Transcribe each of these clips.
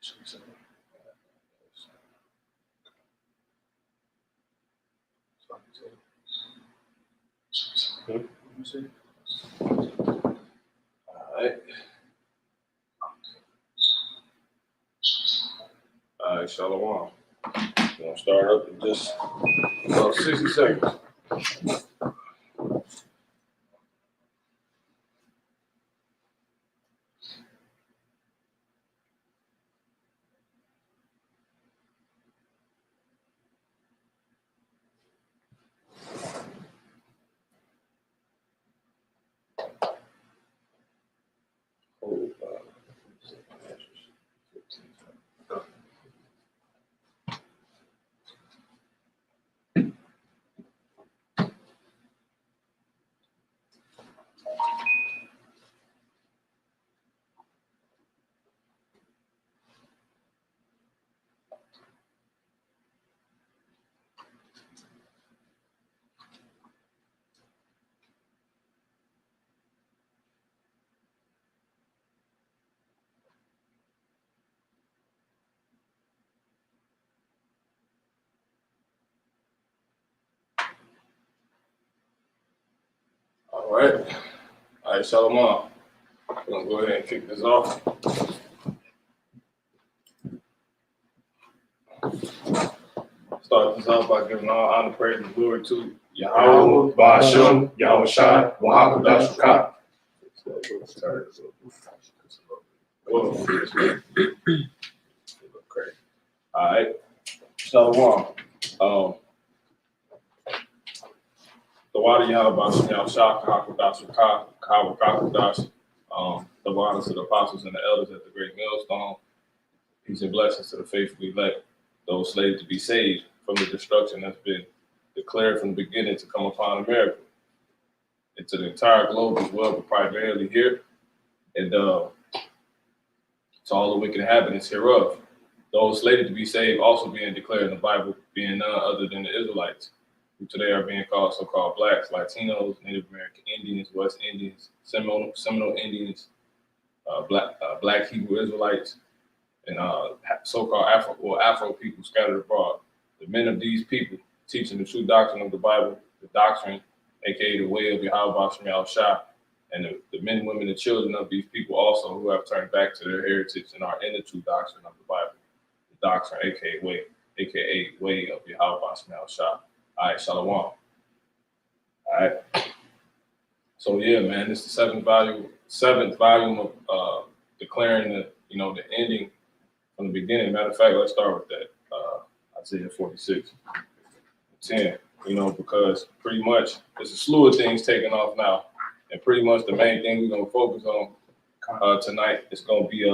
All right, Shalom. We're going to start up in just about 60 seconds. All right, Shalom. We're going to go ahead and kick this off. Start this off by giving all honor, praise, and glory to Yahweh, Ba'ashem, Yahweh Shai, Wahab Shukah. All right, Shalom. The water Yahweh Ba'ashem, Yahweh Shai, Shukah, the waters to the apostles and the elders at the great millstone. Peace and blessings to the faithful elect, those slaves to be saved from the destruction that's been declared from the beginning to come upon America, and to the entire globe as well, but primarily here, and to all the wicked inhabitants hereof. Those slated to be saved also being declared in the Bible, being none other than the Israelites, who today are being called so-called blacks, Latinos, Native American Indians, West Indians, Seminole Indians, Black Hebrew Israelites, and so-called Afro people scattered abroad. The men of these people teaching the true doctrine of the Bible, the doctrine, aka the way of Yahweh Ba'ashem Yahweh Shai, and the men, women, and children of these people also who have turned back to their heritage and are in the true doctrine of the Bible, the doctrine, aka way of Yahweh Ba'ashem Yahweh Shai. All right, Shalom. All right. So yeah, man, this is the seventh volume of declaring the ending from the beginning. Matter of fact, let's start with that. Isaiah 46:10. Because pretty much there's a slew of things taking off now, and pretty much the main thing we're gonna focus on tonight is gonna be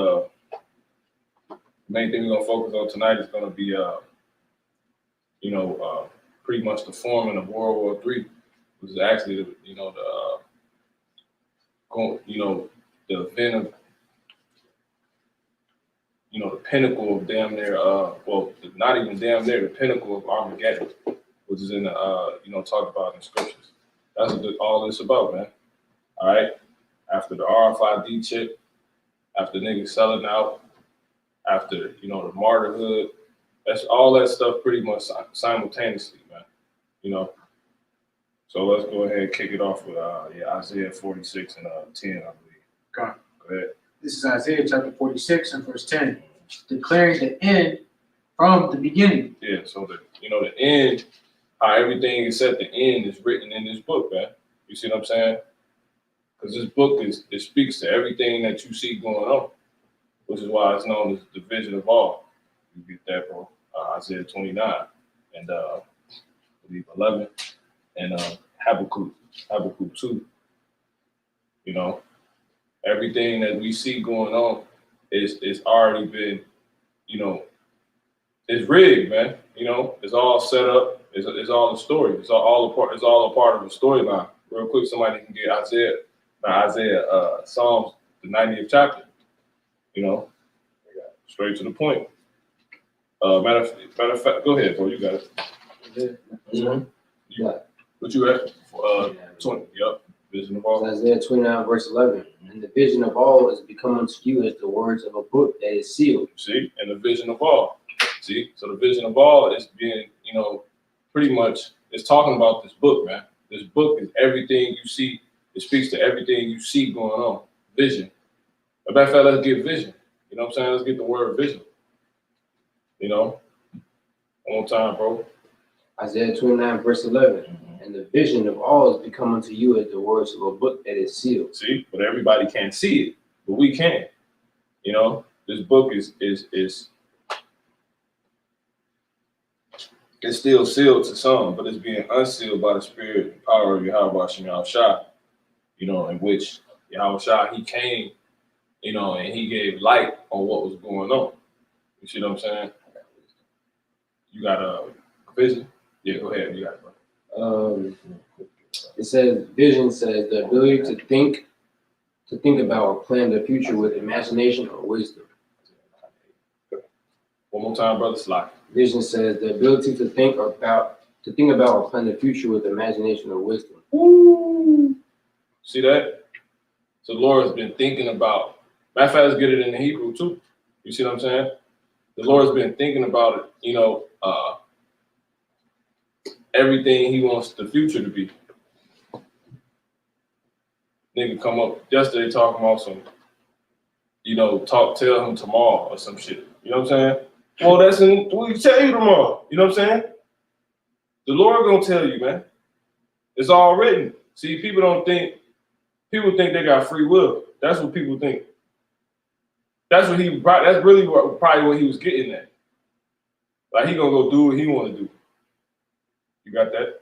pretty much the forming of World War III, which is actually the event of the pinnacle of damn near not even damn near, the pinnacle of Armageddon, which is in the talked about in scriptures. That's what all this about, man. All right. After the RFID chip, after niggas selling out, after the martyrhood, that's all that stuff pretty much simultaneously, man. So let's go ahead and kick it off with Isaiah 46 and 10, I believe. Okay. Go ahead. This is Isaiah chapter 46 and verse 10, declaring the end from the beginning. Yeah, so the end, how everything is at the end is written in this book, man. You see what I'm saying? Because this book it speaks to everything that you see going on, which is why it's known as the vision of all. You get that from Isaiah 29 and I believe 11 and Habakkuk 2. Everything that we see going on is already been, it's rigged, man. It's all set up. It's all a story. It's all a part of a storyline. Real quick, somebody can get Psalms, the 90th chapter. Straight to the point. Matter of fact, go ahead, bro. You got it. Mm-hmm. What you at? 20. Yep. Vision of all. Isaiah 29, verse 11. And the vision of all is become unto you as the words of a book that is sealed. See, and the vision of all. See, so the vision of all is being, pretty much it's talking about this book, man. This book is everything you see. It speaks to everything you see going on. Vision. As a matter of fact, let's get vision. You know what I'm saying? Let's get the word vision. One more time, bro. Isaiah 29, verse 11. And the vision of all is become unto you as the words of a book that is sealed. See, but everybody can't see it, but we can. This book is it's still sealed to some, but it's being unsealed by the spirit and power of Yahweh Shah, in which Yahweh Shah, he came, and he gave light on what was going on. You see what I'm saying? You got a vision? Yeah, go ahead. You got it, bro. It says, vision says the ability to think about or plan the future with imagination or wisdom. One more time, brother Slot. Vision says the ability to think about or plan the future with imagination or wisdom. Woo! See that? So the Lord has been thinking about. Matter of fact, let's get it in the Hebrew too. You see what I'm saying? The Lord's been thinking about it. Everything He wants the future to be. Nigga come up yesterday talking about some, tell him tomorrow or some shit. You know what I'm saying? Well, we tell you tomorrow. You know what I'm saying? The Lord gonna tell you, man. It's all written. See, people think they got free will. That's what people think. That's really probably what he was getting at. Like he gonna go do what he want to do. You got that?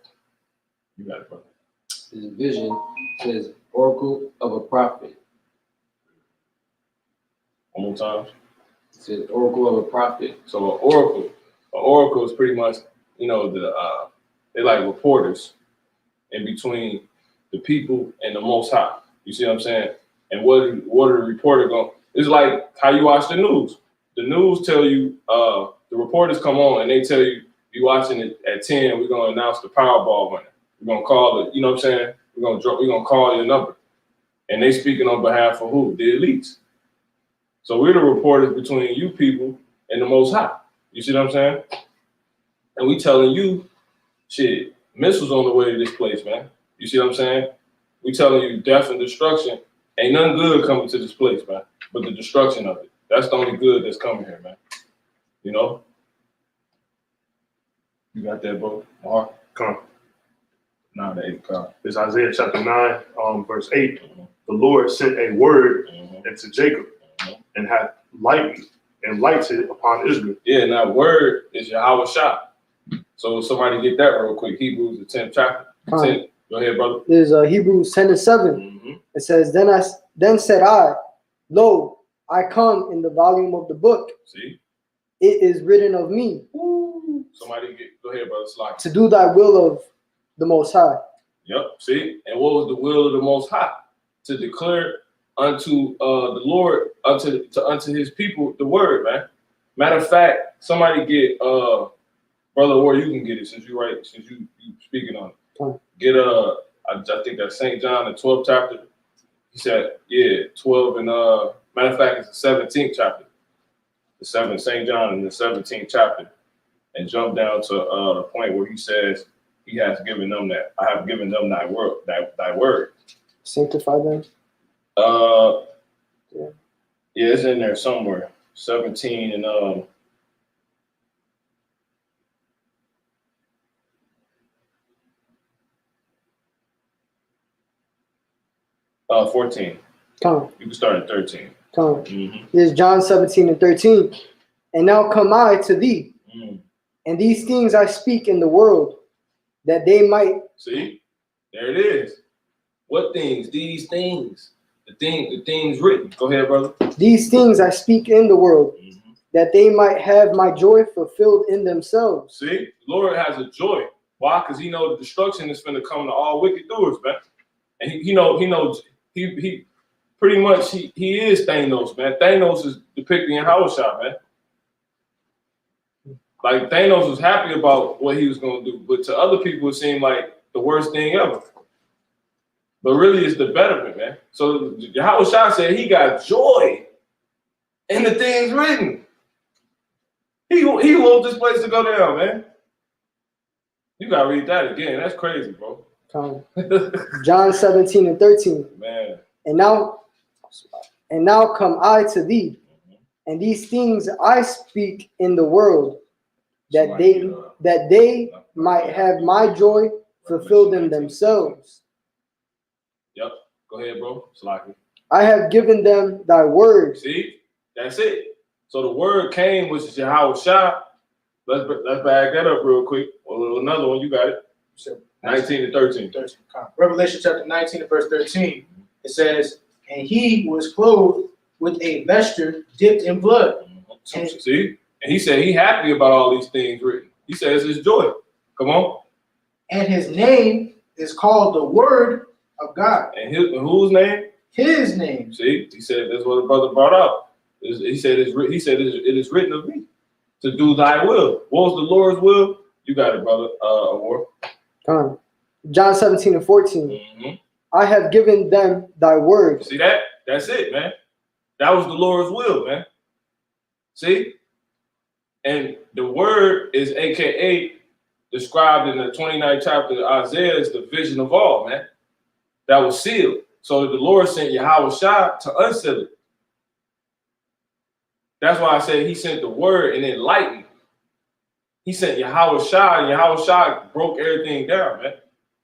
You got it, brother. This vision says oracle of a prophet. One more time. It says oracle of a prophet. So an oracle is pretty much, they like reporters in between the people and the Most High. You see what I'm saying? And what are the reporter going? It's like how you watch the news. The news tell you, the reporters come on and they tell you, you watching it at 10. We're gonna announce the Powerball winner. We're gonna call it. You know what I'm saying? We're gonna call your number. And they speaking on behalf of who? The elites. So we're the reporters between you people and the Most High. You see what I'm saying? And we telling you, shit, missiles on the way to this place, man. You see what I'm saying? We telling you death and destruction. Ain't nothing good coming to this place, man, but the destruction of it. That's the only good that's coming here, man. You got that, bro? Mark? Come. Nah, that ain't come. It's Isaiah chapter 9, verse 8. The Lord sent a word into Jacob and had lighted upon Israel. Yeah, and that word is Yahweh Shah. So somebody get that real quick. Hebrews, the 10th chapter. 10. Go ahead, brother. There's Hebrews 10:7. It says, Then said I, Lo, I come in the volume of the book. See? It is written of me. Woo. Somebody go ahead, brother Slot. To do thy will of the Most High. Yep. See? And what was the will of the Most High? To declare unto the Lord, unto his people, the word, man. Matter of fact, somebody get Brother War, you can get it since you speaking on it. Get I think that's St. John, the 12th chapter. He said, 12 and matter of fact, it's the 17th chapter. The St. John in the 17th chapter. And jump down to the point where he says he has given them that. I have given them thy word. Sanctify them. Yeah, it's in there somewhere. 17 and 14. Come. You can start at 13. Come. Here's John 17:13. And now come I to thee, and these things I speak in the world, that they might. See, there it is. What things? These things. The things written. Go ahead, brother. These things I speak in the world, that they might have my joy fulfilled in themselves. See, Lord has a joy. Why? Because he knows the destruction is going to come to all wicked doers, man. And he knows he pretty much he is Thanos, man. Thanos is depicting Yahweh Shah, man. Like Thanos was happy about what he was going to do, but to other people it seemed like the worst thing ever. But really, it's the betterment, man. So Yahweh Shah said he got joy in the things written. He wants this place to go down, man. You gotta read that again. That's crazy, bro. John 17:13. Man. And now come I to thee, and these things I speak in the world, that they might have my joy fulfilled in themselves. Yep. Go ahead, bro. Slaki. I have given them thy word. See, that's it. So the word came, which is Yahweh Shah. Let's back that up real quick. Well, another one, you got it. 19 to 13. Revelation chapter 19 and verse 13. It says, and he was clothed with a vesture dipped in blood. See? And he said he happy about all these things written. He says it's joy. Come on. And his name is called the Word of God. And whose name? His name. See? He said that's what the brother brought up. He said it is written of me to do thy will. What was the Lord's will? You got it, brother. Awar. John 17 and 14. I have given them thy word. See that? That's it, man. That was the Lord's will, man. See? And the word is AKA described in the 29th chapter of Isaiah as the vision of all, man. That was sealed. So the Lord sent Yahweh Shah to unseal it. That's why I said he sent the word and enlightened. He sent Yahweh Shah, and Yahweh Shah broke everything down, man.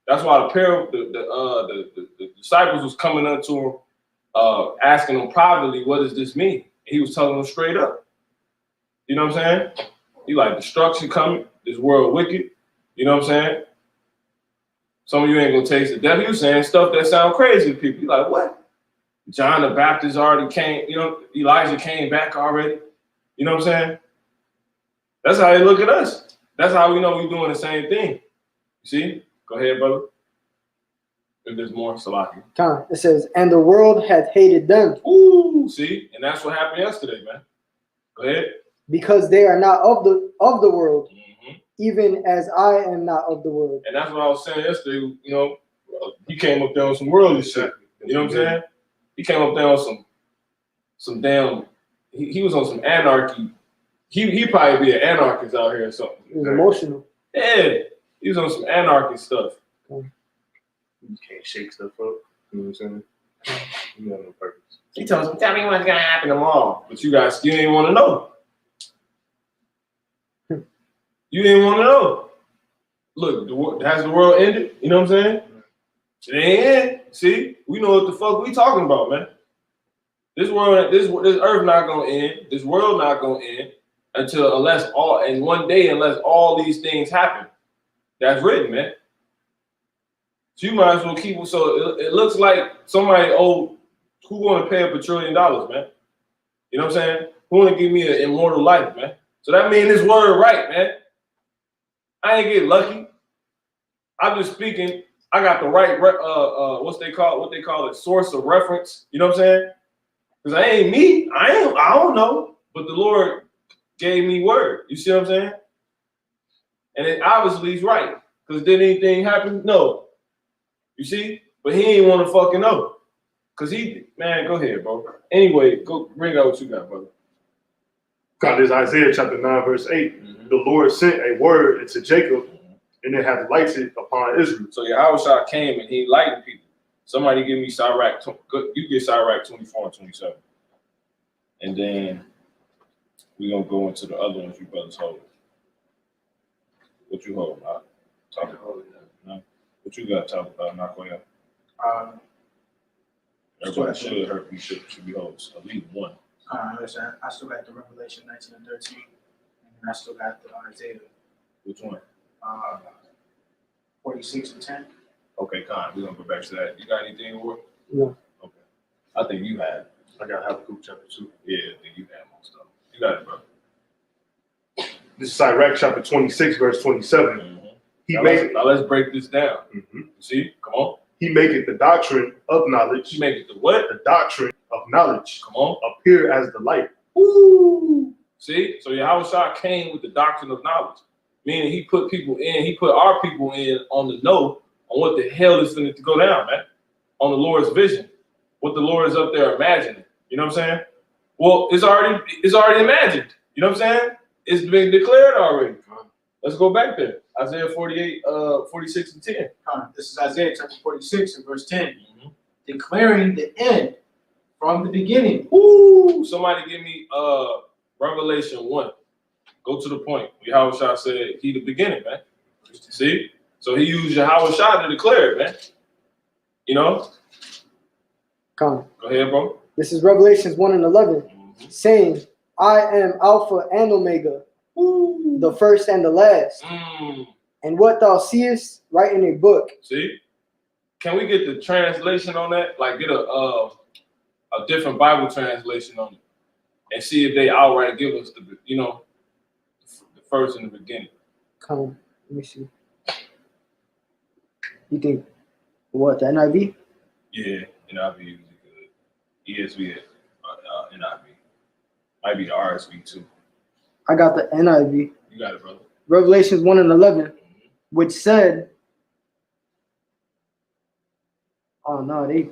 That's why the disciples was coming up to him, asking him privately, what does this mean? And he was telling them straight up. You know what I'm saying? He like, destruction coming, this world wicked. You know what I'm saying? Some of you ain't gonna taste the devil. He was saying stuff that sound crazy to people. You like, what? John the Baptist already came, you know, Elijah came back already. You know what I'm saying? That's how they look at us. That's how we know we're doing the same thing. You see? Go ahead, brother. If there's more, Salaki. It says, and the world hath hated them. Ooh, see? And that's what happened yesterday, man. Go ahead. Because they are not of the world, even as I am not of the world. And that's what I was saying yesterday. You know, he came up there on some worldly shit. You know what I'm saying? He came up there on some damn. He was on some anarchy. He probably be an anarchist out here or something. He was emotional. Yeah, he was on some anarchy stuff. You can't shake stuff up. You know what I'm saying? You got no purpose. He told us, tell me what's gonna happen tomorrow. But you guys still ain't want to know. You didn't want to know. Look, has the world ended? You know what I'm saying? It ain't end. See, we know what the fuck we talking about, man. This world, this earth not gonna end. This world not gonna end unless all these things happen. That's written, man. So you might as well keep it. So it looks like somebody who want to pay up $1 trillion, man. You know what I'm saying? Who want to give me an immortal life, man? So that means this word right, man. I ain't get lucky. I'm just speaking. I got the right what they call it, source of reference. You know what I'm saying? Because I ain't me. I don't know. But the Lord gave me word. You see what I'm saying? And it obviously he's right. Because did anything happen? No. You see? But he ain't want to fucking know. Because man, go ahead, bro. Anyway, go bring out what you got, brother. Got this Isaiah chapter 9, verse 8. The Lord sent a word into Jacob, and it hath lighted upon Israel. So Yahweh Shah came and he enlightened people. Somebody give me Sirach. You get Sirach 24 and 27. And then we're going to go into the other ones you brothers hold. What you hold? Talk about it. No? What you got to talk about? Not going to. Everybody should be holding at least one. Listen, I still got the Revelation 19 and 13. And I still got the Isaiah. Which one? 46 and 10. Okay, Con, we're going to go back to that. You got anything more? No. Okay. I think you had. I got Habakkuk chapter 2. Yeah, I think you had most stuff. You got it, bro. This is Sirach chapter 26, verse 27. Now let's break this down. See? Come on. He maketh the doctrine of knowledge. He make it the what? The doctrine of knowledge. Come on. Appear as the light. Woo! See? So Yahweh Shah came with the doctrine of knowledge. Meaning he put people in, he put our people in on the know on what the hell is going to go down, man. on the Lord's vision, what the Lord is up there imagining. You know what I'm saying? Well, it's already imagined. You know what I'm saying? It's been declared already. Let's go back there. Isaiah 48, 46 and 10. This is Isaiah chapter 46 and verse 10. Declaring the end from the beginning. Ooh, somebody give me Revelation 1. Go to the point. Yahweh Shah said he the beginning, man. See? So he used Yahweh Shah to declare it, man. You know? Come. Go ahead, bro. This is Revelations 1 and 11, saying, I am Alpha and Omega, the first and the last. And what thou seest, write in a book. See? Can we get the translation on that? Like get a different Bible translation on it and see if they outright give us the, you know, the first and the beginning. Come, let me see. You think what, the NIV? Yeah, NIV is good. ESV, NIV. Might be the RSV too. I got the NIV. You got it, brother. Revelations 1 and 11, which said, oh no, they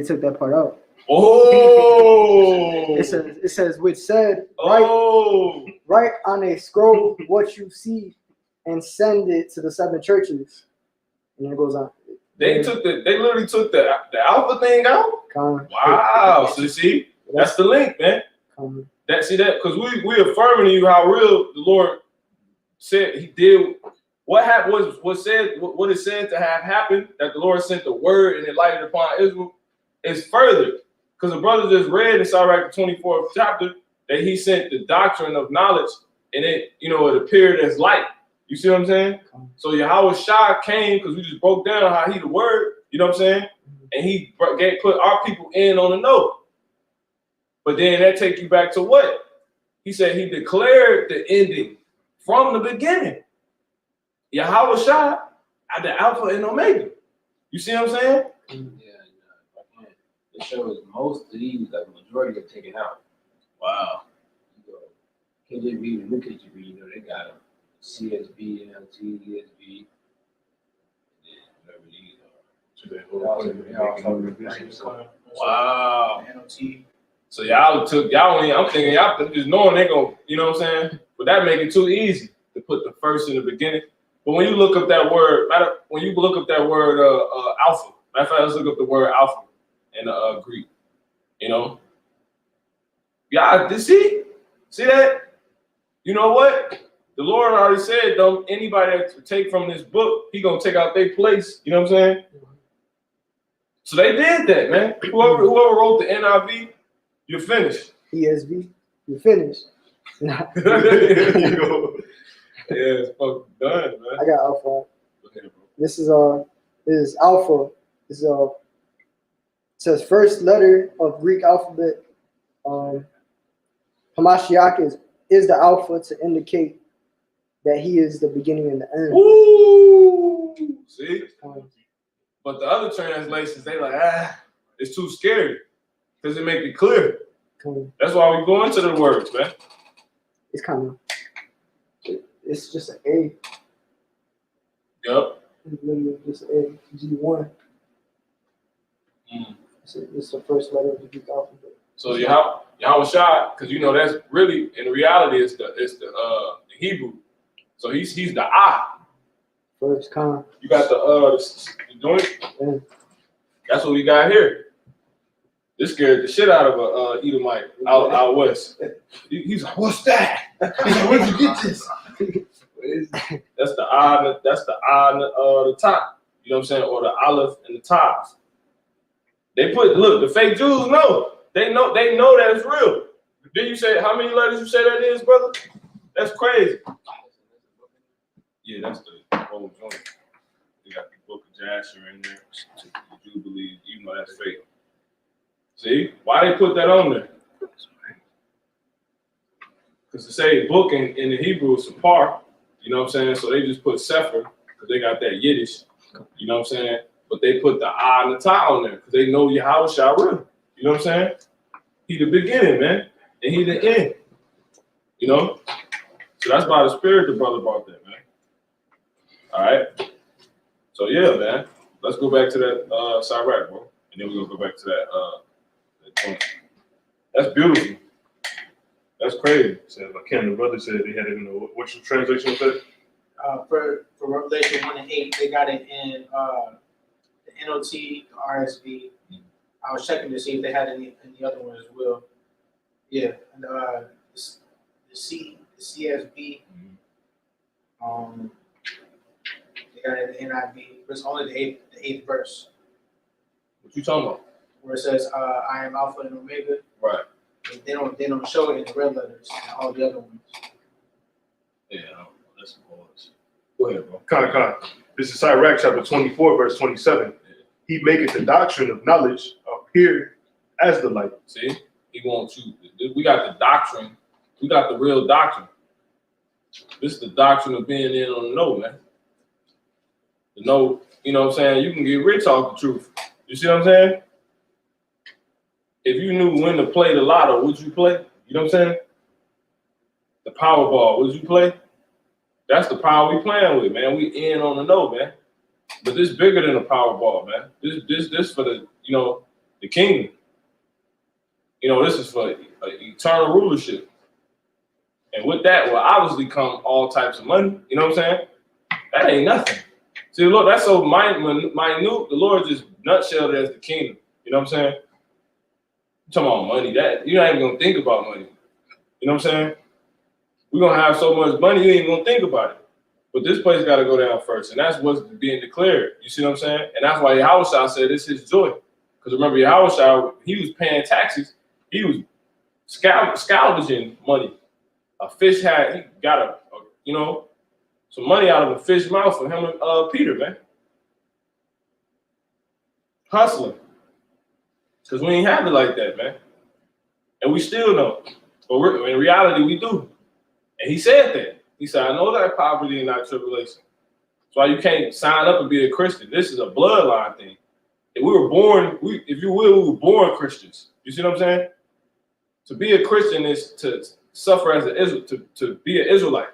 took that part out. Oh, It says which said, oh, write on a scroll what you see and send it to the 7 churches. And it goes on. they literally took the alpha thing out. Come, Wow. So see, that's the link, man. come. That because we affirming to you how real the Lord said he did. What happened was what it said to have happened, that the Lord sent the word and it lighted upon Israel, is further. Because the brother just read in Sirach the 24th chapter that he sent the doctrine of knowledge, and it, you know, it appeared as light. You see what I'm saying? So Yahweh Shah came because we just broke down how he the word, you know what I'm saying? And he put our people in on the know. But then that take you back to what? He said he declared the ending from the beginning. Yahweh Shah at the Alpha and Omega. You see what I'm saying? Yeah, it shows most of these, like majority, are taken out. Wow. You know, KJV and New KJV, you know, they got them. CSB, NLT, ESV, whatever these are. Wow. NLT. So y'all I'm thinking y'all just knowing they gonna, you know what I'm saying? But that make it too easy to put the first in the beginning. But when you look up that word, alpha, matter of fact, let's look up the word alpha in Greek. You know? Yeah, see that? You know what? The Lord already said, don't anybody that take from this book, he gonna take out their place. You know what I'm saying? So they did that, man. Whoever wrote the NIV, you're finished. ESV, you're finished. Yeah, it's fucking done, man. I got Alpha. Okay, bro. This is Alpha. This is it says first letter of Greek alphabet. Hamashiach is the Alpha to indicate that he is the beginning and the end. Ooh, see? But the other translations, they like, it's too scary because it make it clear. That's why we go into the words, man. It's kind of, it's just an A. Yep. It's literally just A, G1. It's the first letter of the Greek alphabet. So Yahweh Shah, because you know that's really in reality it's the Hebrew. So he's the I. First con. You got the joint. Yeah. That's what we got here. This scared the shit out of a Edomite out west. He's like, what's that? He's like, where'd you get this? That's the I. That's the I and the top. You know what I'm saying? Or the Aleph and the Tav. They look. The fake Jews know. They know that it's real. Then you say how many letters you say that is, brother? That's crazy. Yeah, that's the whole joint. They got the book of Jasher in there. The Jubilees, even though that's fake. See? Why they put that on there? Because to say book in the Hebrew is Sapar, you know what I'm saying? So they just put Sefer, because they got that Yiddish, you know what I'm saying? But they put the I and the Ta on there, because they know Yahweh Shah real. You know what I'm saying? He the beginning, man. And he the end. You know? So that's by the Spirit the brother brought that, man. All right? So yeah, man. let's go back to that Sirach, bro. And then we're gonna go back to that point. That's beautiful. That's crazy. So Ken, the brother said they had it in the, what's your translation said? For Revelation 1 and 8, they got it in the NOT, the RSV. I was checking to see if they had any other one as well. Yeah, and the CSB. They got it in the NIV, but it's only the eighth verse What you talking about? where it says, "I am Alpha and Omega." Right. They don't show it in the red letters and all the other ones. Yeah, that's pause. Go ahead, bro. Con. This is Sirach chapter 24, verse 27. He maketh the doctrine of knowledge appear as the light. See, he wants you. We got the doctrine. We got the real doctrine. This is the doctrine of being in on the know, man. The know, you know what I'm saying? You can get rich off the truth. You see what I'm saying? If you knew when to play the lotto, would you play? You know what I'm saying? The Powerball, would you play? That's the power we playing with, man. We in on the know, man. But this bigger than the Powerball, man. This for the, you know, the kingdom. You know, this is for eternal rulership. And with that will obviously come all types of money. You know what I'm saying? That ain't nothing. See, look, that's so minute. The Lord just nutshelled it as the kingdom. You know what I'm saying? I'm talking about money. That you're not even gonna think about money. You know what I'm saying? We're gonna have so much money, you ain't gonna think about it. But this place gotta go down first, and that's what's being declared. You see what I'm saying? And that's why Yahushua said it's his joy. Because remember, Yahushua, he was paying taxes, he was scavenging money. A fish he got some money out of a fish mouth for him and Peter, man. Hustling. Because we ain't have it like that, man. And we still don't. But in reality, we do. And he said that. He said, I know that poverty and not tribulation. That's why you can't sign up and be a Christian. This is a bloodline thing. If we were born, if you will, we were born Christians. You see what I'm saying? To be a Christian is to suffer as an Israel, to be an Israelite.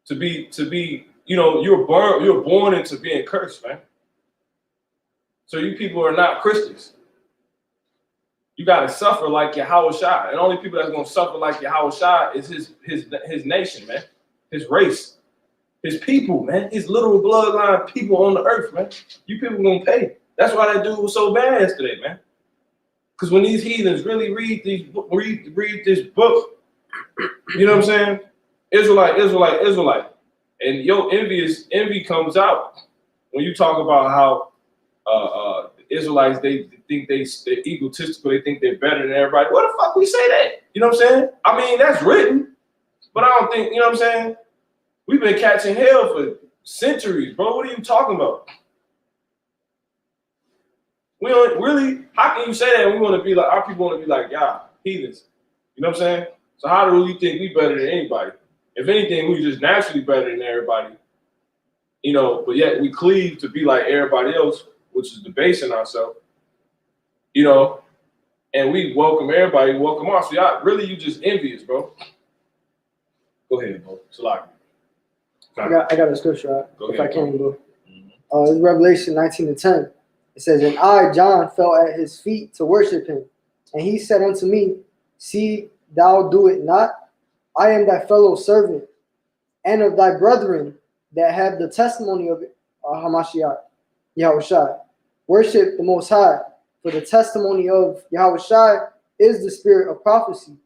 To be, you know, you're born into being cursed, man. So you people are not Christians. You got to suffer like Yahushua. And the only people that's going to suffer like Yahushua is his nation, man. His race. His people, man. His literal bloodline people on the earth, man. You people going to pay. That's why that dude was so bad yesterday, man. Because when these heathens really read this book, you know what I'm saying? Israelite. And your envy comes out when you talk about how Israelites, they think they're egotistical, they think they're better than everybody. What the fuck we say that? You know what I'm saying? I mean, that's written, but I don't think, you know what I'm saying? We've been catching hell for centuries, bro. What are you talking about? We don't really, how can you say that? We want to be like, our people want to be like, yeah, heathens. You know what I'm saying? So how do we think we better than anybody? If anything, we just naturally better than everybody. You know, but yet we cleave to be like everybody else, which is debasing ourselves, you know, and we welcome everybody, welcome us. So y'all, really, you just envious, bro. Go ahead, bro. Salaki. I got a scripture, Go if ahead, I can, bro. Mm-hmm. It's Revelation 19:10. It says, and I, John, fell at his feet to worship him. And he said unto me, see, thou do it not. I am thy fellow servant and of thy brethren that have the testimony of Hamashiach, Yahushua. Worship the Most High, for the testimony of Yahushua is the spirit of prophecy.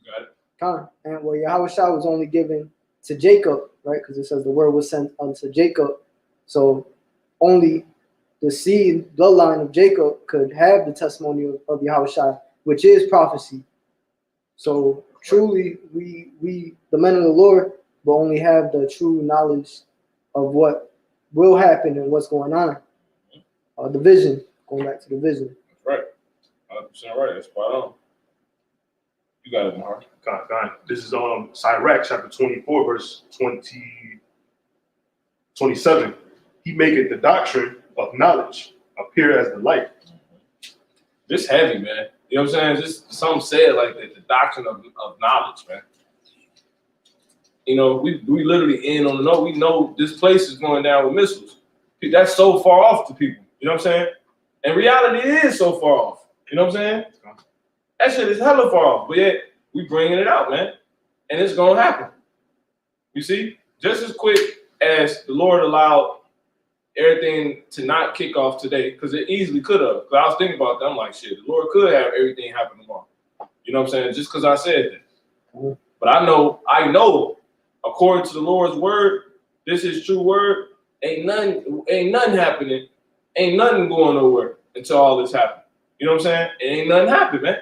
You got it. And well, Yahushua was only given to Jacob, right? Because it says the word was sent unto Jacob. So only the seed, bloodline of Jacob could have the testimony of Yahushua, which is prophecy. So truly, we the men of the Lord will only have the true knowledge of what will happen and what's going on. The vision, going back to the vision. That's right. 100% right. That's spot on. You got it, Mark. God. This is Sirach chapter 24, verse 27. He maketh the doctrine of knowledge appear as the light. This heavy, man. You know what I'm saying? Just something said like that, the doctrine of knowledge, man. You know, we literally in on the know. We know this place is going down with missiles. That's so far off to people. You know what I'm saying? And reality is so far off. You know what I'm saying? That shit is hella far off, but yet we bringing it out, man. And it's gonna happen. You see? Just as quick as the Lord allowed everything to not kick off today, because it easily could have. Because I was thinking about that. I'm like, shit, the Lord could have everything happen tomorrow. You know what I'm saying? Just because I said that. But I know, according to the Lord's word, this is true word, ain't nothing happening, ain't nothing going nowhere until all this happens. You know what I'm saying? Ain't nothing happening, man.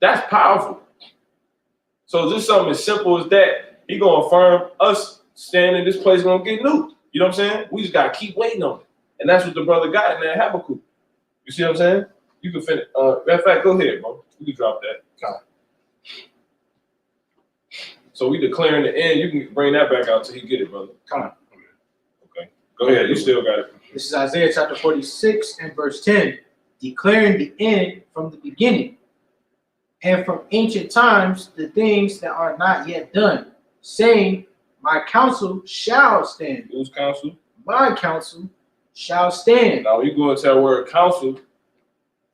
That's powerful. So just something as simple as that, he gonna affirm us standing in this place gonna get nuked. You know what I'm saying? We just gotta keep waiting on it. And that's what the brother got in that Habakkuk. You see what I'm saying? You can finish. Matter of fact, go ahead, bro. You can drop that. So we declaring the end. You can bring that back out till he get it, brother. Come on. Okay. Go ahead. You still got it. This is Isaiah chapter 46 and verse 10, declaring the end from the beginning, and from ancient times the things that are not yet done, saying, my counsel shall stand. Whose counsel? My counsel shall stand. Now you go into that word counsel,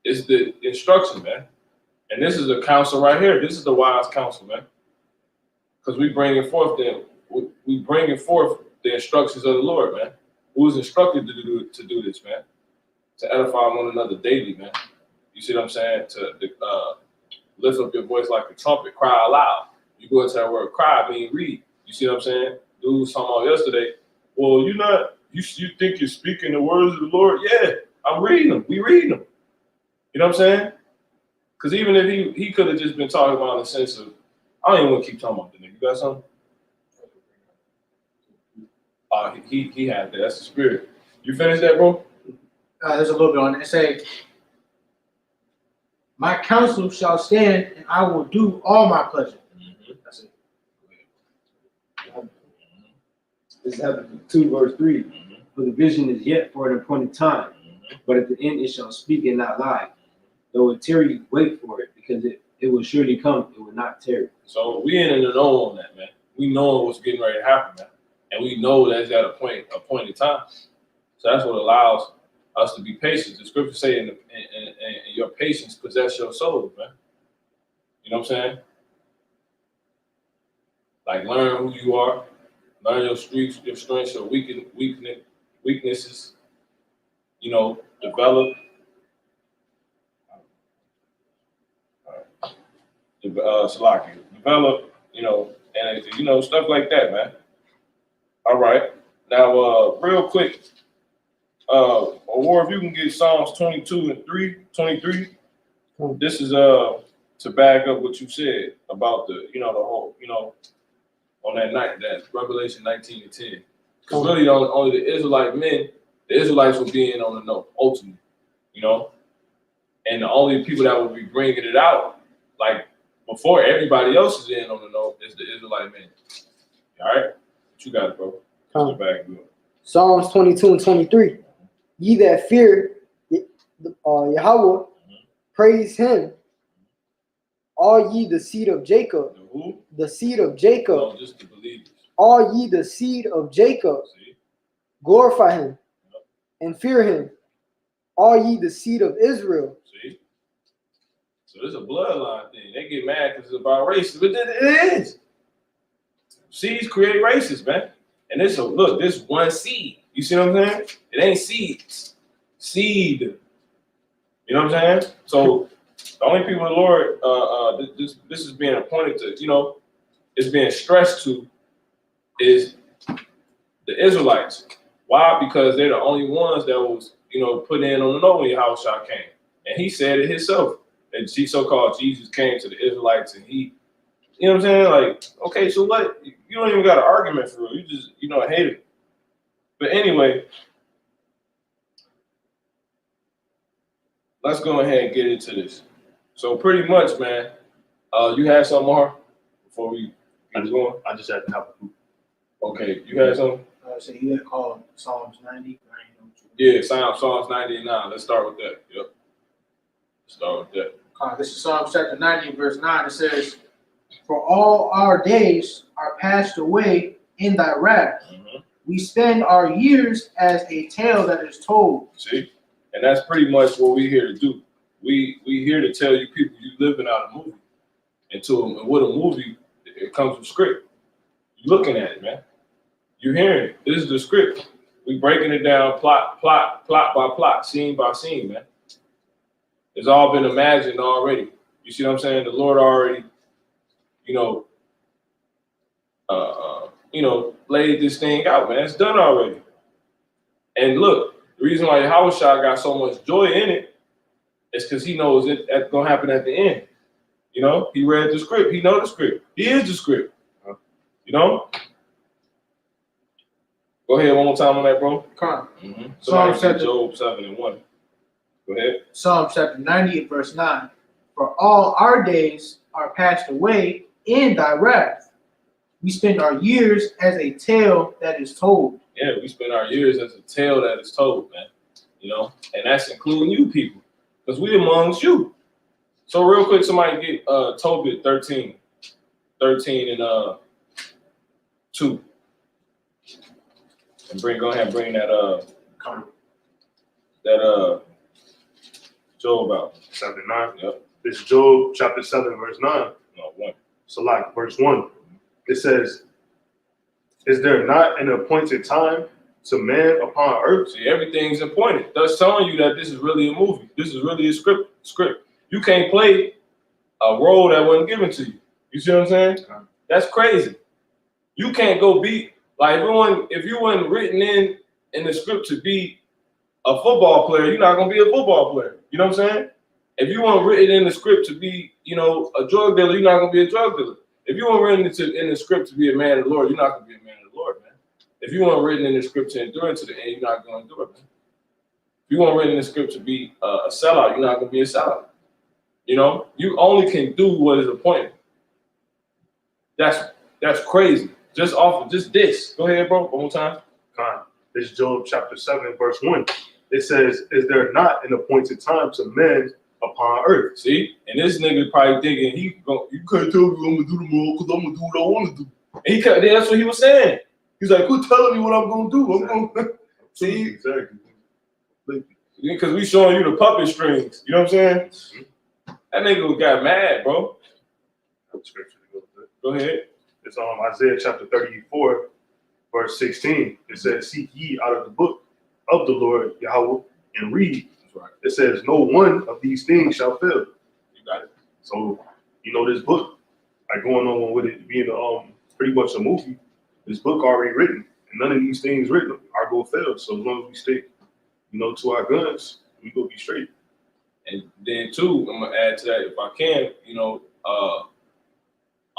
is the instruction, man. And this is a counsel right here. This is the wise counsel, man. Because we bringing forth the instructions of the Lord, man. Who was instructed to do this, man? To edify one another daily, man. You see what I'm saying? To lift up your voice like a trumpet, cry aloud. You go into that word cry, mean read. You see what I'm saying? Dude was talking about yesterday. Well, you think you're speaking the words of the Lord? Yeah, I'm reading them. We reading them. You know what I'm saying? Because even if he could have just been talking about in the sense of, I don't even want to keep talking about the nigga. You got something? He had that. That's the spirit. You finished that, bro? There's a little bit on it. It say, my counsel shall stand, and I will do all my pleasure. Mm-hmm. That's it. This is Habakkuk 2, verse 3. Mm-hmm. For the vision is yet for an appointed time, but at the end it shall speak and not lie. Though it tarry, wait for it, because it will surely come, it will not tarry. So we in the know on that, man. We know what's getting ready to happen, man. And we know that's at a appointed time. So that's what allows us to be patient. The scriptures say, in your patience possess your soul, man. You know what I'm saying? Like, learn who you are, learn your strengths, your weaknesses. You know, develop. Develop. You know, and stuff like that, man. All right. Now, real quick, War, if you can get Psalms 23. This is to back up what you said about the whole, on that night, that Revelation 19 and 10. Because really only the Israelites will be in on the know, ultimately, and the only people that will be bringing it out, like before everybody else is in on the know, is the Israelite men. All right? What you got, bro? Psalms 22 and 23. Ye that fear Yahweh, praise him. All ye the seed of Jacob. The who? The seed of Jacob. No, just the believers. All ye the seed of Jacob. See? Glorify him and fear him. All ye the seed of Israel. See? So this is a bloodline thing. They get mad because it's about races, but it is. Seeds create races, man. And this one seed. You see what I'm saying? It ain't seeds. Seed. You know what I'm saying? So the only people the Lord this is being appointed to, is being stressed to is the Israelites. Why? Because they're the only ones that was, put in on the know when Yahushua came. And he said it himself. And so-called Jesus came to the Israelites and he, you know what I'm saying? Like, okay, so what? You don't even got an argument for real. You just, hate it. But anyway, let's go ahead and get into this. So pretty much, man, you had something more before we get going? I just had to have a Okay, you had something? So you had called Psalms 90. Yeah, Psalms 99. Let's start with that. Yep. Let's start with that. This is Psalms chapter 90, verse 9. It says, for all our days are passed away in thy wrath. Mm-hmm. We spend our years as a tale that is told. See? And that's pretty much what we're here to do. We here to tell you people you living out a movie. And with a movie, it comes with script. You're looking at it, man. You're hearing it. This is the script. We breaking it down plot by plot, scene by scene, man. It's all been imagined already. You see what I'm saying? The Lord already, laid this thing out, man. It's done already. And look, the reason why Yahushua got so much joy in it is because he knows it's gonna happen at the end. He read the script. He knows the script. He is the script. Go ahead one more time on that, bro. Come on. Mm-hmm. Psalm Somebody Job 7:1. Go ahead. Psalm chapter 90 verse 9. For all our days are passed away in thy wrath. We spend our years as a tale that is told. Yeah, we spend our years as a tale that is told, man. And that's including you people, because we amongst you. So real quick, somebody get Tobit 13 and 2. And go ahead and bring that Job out. Chapter 9. Yep. This is Job chapter 7, verse 9. No, 1. So like verse 1. It says, is there not an appointed time to man upon earth? See, everything's appointed. That's telling you that this is really a movie. This is really a script. You can't play a role that wasn't given to you. You see what I'm saying? That's crazy. You can't go be like if you weren't written in the script to be a football player, you're not gonna be a football player. You know what I'm saying? If you weren't written in the script to be, a drug dealer, you're not gonna be a drug dealer. If you weren't written in the script to be a man of the Lord, you're not gonna be a man of the Lord, man. If you weren't written in the script to endure to the end, you're not gonna endure, man. If you weren't written in the script to be a sellout, you're not gonna be a sellout. You only can do what is appointed. That's crazy. Just off of just this. Go ahead, bro. One more time. This is Job chapter 7, verse 1. It says, is there not an appointed time to men upon earth? See? And this nigga probably thinking you can't tell me what I'm gonna do tomorrow because I'm gonna do what I want to do. And that's what he was saying. He's like, quit telling me what I'm gonna do. I'm gonna see. Exactly. Because we showing you the puppet strings. You know what I'm saying? Mm-hmm. That nigga got mad, bro. Go ahead. It's Isaiah chapter 34, verse 16. It says, seek ye out of the book of the Lord Yahweh and read. That's right. It says, no one of these things shall fail. You got it. So, this book, like going on with it being pretty much a movie, this book already written, and none of these things written are going to fail. So as long as we stick, to our guns, we go be straight. And then too, I'm gonna add to that if I can.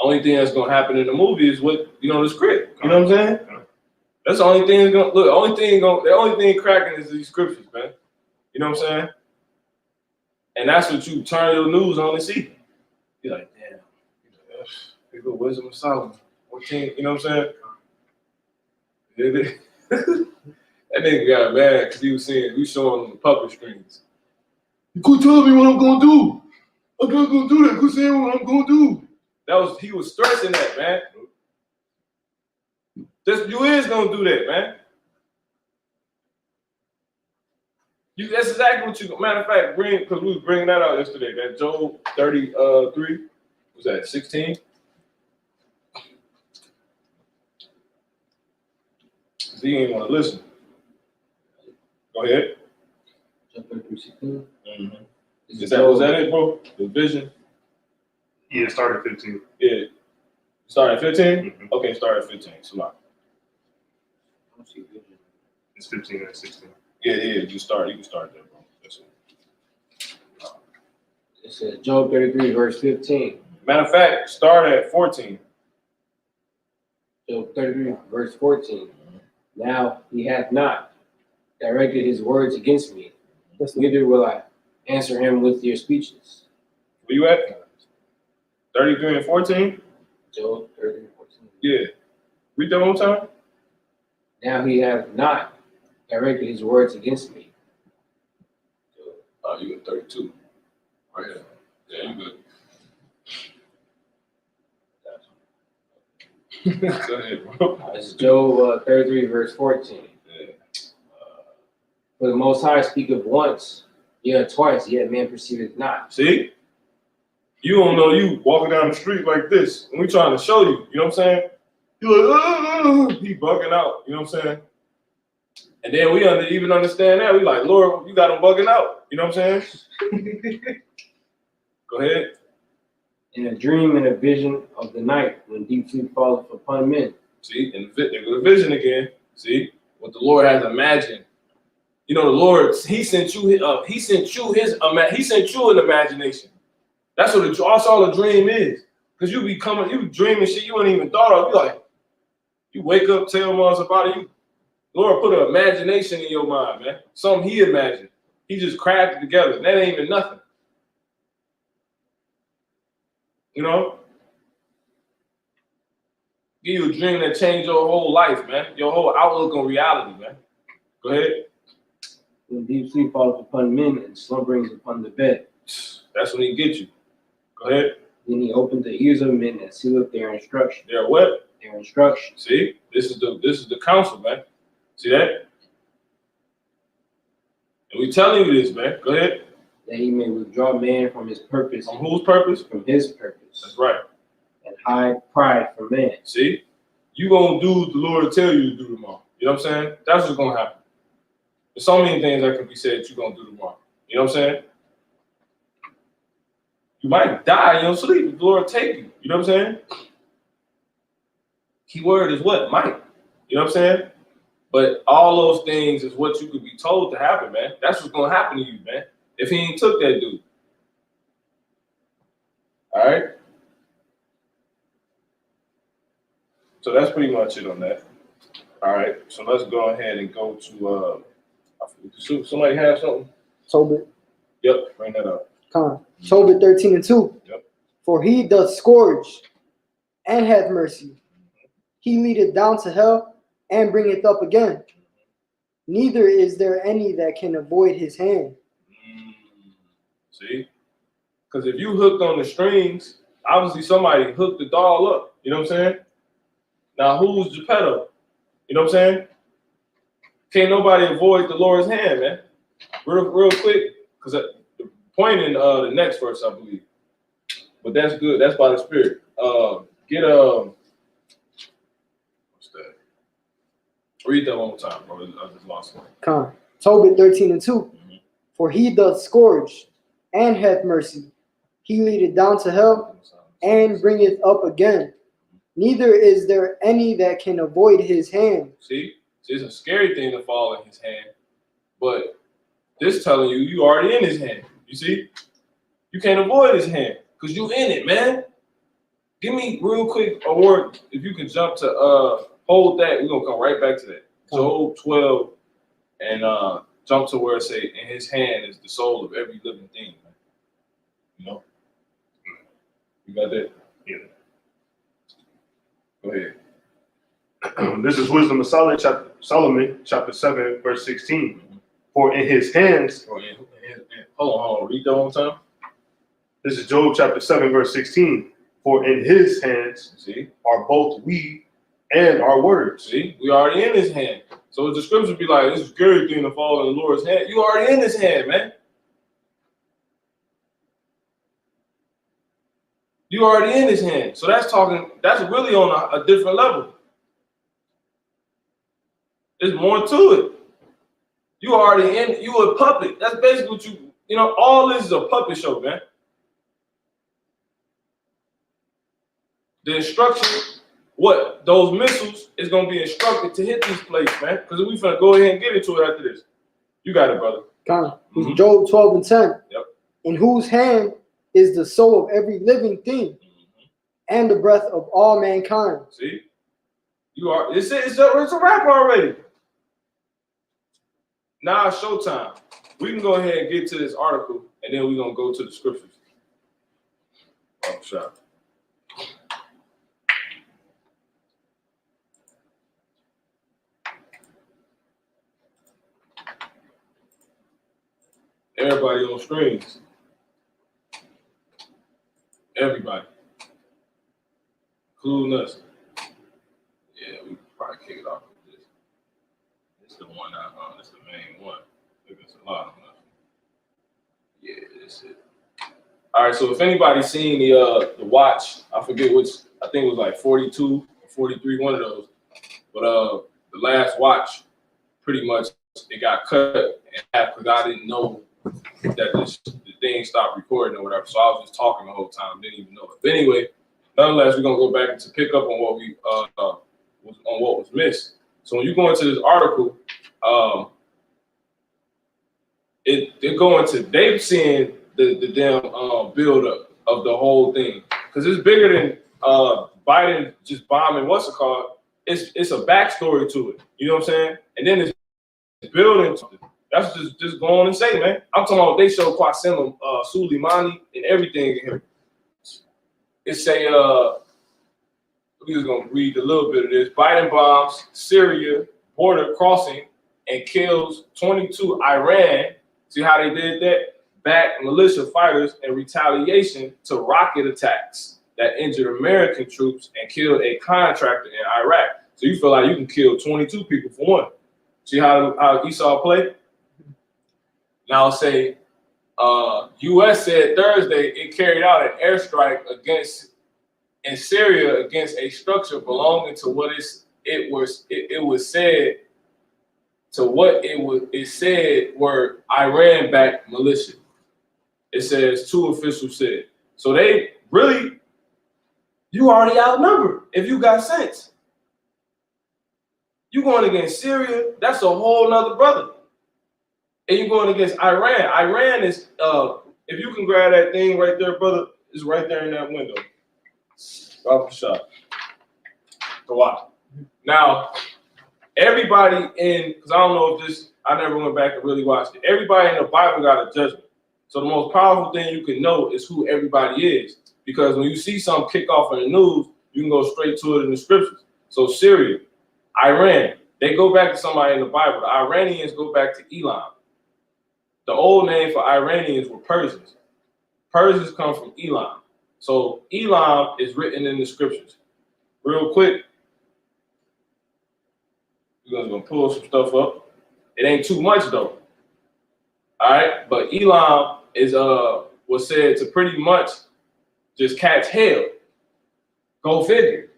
Only thing that's gonna happen in the movie is what the script. You know what I'm saying? That's the only thing that's gonna look. The only thing cracking is these scriptures, man. You know what I'm saying? And that's what you turn your news on and see. You're like, damn. Here go Wisdom of Solomon. 14. You know what I'm saying? That nigga got mad because we showing him the puppet strings. You could tell me what I'm gonna do. I'm not gonna do that. Quit saying what I'm gonna do. He was stressing that, man. You is gonna do that, man. That's exactly what you. Matter of fact, because we was bringing that out yesterday. That Job 33 was that 16. He ain't want to listen. Go ahead. Chapter 16. Mm-hmm. Was that it, bro? The vision? Yeah, it started 15. Yeah. Start at 15? Mm-hmm. Okay, start at 15. Salah. It's 15 and 16. Yeah. You can start there, bro. That's it. It says Job 33, verse 15. Matter of fact, start at 14. Job 33, verse 14. Now he hath not directed his words against me, neither will I answer him with your speeches. Where you at? 33 and 14? Job 33, 14. Yeah. Read that one time. Now he hath not directed his words against me. You at 32. Right here. Yeah, you good. Go ahead, bro. This is Job 33, verse 14. Yeah. For the Most High speaketh once, yet twice, yet man perceiveth not. See? You don't know you walking down the street like this, and we trying to show you, you know what I'm saying? You like, he bugging out, you know what I'm saying? And then we even understand that. We like, Lord, you got him bugging out, you know what I'm saying? Go ahead. In a dream and a vision of the night, when deep sleep falleth upon men. See, and the vision again. See what the Lord has imagined. You know, the Lord, He sent you an imagination. That's what that's all a dream is. Because you dreaming shit you ain't even thought of. You wake up, tell us about it. Lord put an imagination in your mind, man. Something He imagined. He just crafted together. That ain't even nothing. You know? Give you a dream that changed your whole life, man. Your whole outlook on reality, man. Go ahead. When deep sleep falleth upon men and slumberings upon the bed. That's when He gets you. Go ahead. Then He opened the ears of men and sealeth their instruction. They're what? Their instruction. See? This is the counsel, man. See that? And we telling you this, man. Go ahead. That He may withdraw man from his purpose. From whose purpose? From His purpose. That's right. And hide pride from man. See? You gonna do what the Lord tell you to do tomorrow. You know what I'm saying? That's what's gonna happen. There's so many things that can be said you're gonna do tomorrow. You know what I'm saying? You might die in your sleep if the Lord take you. You know what I'm saying? Key word is what? Might. You know what I'm saying? But all those things is what you could be told to happen, man. That's what's gonna happen to you, man. If He ain't took that dude. All right? So that's pretty much it on that. All right. So let's go ahead and go to somebody have something? Tobit. Yep, bring that up. Tobit 13 and 2. Yep. For He doth scourge and hath mercy. He leadeth down to hell and bringeth up again. Neither is there any that can avoid His hand. See? Because if you hooked on the strings, obviously somebody hooked the doll up. You know what I'm saying? Now who's Geppetto? You know what I'm saying? Can't nobody avoid the Lord's hand, man. Real quick, because the point in the next verse, I believe. But that's good. That's by the Spirit. What's that? Read that one more time, bro. I just lost one. Tobit 13 and 2. For He doth scourge and hath mercy. He leadeth down to hell and bringeth up again. Neither is there any that can avoid His hand. See, it's a scary thing to fall in His hand, but this telling you already in His hand. You see, you can't avoid His hand because you in it, man. Give me real quick a word. If you can jump to hold that, we're gonna come right back to that. Job 12 and jump to where it say, in His hand is the soul of every living thing, man. You know, you got that? Yeah. Go ahead. This is Wisdom of Solomon, chapter 7, verse 16. For in His hands, Hold on, read that one time. this is Job chapter 7, verse 16. For in His hands See, are both we and our words. see, we already in His hand. So the scripture be like, this is a scary thing to fall in the Lord's hand. You already in His hand, man. You already in His hand. So that's really on a different level. There's more to it. You already in, you a puppet. That's basically what you know, all this is a puppet show, man. The instruction, what? Those missiles is going to be instructed to hit these places, man. Because we finna go ahead and get into it after this. You got it, brother. Job 12 and 10. Yep. In whose hand is the soul of every living thing and the breath of all mankind. See? It's a wrap already. Now it's showtime. We can go ahead and get to this article, and then we're going to go to the scriptures. Oh, shot. Everybody on screens. Everybody. Including us. kick it off with this. It's the one it's the main one. I think it's a lot of them. Yeah, that's it. All right, so if anybody's seen the watch, I forget which, I think it was like 42 or 43, one of those. But the last watch, pretty much, it got cut in half because I didn't know that the thing stopped recording or whatever. So I was just talking the whole time, didn't even know it. But anyway, nonetheless, we're gonna go back to pick up on what we on what was missed. So when you go into this article, they're going to they've seen the damn build up of the whole thing because it's bigger than Biden just bombing. What's it called? It's a backstory to it. You know what I'm saying? And then it's building something. That's just go on and say, man. I'm talking about they show Qasem Soleimani and everything in here. It say we was gonna read a little bit of this. Biden bombs Syria border crossing and kills 22 Iran. See how they did that? Backed militia fighters in retaliation to rocket attacks that injured American troops and killed a contractor in Iraq. So you feel like you can kill 22 people for one. See how Esau played? Now say U.S. said Thursday it carried out an airstrike in Syria against a structure belonging to what it was said were Iran-backed militia. It says two officials said. So they really, you already outnumbered if you got sense. You going against Syria, that's a whole nother brother. And you're going against Iran. Iran is, if you can grab that thing right there, brother, it's right there in that window. Off the shot. To watch. Now, everybody because I don't know if this, I never went back and really watched it. Everybody in the Bible got a judgment. So the most powerful thing you can know is who everybody is. Because when you see something kick off in the news, you can go straight to it in the scriptures. So Syria, Iran, they go back to somebody in the Bible. The Iranians go back to Elam. The old name for Iranians were Persians. Persians come from Elam. So Elam is written in the scriptures. Real quick, we're gonna pull some stuff up. It ain't too much though. All right, but Elam is was said to pretty much just catch hell. Go figure.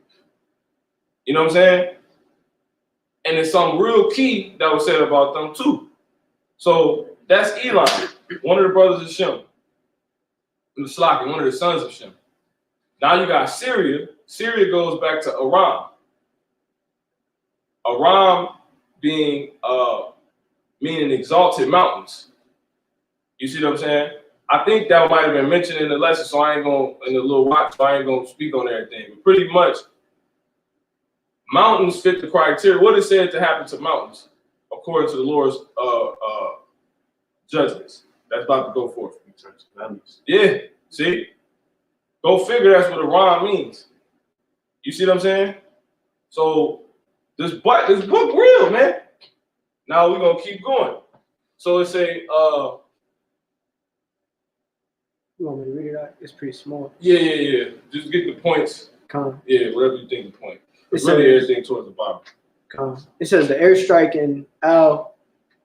You know what I'm saying? And there's some real key that was said about them too. So that's Elam, one of the brothers of Shem. Slaki, one of the sons of Shem. Now you got Syria. Syria goes back to Aram. Aram being meaning exalted mountains. You see what I'm saying? I think that might have been mentioned in the lesson, so I ain't gonna in the little watch, so I ain't gonna speak on everything. But pretty much, mountains fit the criteria. What is said to happen to mountains, according to the Lord's judgments? That's about to go forth. Yeah, see? Go figure that's what Aram means. You see what I'm saying? So this book real, man. Now we're gonna keep going. So it say You want me to read it out? It's pretty small. Yeah. Just get the points. Come. Yeah, whatever you think the point. It's really everything towards the bottom. Come. It says the airstrike in Al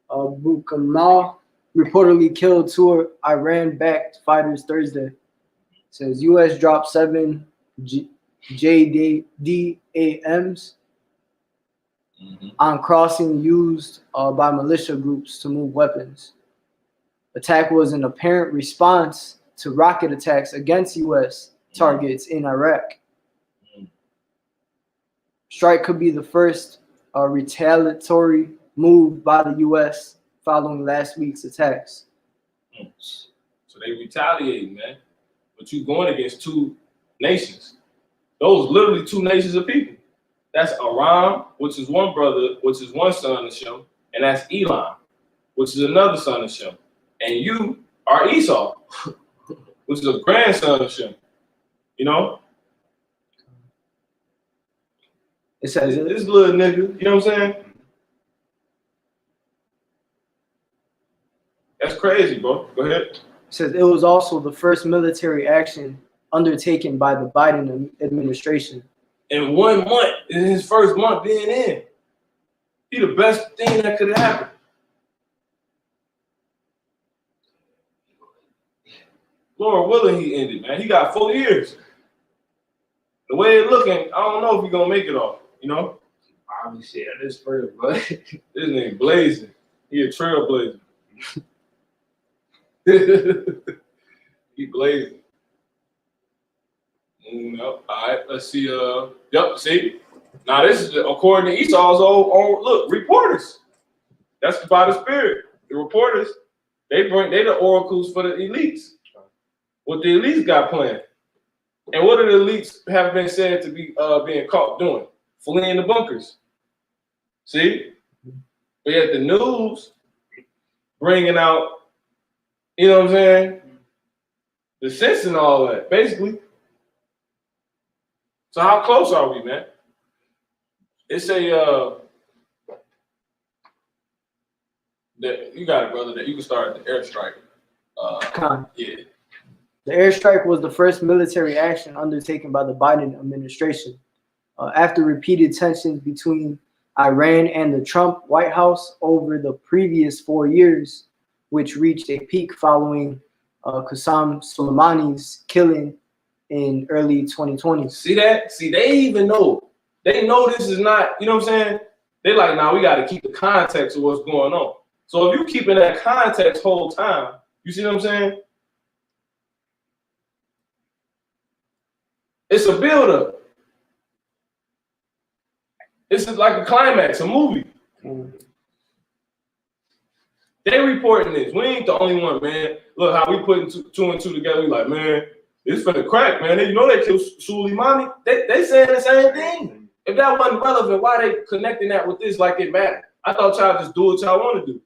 Bukamal reportedly killed two Iran-backed fighters Thursday. It says U.S. dropped 7 JDAMs on crossing used by militia groups to move weapons. Attack was an apparent response to rocket attacks against U.S. targets in Iraq. Strike could be the first retaliatory move by the U.S. following last week's attacks. So they retaliate, man. But you going against two nations. Those literally two nations of people. That's Aram, which is one brother, which is one son of Shem, and that's Elam, which is another son of Shem. And you are Esau, which is a grandson of Shem. You know? It says this little nigga, you know what I'm saying? That's crazy, bro. Go ahead. It says it was also the first military action undertaken by the Biden administration. In 1 month, in his first month being in. He the best thing that could happen. Lord willing, he ended, man. He got 4 years. The way it's looking, I don't know if he's gonna make it off, you know? Obviously, at this first, but This nigga blazing. He a trailblazer. He blazing. Yep. All right, let's see. Yep, see? Now this is according to Esau's own look, reporters. That's by the spirit. The reporters, they the oracles for the elites. What the elites got planned. And what do the elites have been said to be being caught doing? Fleeing the bunkers. See? But yet the news bringing out, you know what I'm saying? The sense and all that, basically. So how close are we, man? It's a that you got it, brother, that you can start the airstrike. Yeah. The airstrike was the first military action undertaken by the Biden administration after repeated tensions between Iran and the Trump White House over the previous 4 years, which reached a peak following Qasem Soleimani's killing in early 2020. See that? See, they even know. They know this is not, you know what I'm saying? They like, nah, we got to keep the context of what's going on. So if you keeping that context whole time, you see what I'm saying? It's a build-up. This is like a climax, a movie. They reporting this. We ain't the only one, man. Look how we putting two and two together. We like, man, it's finna crack, man. You know they killed Soleimani. They saying the same thing. If that wasn't relevant, why they connecting that with this like it mattered? I thought y'all just do what y'all want to do.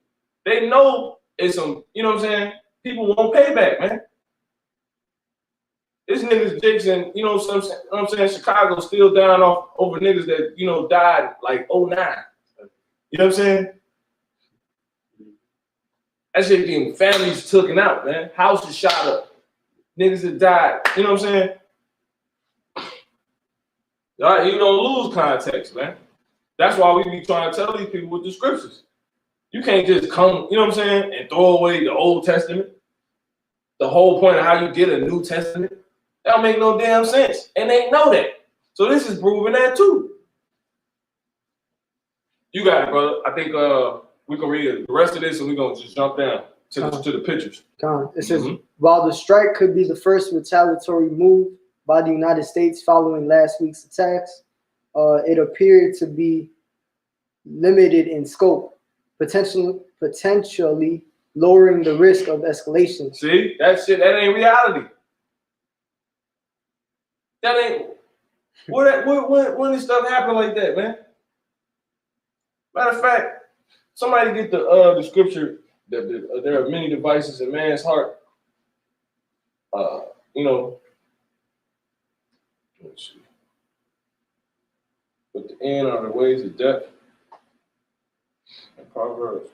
They know it's some, you know what I'm saying? People won't pay back, man. This niggas Jakes and, you know what I'm saying? Chicago still down off over niggas that, you know, died like 09. You know what I'm saying? That shit getting families taken out, man. Houses shot up. Niggas that died. You know what I'm saying? All right, you don't lose context, man. That's why we be trying to tell these people with the scriptures. You can't just come, you know what I'm saying, and throw away the Old Testament. The whole point of how you get a New Testament. That don't make no damn sense. And they know that. So this is proving that too. You got it, brother. I think we can read the rest of this and we're going to just jump down to the pictures. It says, while the strike could be the first retaliatory move by the United States following last week's attacks, it appeared to be limited in scope, potentially lowering the risk of escalation. See, that ain't reality. That ain't when this stuff happen like that, man. Matter of fact, somebody get the scripture that there are many devices in man's heart. You know, let's see. But the end are the ways of death. And Proverbs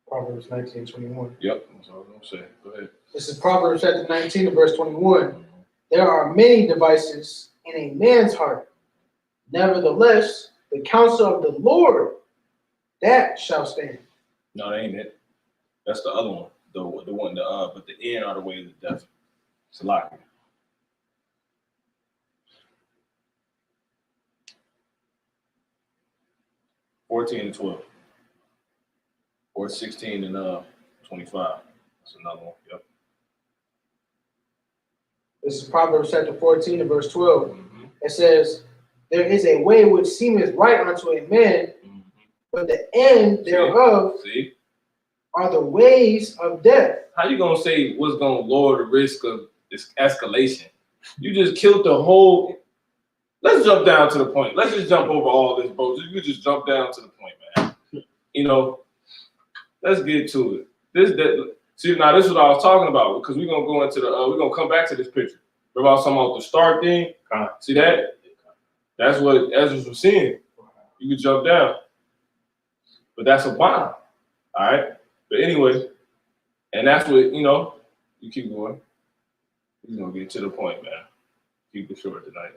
19:21. Yep, that's what I was gonna say. Go ahead. This is Proverbs chapter 19 and verse 21. There are many devices in a man's heart. Nevertheless, the counsel of the Lord, that shall stand. No, that ain't it. That's the other one. The one, but the end are the ways of death. It's a lot. 14 and 12. Or 16 and 25. That's another one. Yep. This is Proverbs chapter 14 and verse 12. It says, there is a way which seemeth right unto a man, but the end thereof are the ways of death. How you gonna say what's gonna lower the risk of this escalation? You just killed the whole. Let's jump down to the point. Let's just jump over all this, bro. You just jump down to the point, man. You know, let's get to it. See, now this is what I was talking about, because we're gonna go into we're gonna come back to this picture. Remember I was talking about the start thing? See that? That's what Ezra was seeing. You could jump down. But that's a bomb. All right. But anyway, and that's what, you know, you keep going. We're gonna get to the point, man. Keep it short tonight.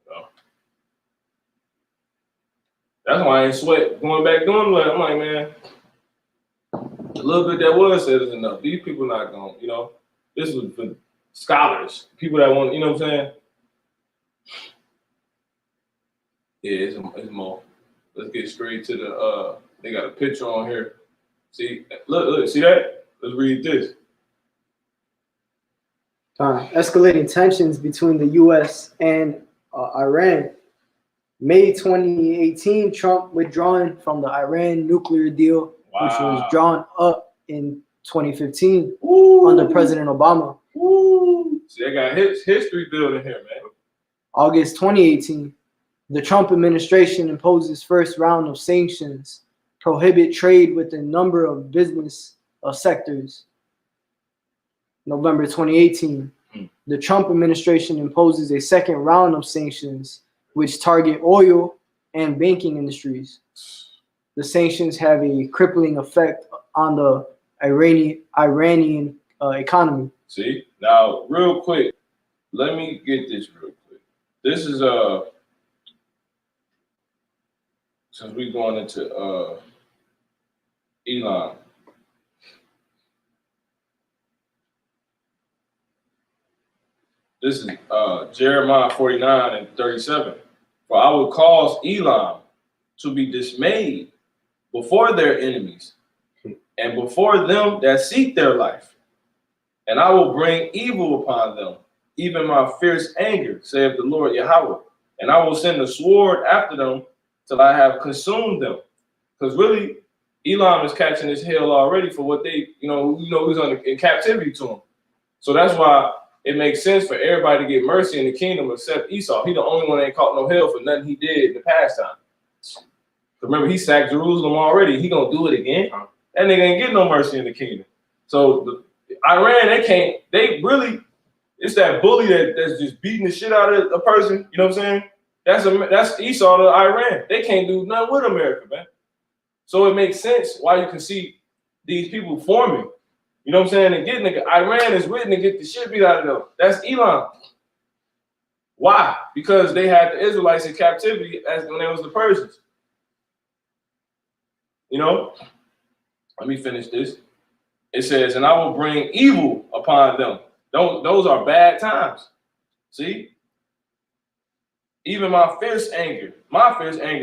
You know? That's why I ain't sweat going back doing it. I'm like, man, a little bit that was said is enough. These people not going, you know. This was for scholars, people that want, you know what I'm saying? Yeah, it's more. Let's get straight to the, they got a picture on here. See, look, see that? Let's read this. Escalating tensions between the U.S. and Iran. May 2018, Trump withdrawing from the Iran nuclear deal, which was drawn up in 2015 under President Obama. See, they got history building here, man. August 2018, the Trump administration imposes first round of sanctions, prohibit trade with a number of business sectors. November 2018, the Trump administration imposes a second round of sanctions which target oil and banking industries. The sanctions have a crippling effect on the Iranian economy. See, now real quick, let me get this real quick. This is since we going into Elon. This is Jeremiah 49:37. For I will cause Elam to be dismayed before their enemies and before them that seek their life. And I will bring evil upon them, even my fierce anger, saith the Lord Yahweh. And I will send a sword after them till I have consumed them. Because really, Elam is catching his hell already for what they, who's in captivity to him. So that's why it makes sense for everybody to get mercy in the kingdom except Esau. He the only one that ain't caught no hell for nothing he did in the past time. Remember, he sacked Jerusalem already. He gonna do it again? That nigga ain't getting no mercy in the kingdom. So Iran, it's that bully that's just beating the shit out of a person. You know what I'm saying? That's Esau to Iran. They can't do nothing with America, man. So it makes sense why you can see these people forming. You know what I'm saying? And Iran is written to get the shit beat out of them. That's Elon. Why? Because they had the Israelites in captivity when there was the Persians. You know? Let me finish this. It says, and I will bring evil upon them. Those are bad times. See? Even my fierce anger,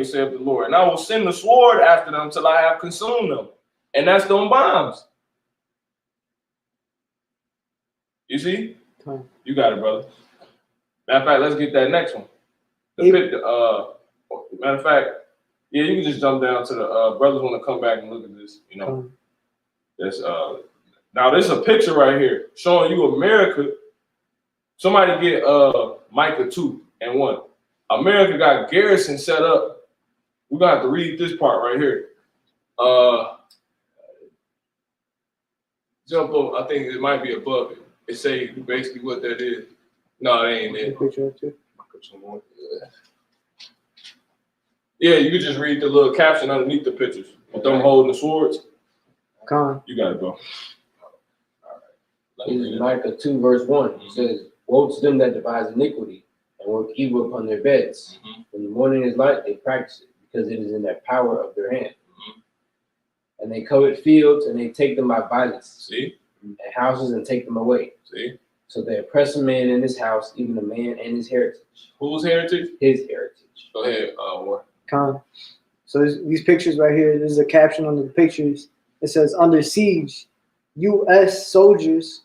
saith the Lord. And I will send the sword after them till I have consumed them. And that's them bombs. You see? You got it, brother. Matter of fact, let's get that next one. Matter of fact, yeah, you can just jump down to the brothers want to come back and look at this. You know, now there's a picture right here showing you America. Somebody get Micah 2:1. America got garrison set up. We're gonna have to read this part right here. Jump up. I think it might be above it. It say basically what that is. No, it ain't it. Yeah, you can just read the little caption underneath the pictures. With them holding the swords. You got it, bro. This is Micah 2:1. It says, woe to them that devise iniquity and work evil upon their beds. When the morning is light, they practice it, because it is in their power of their hand. And they covet fields, and they take them by violence. See? And houses, and take them away. See? So they oppress a man in his house, even a man and his heritage. Whose heritage? His heritage. Go ahead, War. So these pictures right here, there's a caption under the pictures. It says, under siege, U.S. soldiers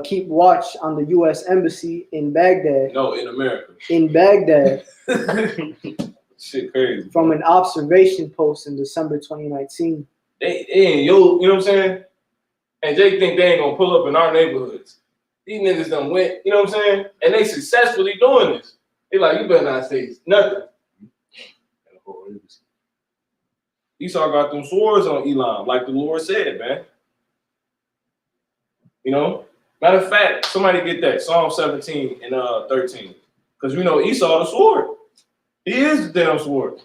keep watch on the U.S. embassy in Baghdad. No, in America. In Baghdad. Shit crazy. From an observation post in December 2019. They ain't, you know what I'm saying? And Jake think they ain't gonna pull up in our neighborhoods. These niggas done went, you know what I'm saying? And they successfully doing this. They like, you better not say nothing. Esau got them swords on Elam, like the Lord said, man. You know? Matter of fact, somebody get that. Psalm 17 and 13. Because we know Esau the sword. He is the damn sword.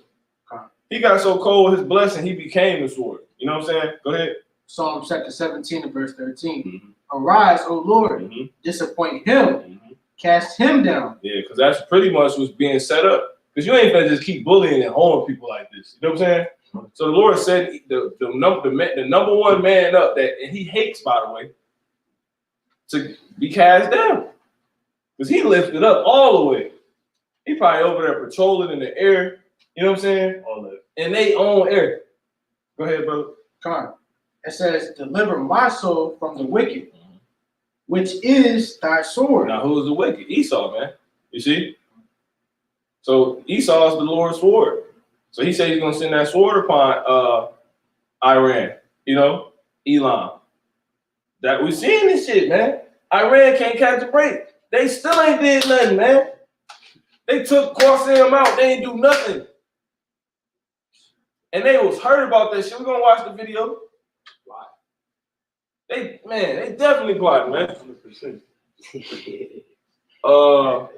He got so cold with his blessing, he became the sword. You know what I'm saying? Go ahead. Psalm chapter 17 and verse 13. Arise, O Lord, disappoint him, cast him down. Yeah, because that's pretty much what's being set up. Because you ain't gonna just keep bullying and holding people like this. You know what I'm saying? So the Lord said the number one man up that, and he hates, by the way, to be cast down. Because he lifted up all the way. He probably over there patrolling in the air. You know what I'm saying? All that. And they own air. Go ahead, brother. Come on. It says, deliver my soul from the wicked, which is thy sword. Now, who's the wicked? Esau, man. You see? So Esau is the Lord's sword. So he said he's going to send that sword upon Iran, you know, Elam. That we seeing this shit, man. Iran can't catch a break. They still ain't did nothing, man. They took Qassem out. They ain't do nothing. And they was hurt about that shit. We're going to watch the video. They definitely plotting, man. 100%.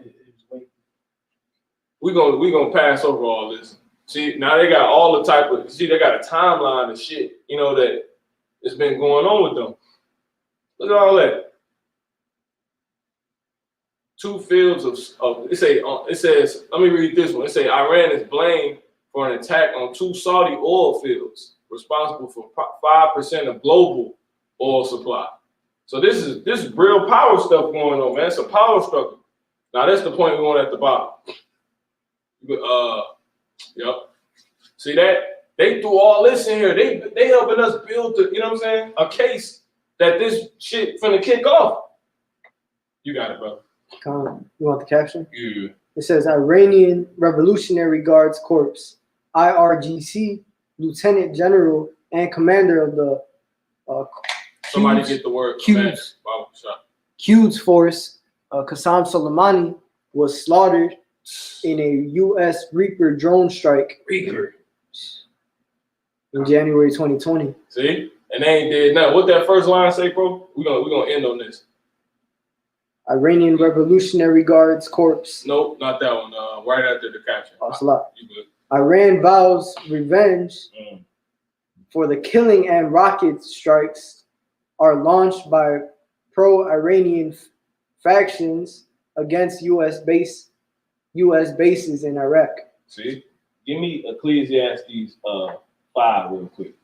We're gonna pass over all this. See, now they got all the type of, they got a timeline of shit, you know, that it's been going on with them. Look at all that. 2 fields of it says, let me read this one. It says Iran is blamed for an attack on 2 Saudi oil fields, responsible for 5% of global oil supply. So this is real power stuff going on, man. It's a power struggle. Now that's the point we want at the bottom. Yep. See that? They threw all this in here. They helping us build the, you know what I'm saying? A case that this shit finna kick off. You got it, bro. Come on. You want the caption? Yeah. It says Iranian Revolutionary Guards Corps, IRGC, Lieutenant General and Commander of the Somebody get the word. Quds Force, Qassem Soleimani, was slaughtered in a U.S. Reaper drone strike in January 2020. See? And they ain't did nothing. What that first line say, bro? We're gonna end on this. Iranian Revolutionary Guards Corps. Nope, not that one. Right after the caption. Oh, it's a lot. You good. Iran vows revenge for the killing and rocket strikes are launched by pro-Iranian factions against U.S. bases in Iraq. See? Give me Ecclesiastes 5 real quick.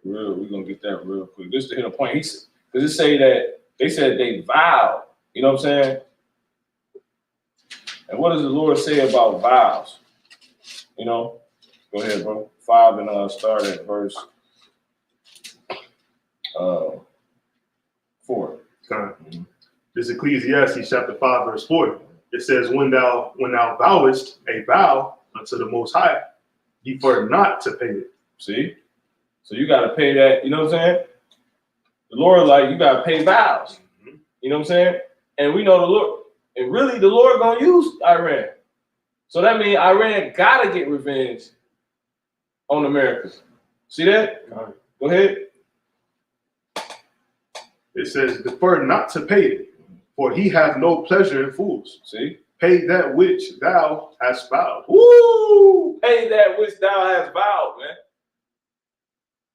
We're gonna get that real quick. Just to hit a point. Because it say that they said they vowed. You know what I'm saying? And what does the Lord say about vows? You know? Go ahead, bro. 5 and start at verse 4. This Ecclesiastes chapter 5, verse 4. It says, when thou vowest a vow unto the Most High, defer not to pay it. See? So you got to pay that. You know what I'm saying? The Lord, like, you got to pay vows. You know what I'm saying? And we know the Lord, and really the Lord going to use Iran. So that means Iran got to get revenge on America. See that? Go ahead. It says, defer not to pay it, for he hath no pleasure in fools. See? Pay that which thou hast vowed. Woo! Pay that which thou hast vowed, man.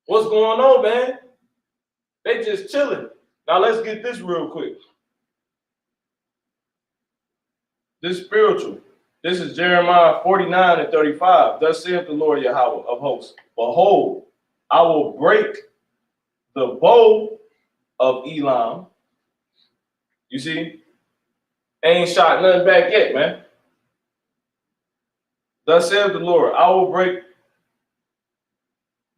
What's going on, man? They just chilling. Now let's get this real quick. This spiritual. This is Jeremiah 49 and 35. Thus saith the Lord Yahweh of hosts. Behold, I will break the bow of Elam. You see? They ain't shot nothing back yet, man. Thus saith the Lord, I will break.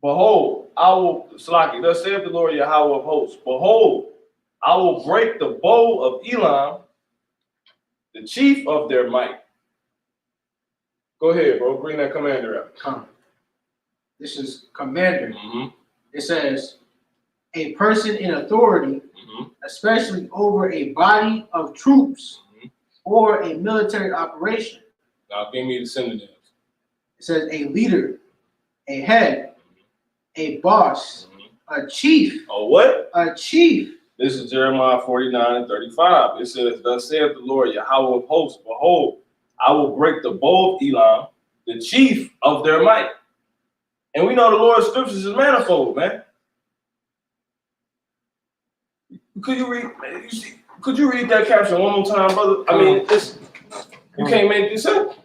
Behold, I will, Slaki, thus saith the Lord Yahweh of hosts. Behold, I will break the bow of Elam, the chief of their might. Go ahead, bro. Bring that commander up. Come. This is commander. It says, a person in authority, especially over a body of troops or a military operation. Now give me the synonyms. It says a leader, a head, a boss, a chief. Oh, what? A chief. This is Jeremiah 49 and 35. It says, thus saith the Lord Yahweh of hosts, behold, I will break the bow of Elam, the chief of their might. And we know the Lord's scriptures is manifold, man. Could you read that caption one more time, brother? I mean, you can't make this up.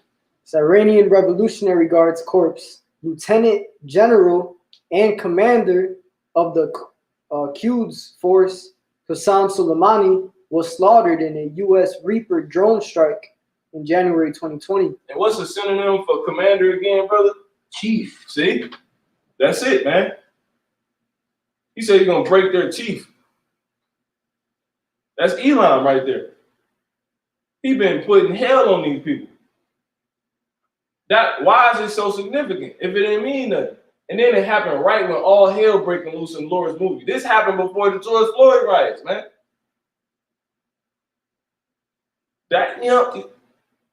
It's Iranian Revolutionary Guards Corps Lieutenant General and Commander of the Quds Force, Qasem Soleimani, was slaughtered in a U.S. Reaper drone strike in January 2020. And what's the synonym for commander again, brother? Chief. See? That's it, man. He said he's going to break their chief. That's Elon right there. He been putting hell on these people. Why is it so significant if it didn't mean nothing? And then it happened right when all hell breaking loose in Laura's movie. This happened before the George Floyd riots, man. That, you know,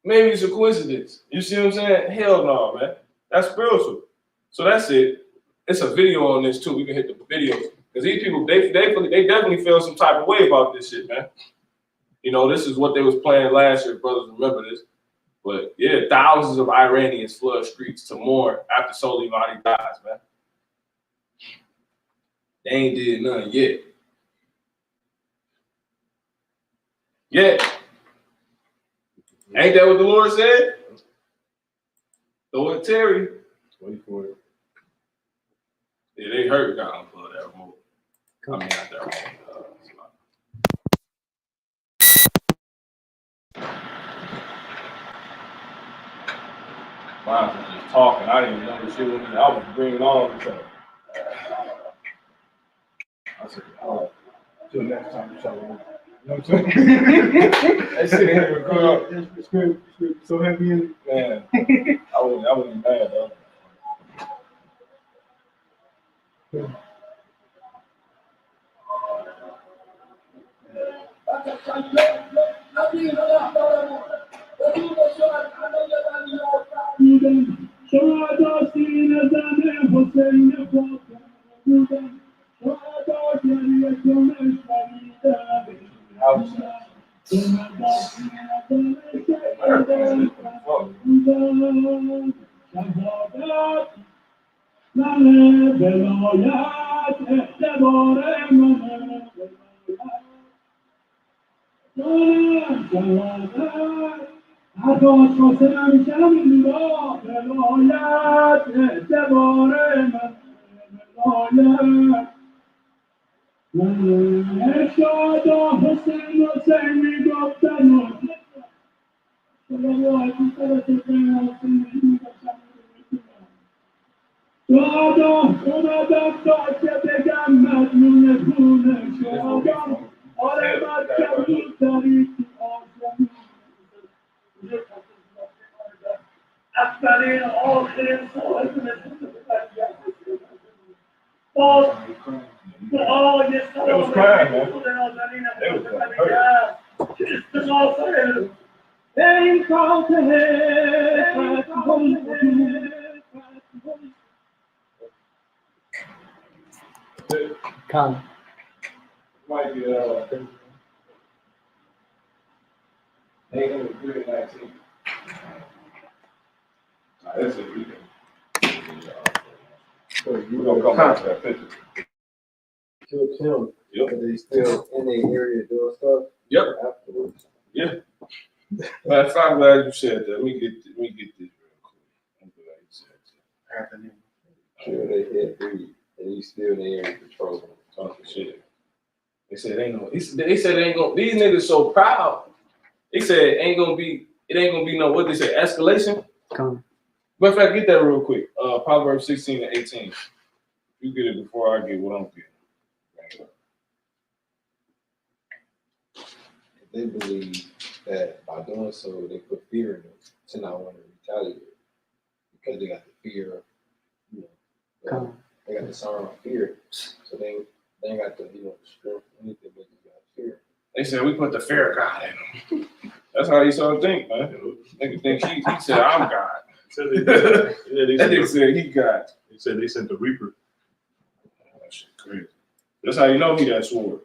maybe it's a coincidence. You see what I'm saying? Hell no, man. That's spiritual. So that's it. It's a video on this too. We can hit the video. Because these people, they definitely feel some type of way about this shit, man. You know, this is what they was playing last year, brothers remember this. But yeah, thousands of Iranians flood streets to mourn after Soleimani dies, man. They ain't did nothing yet. Yet. Ain't that what the Lord said? Throw it, Terry. Wait for it. Yeah, they heard God unplug that remote. I mean, not that remote. Mine was just talking. I didn't even know the shit with me. I was bringing all the stuff. I said, oh, till next time you show me. You know what I'm saying? That shit ain't even good. It's good. So heavy in it. Man, I wasn't mad, though. Come. Might be they gonna do it 19. That's a weekend. So you We're gonna come back to that picture. killed him, Yep. but they still in the area doing stuff. Yep. Afterwards. Yeah. Matter of fact, I'm glad you said that. Let me get this real quick. I'm glad you said that. Sure, they hit 3, and he's still in the area patrolling. Talking shit. They said ain't no. They said ain't gonna. These niggas so proud. They said it ain't gonna be no. What they say? Escalation. Come. Matter of fact, get that real quick. Proverbs 16 and 18. You get it before I get what I'm getting. They believe that by doing so, they put fear in them to not want to retaliate because they got the fear, you know, they got the sorrow of fear, so they ain't got the, you know, strength or anything, but they got fear. They said we put the fear of God in them. That's how you sort of think, man. Nigga think he said I'm God. That nigga said he God. They said they sent the Reaper. That shit crazy. That's how you know he got sword.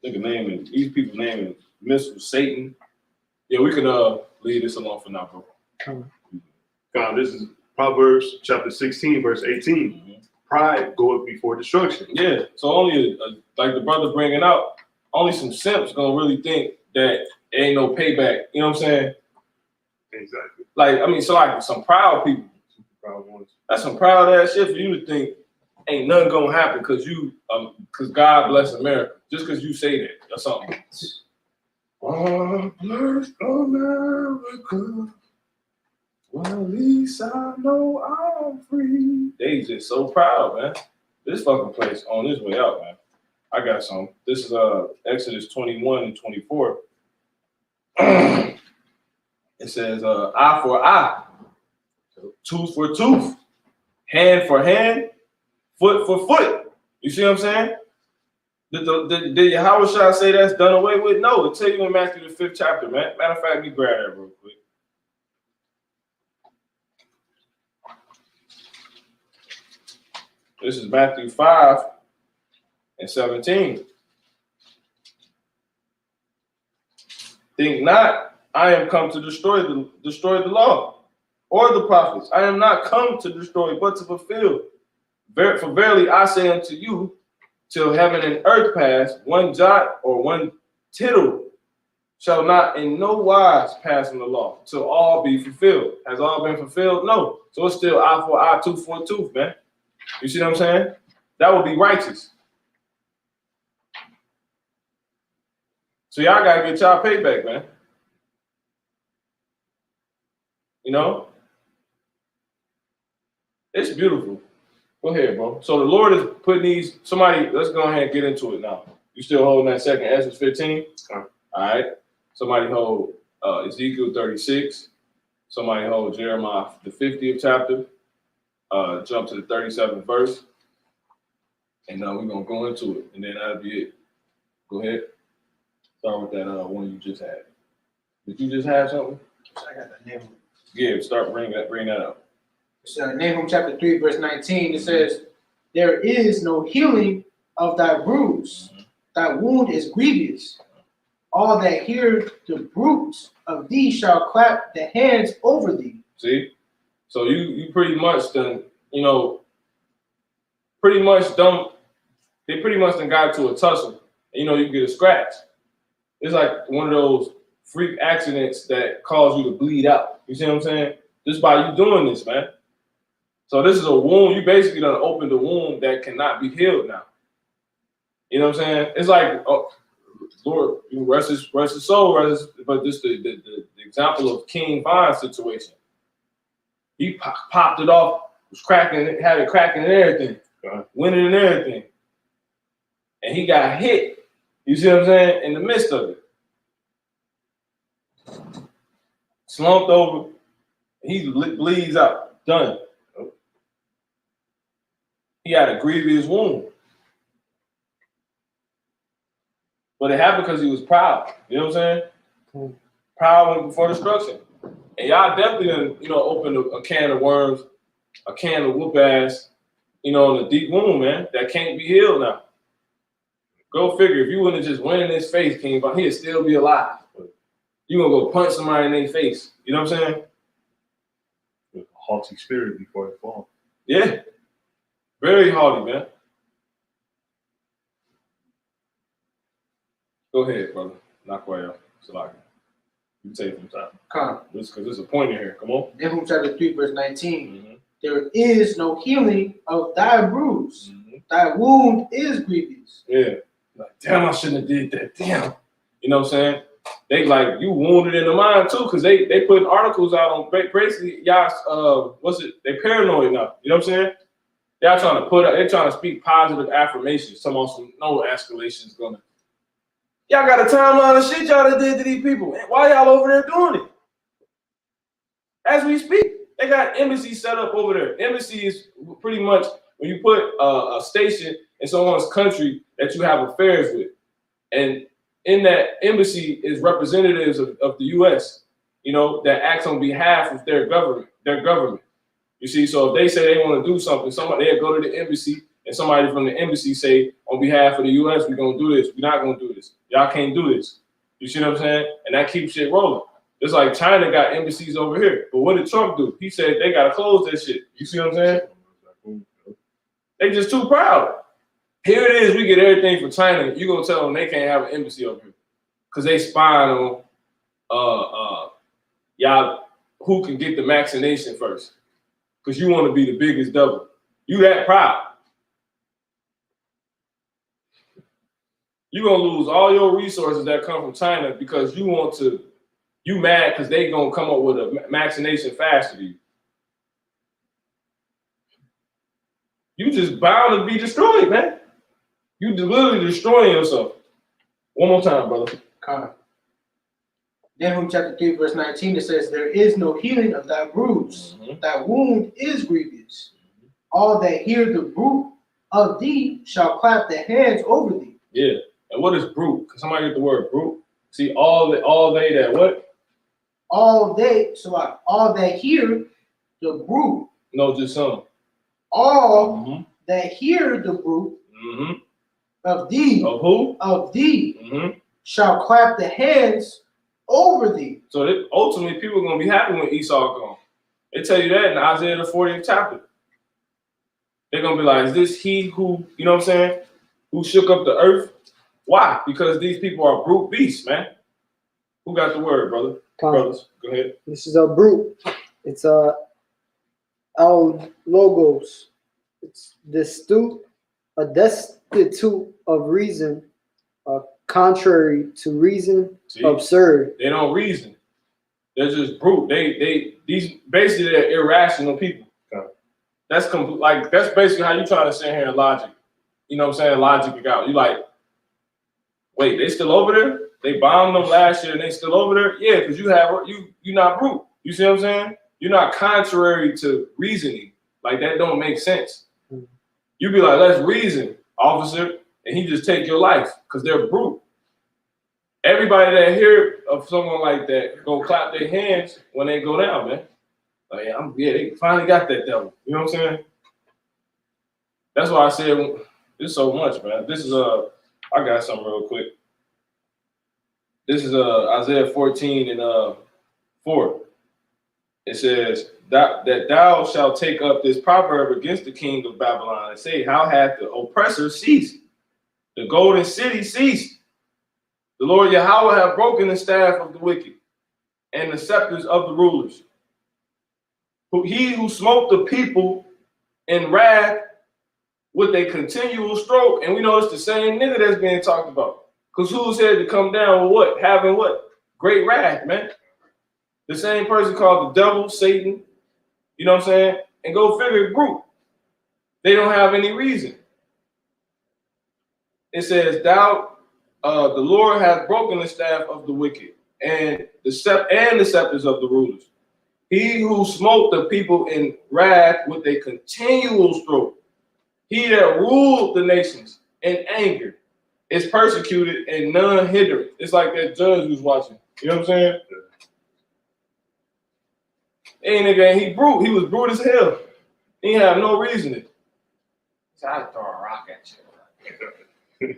Nigga naming these people naming missiles Satan. Yeah, we could leave this alone for now, bro. God, this is Proverbs chapter 16, verse 18. Mm-hmm. Pride goeth before destruction. Yeah, so only like the brother bringing out, only some simps gonna really think that it ain't no payback. You know what I'm saying? Exactly. Like, I mean, so like some proud people. Super proud ones. That's some proud ass shit for you to think ain't nothing gonna happen because God bless America. Just because you say that or something. Oh, bless America. Well, at least I know I'm free. They just so proud, man. This fucking place on this way out, man. I got some. This is Exodus 21 and 24. It says eye for eye, tooth for tooth, hand for hand, foot for foot. You see what I'm saying? Did Yahweh Shah say that's done away with? No, it'll tell you in Matthew the 5th chapter, man. Matter of fact, let me grab that real quick. This is Matthew 5 and 17. Think not, I am come to destroy the law or the prophets. I am not come to destroy, but to fulfill. For verily I say unto you, till heaven and earth pass, one jot or one tittle shall not in no wise pass from the law, till all be fulfilled. Has all been fulfilled? No. So it's still eye for eye, tooth for tooth, man. You see what I'm saying? That would be righteous. So y'all gotta get y'all payback, man. You know? It's beautiful. Go ahead, bro. So the Lord is putting these, let's go ahead and get into it now. You still holding that second Exodus 15? All right. Somebody hold Ezekiel 36. Somebody hold Jeremiah, the 50th chapter. Jump to the 37th verse. And we're going to go into it. And then that'll be it. Go ahead. Start with that one you just had. Did you just have something? I got that Nahum. Yeah, bring that up. It's Nahum chapter 3, verse 19. It says, there is no healing of thy bruise. Thy wound is grievous. All that hear the bruit of thee shall clap the hands over thee. See? So you pretty much done, they pretty much done got to a tussle. And, you get a scratch. It's like one of those freak accidents that cause you to bleed out. You see what I'm saying? Just by you doing this, man. So this is a wound. You basically done opened a wound that cannot be healed now. You know what I'm saying? It's like, Lord, you rest his soul, but just the example of King Von's situation. He popped it off, was cracking, had it cracking and everything, winning and everything. And he got hit, you see what I'm saying, in the midst of it. Slumped over, he bleeds out, done. He had a grievous wound. But it happened because he was proud. You know what I'm saying? Proud before destruction. And y'all definitely done, opened a can of worms, a can of whoop ass, in a deep wound, man, that can't be healed now. Go figure. If you wouldn't have just went in his face, King, but he'd still be alive. You gonna go punch somebody in their face. You know what I'm saying? With a haughty spirit before it falls. Yeah. Very haughty, man. Go ahead, brother. Not quite out. It's like you can take some time. Come. Because there's a point in here. Come on. Nahum chapter 3, verse 19. There is no healing of thy bruise. Thy wound is grievous. Yeah. Like, damn, I shouldn't have did that. Damn. You know what I'm saying? They like, you wounded in the mind too, because they putting articles out on basically y'all, they paranoid now. You know what I'm saying? They're trying to speak positive affirmations. Some no escalation is gonna. Y'all got a timeline of shit y'all did to these people. Why y'all over there doing it? As we speak, they got embassies set up over there. Embassy is pretty much when you put a station in someone's country that you have affairs with. And in that embassy is representatives of the U.S., that acts on behalf of their government. You see, so if they say they want to do something, they'll go to the embassy and somebody from the embassy say, on behalf of the U.S., we're going to do this. We're not going to do this. Y'all can't do this. You see what I'm saying? And that keeps shit rolling. It's like China got embassies over here. But what did Trump do? He said they got to close that shit. You see what I'm saying? They just too proud. Here it is. We get everything from China. You going to tell them they can't have an embassy over here because they spying on y'all who can get the vaccination first. Because you want to be the biggest devil. You that proud. You're going to lose all your resources that come from China because you mad because they going to come up with a vaccination faster than you. You just bound to be destroyed, man. You literally destroying yourself. One more time, brother. Nahum chapter 3, verse 19, it says, there is no healing of thy bruise. Thy wound is grievous. All that hear the bruit of thee shall clap their hands over thee. Yeah. And what is brute? Can somebody get the word brute? See, all they that what? All that hear the bruit. No, just some. All that hear the bruit of thee. Of who? Of thee shall clap the hands over thee. So ultimately, people are going to be happy when Esau gone. They tell you that in Isaiah the 40th chapter. They're going to be like, is this he who, you know what I'm saying, who shook up the earth? Why? Because these people are brute beasts, man. Who got the word, brother? Brothers, go ahead. This is a brute. It's a logos. It's destitute of reason, contrary to reason, See? absurd. They don't reason. They're just brute. These basically they're irrational people. Okay. That's basically how you trying to sit here and logic. You know what I'm saying? Logic it out. You like, wait, they still over there? They bombed them last year and they still over there? Yeah, because you're not brute. You see what I'm saying? You're not contrary to reasoning. Like that don't make sense. You be like, let's reason, officer, and he just take your life because they're brute. Everybody that hear of someone like that go clap their hands when they go down, man. Like, they finally got that devil. You know what I'm saying? That's why I said there's so much, man. This is I got something real quick. This is Isaiah 14 and 4. It says that thou shalt take up this proverb against the king of Babylon and say, how hath the oppressor ceased? The golden city ceased. The Lord Yahweh hath broken the staff of the wicked and the scepters of the rulers. He who smote the people in wrath with a continual stroke. And we know it's the same nigga that's being talked about. Because who said to come down with what? Having what? Great wrath, man. The same person called the devil, Satan, you know what I'm saying? And go figure it, brute. They don't have any reason. It says, the Lord hath broken the staff of the wicked and the scepters of the rulers. He who smote the people in wrath with a continual stroke. He that ruled the nations in anger is persecuted and none hindered. It's like that judge who's watching. You know what I'm saying? Hey, nigga, he brute. He was brute as hell. He didn't have no reasoning. He said, I'd throw a rock at you.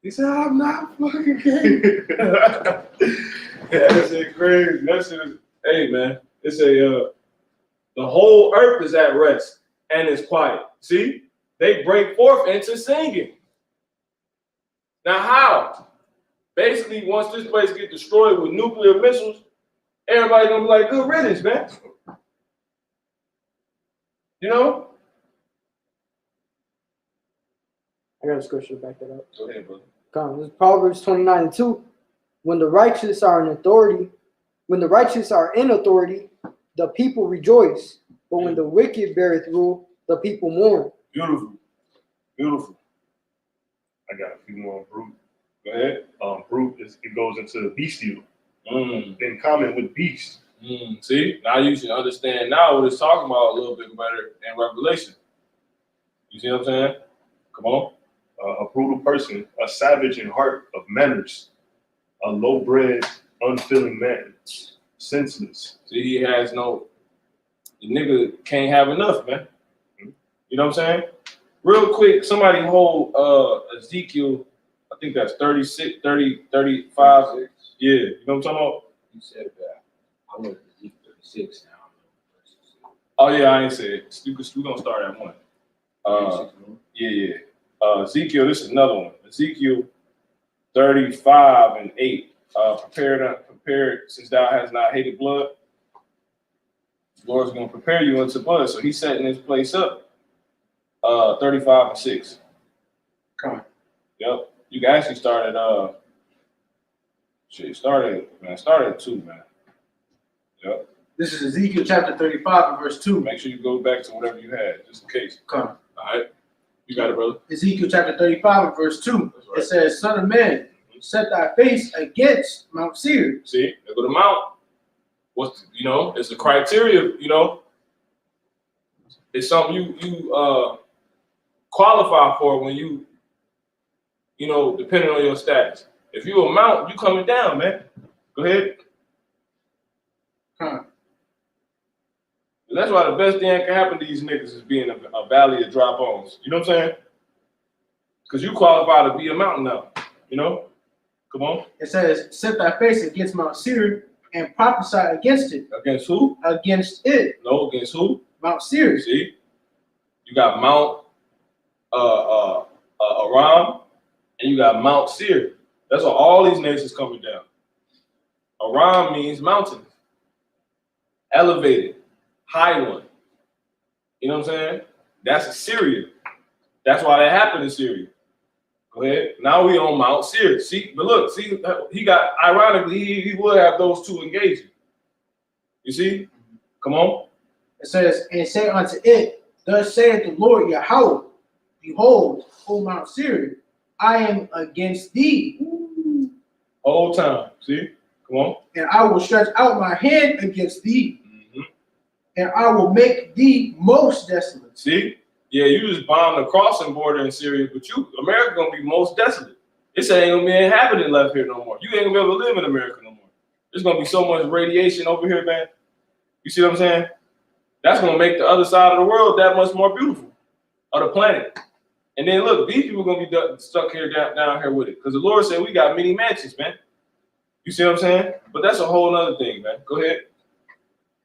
He said, I'm not fucking gay. That shit crazy. That shit is, hey, man. It's the whole earth is at rest and it's quiet. See? They break forth into singing. Now, how? Basically, once this place gets destroyed with nuclear missiles, everybody's gonna be like, good riddance, man. You know? I got a scripture to back that up. Go ahead, brother. This is Proverbs 29:2. When the righteous are in authority, the people rejoice. But when the wicked beareth rule, the people mourn. Beautiful. Beautiful. I got a few more on brute. Go ahead. Brute it goes into bestial. In common with beast. See, now you should understand now what it's talking about a little bit better in Revelation. You see what I'm saying? Come on. A brutal person, a savage in heart of manners, a low-bred, unfeeling man, senseless. See, he has the nigga can't have enough, man. You know what I'm saying? Real quick, somebody hold Ezekiel, I think that's 36, 30, 35. Yeah, you know what I'm talking about? You said that. I went to Ezekiel 36 now. Oh yeah, I ain't said it. We're gonna start at 1. Yeah. Ezekiel, this is another one. Ezekiel 35 and 8. Prepared since thou hast not hated blood. The Lord's going to prepare you unto blood. So he's setting this place up. 35:6. Come on. Yep. You can actually start at start at 2, man. Yep. This is Ezekiel chapter 35 and verse 2. Make sure you go back to whatever you had, just in case. Come on. All right. You got it, brother. Ezekiel chapter 35 and verse 2. That's right. It says, Son of man, set thy face against Mount Seir. See, they go to Mount. What's it's a criteria, It's something you qualify for when you depending on your status. If you a Mount, you coming down, man. Go ahead. Huh. And that's why the best thing that can happen to these niggas is being a valley of dry bones. You know what I'm saying? Because you qualify to be a mountain now. Come on. It says, set thy face against Mount Seir and prophesy against it. Against who? Against it. No, against who? Mount Seir. See? You got Mount Aram and you got Mount Seir. That's why all these nations coming down. Aram means mountain. Elevated. High one. You know what I'm saying? That's Assyria. That's why that happened in Syria. Go ahead. Now we on Mount Seir. See, but look, see, he got, ironically, he would have those two engaging. You see? Come on. It says, and say unto it, thus saith the Lord Yahweh, behold, O Mount Seir, I am against thee. Whole time. See? Come on. And I will stretch out my hand against thee, Mm-hmm. and I will make thee most desolate. See? Yeah, you just bombed the crossing border in Syria, but America gonna be most desolate. This ain't gonna be inhabited left here no more. You ain't gonna be able to live in America no more. There's gonna be so much radiation over here, man. You see what I'm saying? That's gonna make the other side of the world that much more beautiful, of the planet. And then look, these people gonna be stuck here down here with it, because the Lord said we got many mansions, man. You see what I'm saying? But that's a whole other thing, man. Go ahead.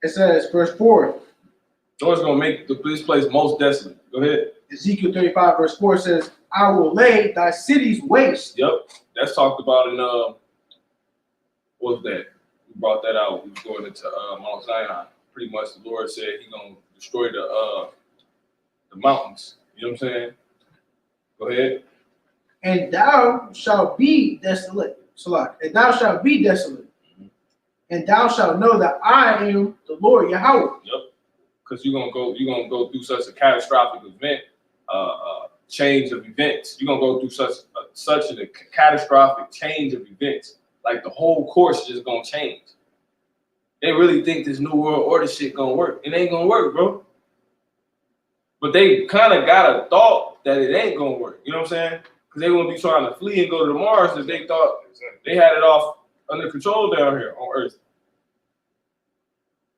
It says, verse 4. The Lord's gonna make this place most desolate. Go ahead. Ezekiel 35, verse 4 says, I will lay thy cities waste. Yep, that's talked about in what was that? We brought that out. We were going into Mount Zion. Pretty much, the Lord said He's gonna destroy the mountains. You know what I'm saying? Go ahead. And thou shalt be desolate. And thou shalt be desolate. And thou shalt know that I am the Lord Yahweh. Yep. Because you're gonna go through such a catastrophic event, change of events. You're gonna go through such a catastrophic change of events. Like the whole course is just gonna change. They really think this new world order shit gonna work. It ain't gonna work, bro. But they kind of got a thought that it ain't gonna work. You know what I'm saying? Because they wouldn't be trying to flee and go to Mars if they thought they had it off under control down here on Earth.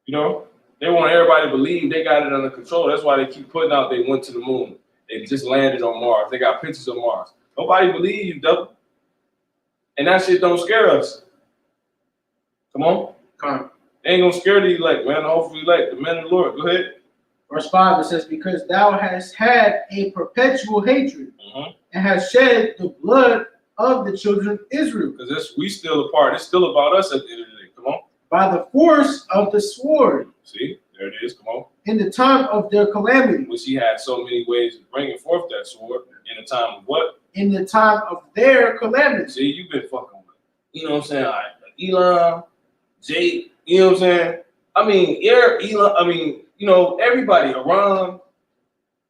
They want everybody to believe they got it under control. That's why they keep putting out they went to the moon. They just landed on Mars. They got pictures of Mars. Nobody believes you, double. And that shit don't scare us. Come on. They ain't gonna scare the elect, man. Hopefully elect, the men of the Lord. Go ahead. Verse 5, it says, because thou hast had a perpetual hatred and hast shed the blood of the children of Israel. Because we still a part. It's still about us at the end of the day. Come on. By the force of the sword. See, there it is. Come on. In the time of their calamity. Which He had so many ways of bringing forth that sword. In the time of what? In the time of their calamity. See, you've been fucking with. You know what I'm saying? All right. Elon, Jake. You know what I'm saying? I mean, Elon. I mean, everybody, Iran,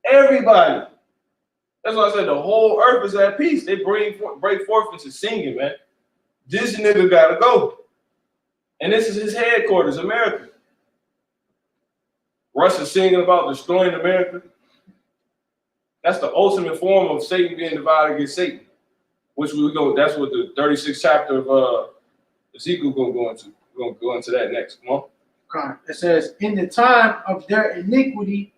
everybody. That's why I said the whole earth is at peace. They break forth into singing, man. This nigga gotta go. And this is his headquarters, America. Russia singing about destroying America. That's the ultimate form of Satan being divided against Satan. That's what the 36th chapter of Ezekiel gonna go into. We're gonna go into that next. Come on. It says, in the time of their iniquity.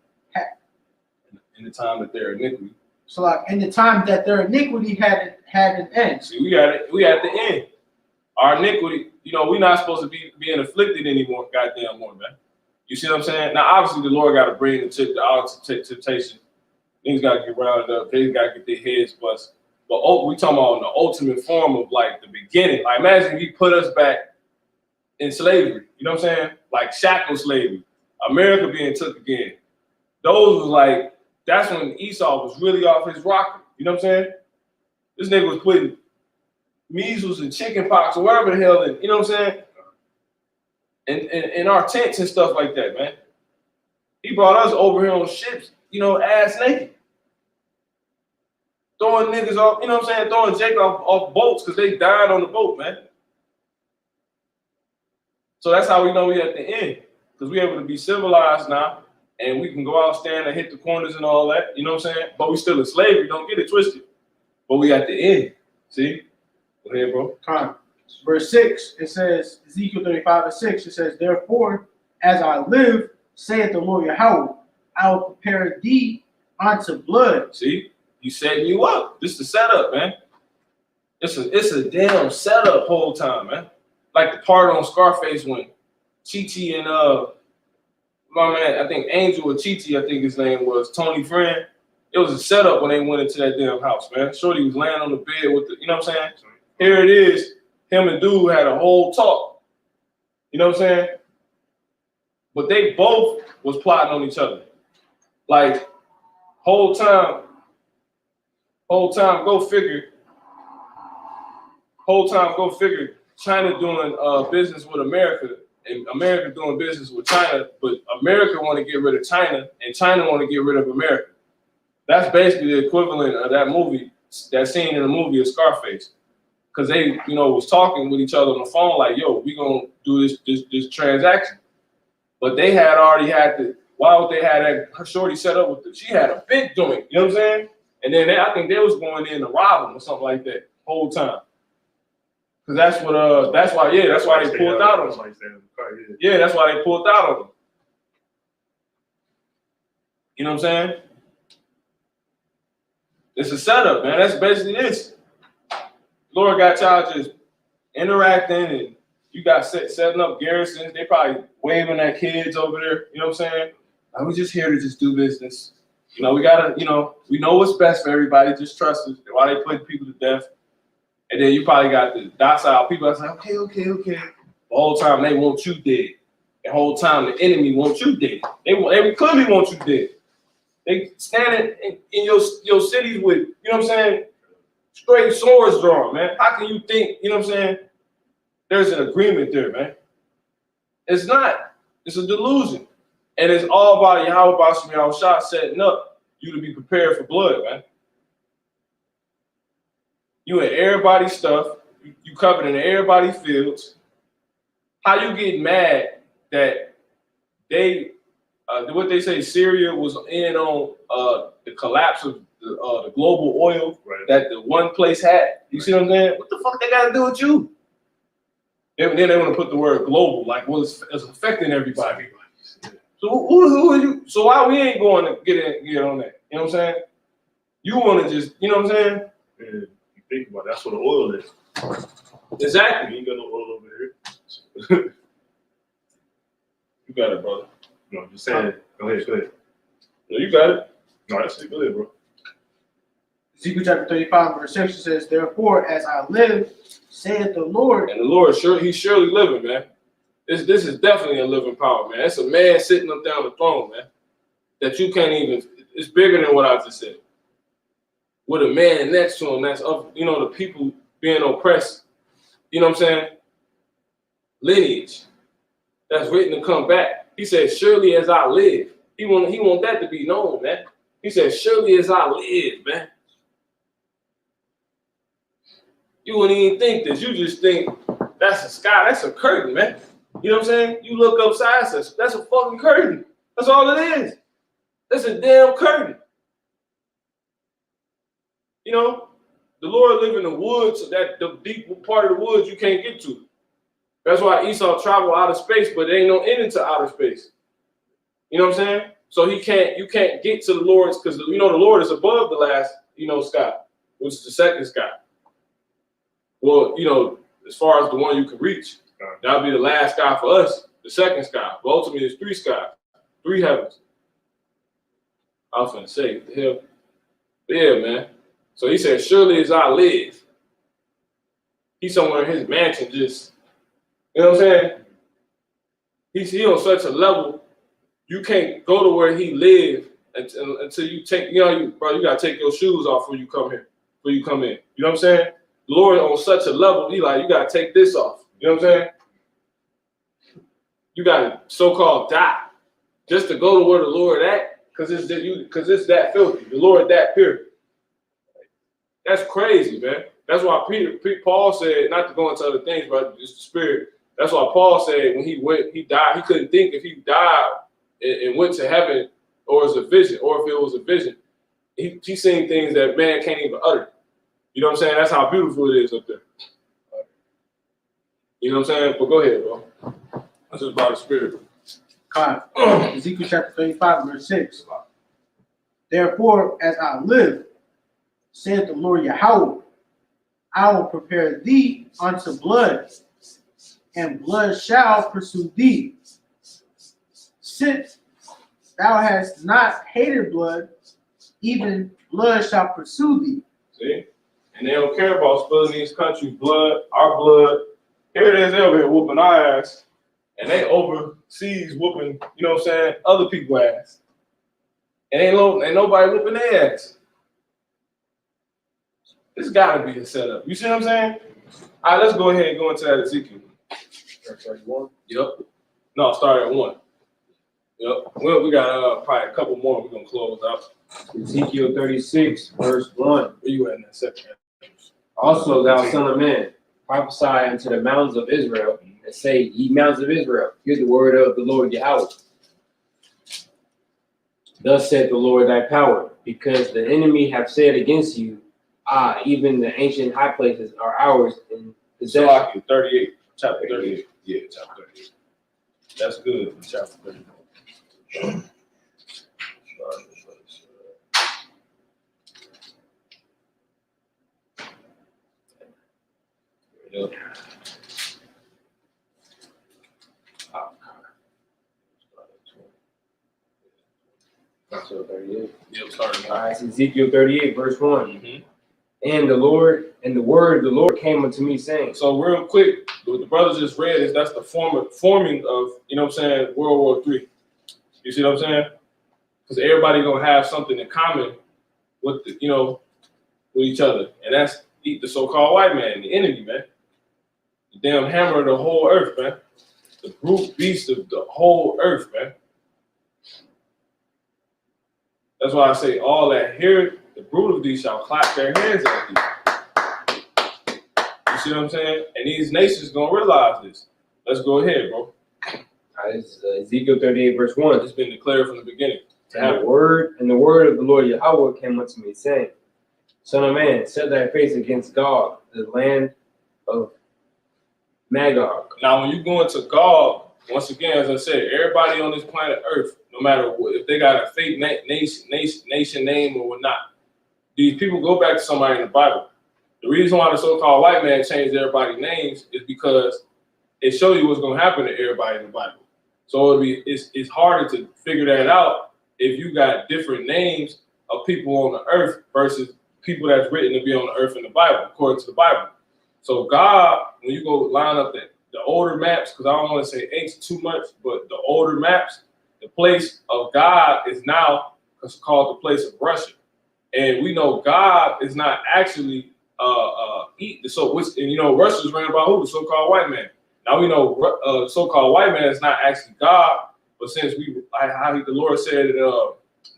In the time that their iniquity. So in the time that their iniquity had an end. See, we got it. We at the end. Our iniquity, we're not supposed to be being afflicted anymore, goddamn more, man. You see what I'm saying? Now, obviously, the Lord got to bring the out of temptation. Things got to get rounded up. They got to get their heads bust. But we talking about the ultimate form of like the beginning. Like, imagine if He put us back in slavery. You know what I'm saying? Like shackle slavery. America being took again. Those was like, that's when Esau was really off his rocker. You know what I'm saying? This nigga was putting measles and chicken pox or whatever the hell, and you know what I'm saying? In our tents and stuff like that, man. He brought us over here on ships, you know, ass naked. Throwing niggas off, you know what I'm saying? Throwing Jake off boats because they died on the boat, man. So that's how we know we at the end. Because we able to be civilized now. And we can go out, stand and hit the corners and all that. You know what I'm saying? But we still in slavery. Don't get it twisted. But we at the end. See? Go ahead, bro. Come. Verse 6, it says, Ezekiel 35:6, it says, therefore, as I live, saith the Lord Yahweh, I will prepare thee unto blood. See? He's setting you up. This is the setup, man. It's a damn setup whole time, man. Like the part on Scarface when Chi-Chi and my man, I think Angel or Chi-Chi, I think his name was, Tony Friend. It was a setup when they went into that damn house, man. Shorty was laying on the bed with the, you know what I'm saying? Here it is. Him and dude had a whole talk. You know what I'm saying? But they both was plotting on each other. Like, whole time, go figure. China doing business with America, and America doing business with China, but America want to get rid of China, and China want to get rid of America. That's basically the equivalent of that movie, that scene in the movie of Scarface. Because they, you know, was talking with each other on the phone, like, yo, we gonna do this transaction. But they had already had the, why would they have that, her shorty set up with she had a big joint, you know what I'm saying? And then I think they was going in to rob them or something like that whole time. Cause that's why they pulled out on them. Yeah, that's why they pulled out on them. You know what I'm saying? It's a setup, man. That's basically this. Lord got y'all just interacting, and you got setting up garrisons. They probably waving at kids over there. You know what I'm saying? I'm just here to just do business. You know, we gotta, you know, we know what's best for everybody. Just trust us. Why they putting people to death? And then you probably got the docile people that's like, okay. The whole time they want you dead. The whole time the enemy wants you dead. They clearly want you dead. They standing in your cities with, you know what I'm saying, straight swords drawn, man. How can you think, you know what I'm saying, there's an agreement there, man? It's not. It's a delusion. And it's all about Yahweh Basham Yahushua setting up you to be prepared for blood, man. You in everybody's stuff. You covered in everybody's fields. How you get mad that they, what they say, Syria was in on the collapse of the global oil that the one place had. You see what I'm saying? What the fuck they got to do with you? Then they want to put the word global, like, well, it's affecting everybody. So who are you? So why we ain't going to get on that? You know what I'm saying? You want to just, you know what I'm saying? Yeah, you think about it, that's what the oil is. Exactly. You ain't got no oil over here. You got it, brother. No, I'm just saying. Go ahead. No, you got it. No, that's it. Go ahead, bro. Ezekiel chapter 35, verse 6 says, therefore, as I live, saith the Lord. And the Lord, he's surely living, man. This is definitely a living power, man. It's a man sitting up there on the throne, man, that you can't even, it's bigger than what I just said. With a man next to him that's of, you know, the people being oppressed, you know what I'm saying? Lineage that's written to come back. He said, surely as I live. He want that to be known, man. He said, surely as I live, man. You wouldn't even think this. You just think that's a sky, that's a curtain, man. You know what I'm saying? You look upside, that's a fucking curtain. That's all it is. That's a damn curtain. You know, the Lord live in the woods, so that the deep part of the woods you can't get to. That's why Esau traveled out of space, but there ain't no end into outer space. You know what I'm saying? So you can't get to the Lord's, because you know the Lord is above the last, you know, sky, which is the second sky. Well, you know, as far as the one you can reach, that'll be the last sky for us, the second sky. But ultimately, it's 3 skies, 3 heavens. I was gonna say, what the hell? But yeah, man. So he said, surely as I live. He's somewhere in his mansion, just, you know what I'm saying? He's on such a level You can't go to where he lived until you take, you gotta take your shoes off when you come here, when you come in. You know what I'm saying? The Lord on such a level, he like, you gotta take this off. You know what I'm saying? You gotta so-called die just to go to where the Lord at, because it's that filthy. The Lord that pure. That's crazy, man. That's why Paul said, not to go into other things, but it's the spirit. That's why Paul said when he died, he couldn't think if he died and went to heaven or as a vision, or if it was a vision. He's seeing things that man can't even utter. You know what I'm saying? That's how beautiful it is up there. You know what I'm saying? But go ahead, bro. That's just about the spirit. Ezekiel chapter 35, verse 6. Therefore, as I live, saith the Lord Yahweh, I will prepare thee unto blood, and blood shall pursue thee. Since thou hast not hated blood, even blood shall pursue thee. See? And they don't care about spilling these countries' blood, our blood. Here it is over here whooping our ass. And they overseas whooping, you know what I'm saying, other people's ass. And ain't nobody whooping their ass. It's gotta be a setup. You see what I'm saying? All right, let's go ahead and go into that Ezekiel. 31. Yep. No, start at 1. Yep. Well, we got probably a couple more. We're gonna close out. Ezekiel 36, verse 1. Where you at in that second? Also, thou son of man, prophesy unto the mountains of Israel, and say, ye mountains of Israel, hear the word of the Lord Yahweh. Thus saith the Lord thy power, because the enemy have said against you, even the ancient high places are ours in possession. 38, chapter 38. Yeah, chapter 38. That's good. Chapter 38. Yep. So 38. Yep, starting All right, it's Ezekiel 38, verse 1. Mm-hmm. And the word of the Lord came unto me, saying. So real quick, what the brother just read is that's the forming of, you know what I'm saying, World War III. You see what I'm saying? Because everybody gonna have something in common with with each other, and that's the so-called white man, the enemy, man. The damn hammer of the whole earth, man. The brute beast of the whole earth, man. That's why I say all that here, the brute of these shall clap their hands at thee. You see what I'm saying? And these nations gonna realize this. Let's go ahead, bro. All right, it's Ezekiel 38, verse 1. It's been declared from the beginning. And the word of the Lord Yahweh came unto me, saying, Son of man, set thy face against Gog, the land of Magog. Now, when you go into Gog, once again, as I said, everybody on this planet Earth, no matter what, if they got a fake nation name or whatnot, these people go back to somebody in the Bible. The reason why the so-called white man changed everybody's names is because it shows you what's going to happen to everybody in the Bible. So it's harder to figure that out if you got different names of people on the earth versus people that's written to be on the earth in the Bible, according to the Bible. So God, when you go line up the older maps, because I don't want to say ancient too much, but the older maps, the place of God is now called the place of Russia. And we know God is not actually Russia's ran by who? The so-called white man. Now we know the so-called white man is not actually God, but since the Lord said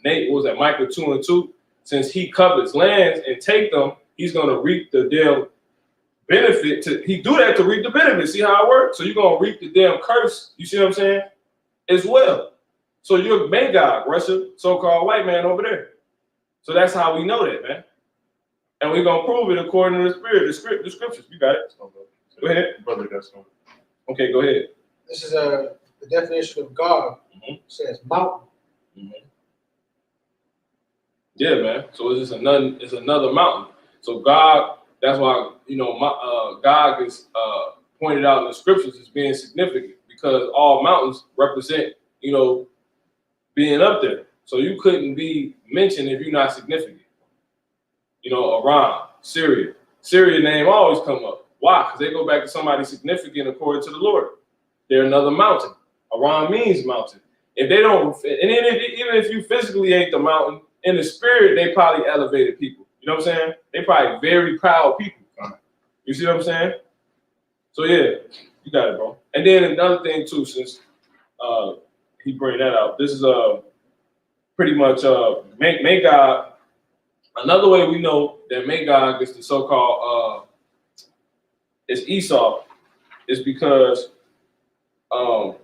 Nate was at Micah 2:2, since he covets lands and take them, he's gonna reap the damn benefit. He do that to reap the benefit. See how it works? So you're gonna reap the damn curse. You see what I'm saying? As well. So you're Magog, Russia, so-called white man over there. So that's how we know that, man. And we're gonna prove it according to the spirit, the scriptures. You got it. Go ahead, brother. That's one. Okay, go ahead. This is the definition of God. It says mountain. Yeah, man. So it's another mountain. So God, that's why God is pointed out in the scriptures as being significant, because all mountains represent being up there. So you couldn't be mentioned if you're not significant. Iran, Syria name always come up. Why? Because they go back to somebody significant according to the Lord. They're another mountain. Iran means mountain. If they don't, and then even if you physically ain't the mountain, in the spirit, they probably elevated people. You know what I'm saying? They probably very proud people. You see what I'm saying? So yeah, you got it, bro. And then another thing too, since he bring that out, this is pretty much Magog. Another way we know that Magog is the so-called is Esau is because the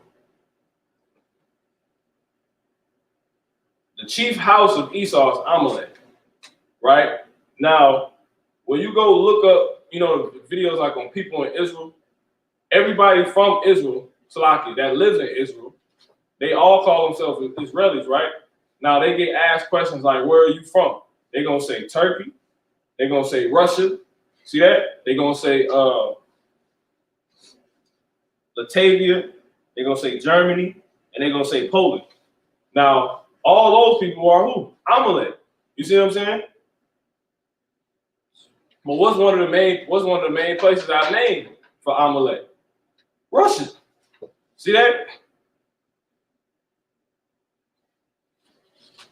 chief house of Esau is Amalek, right? Now, when you go look up, videos like on people in Israel, everybody from Israel, Salaki, that lives in Israel, they all call themselves Israelis, right? Now they get asked questions like, where are you from? They're gonna say Turkey, they're gonna say Russia. See that? They're gonna say Latavia, they're gonna say Germany, and they're gonna say Poland. Now, all those people are who? Amalek. You see what I'm saying? But what's one of the main places I named for Amalek? Russia. See that?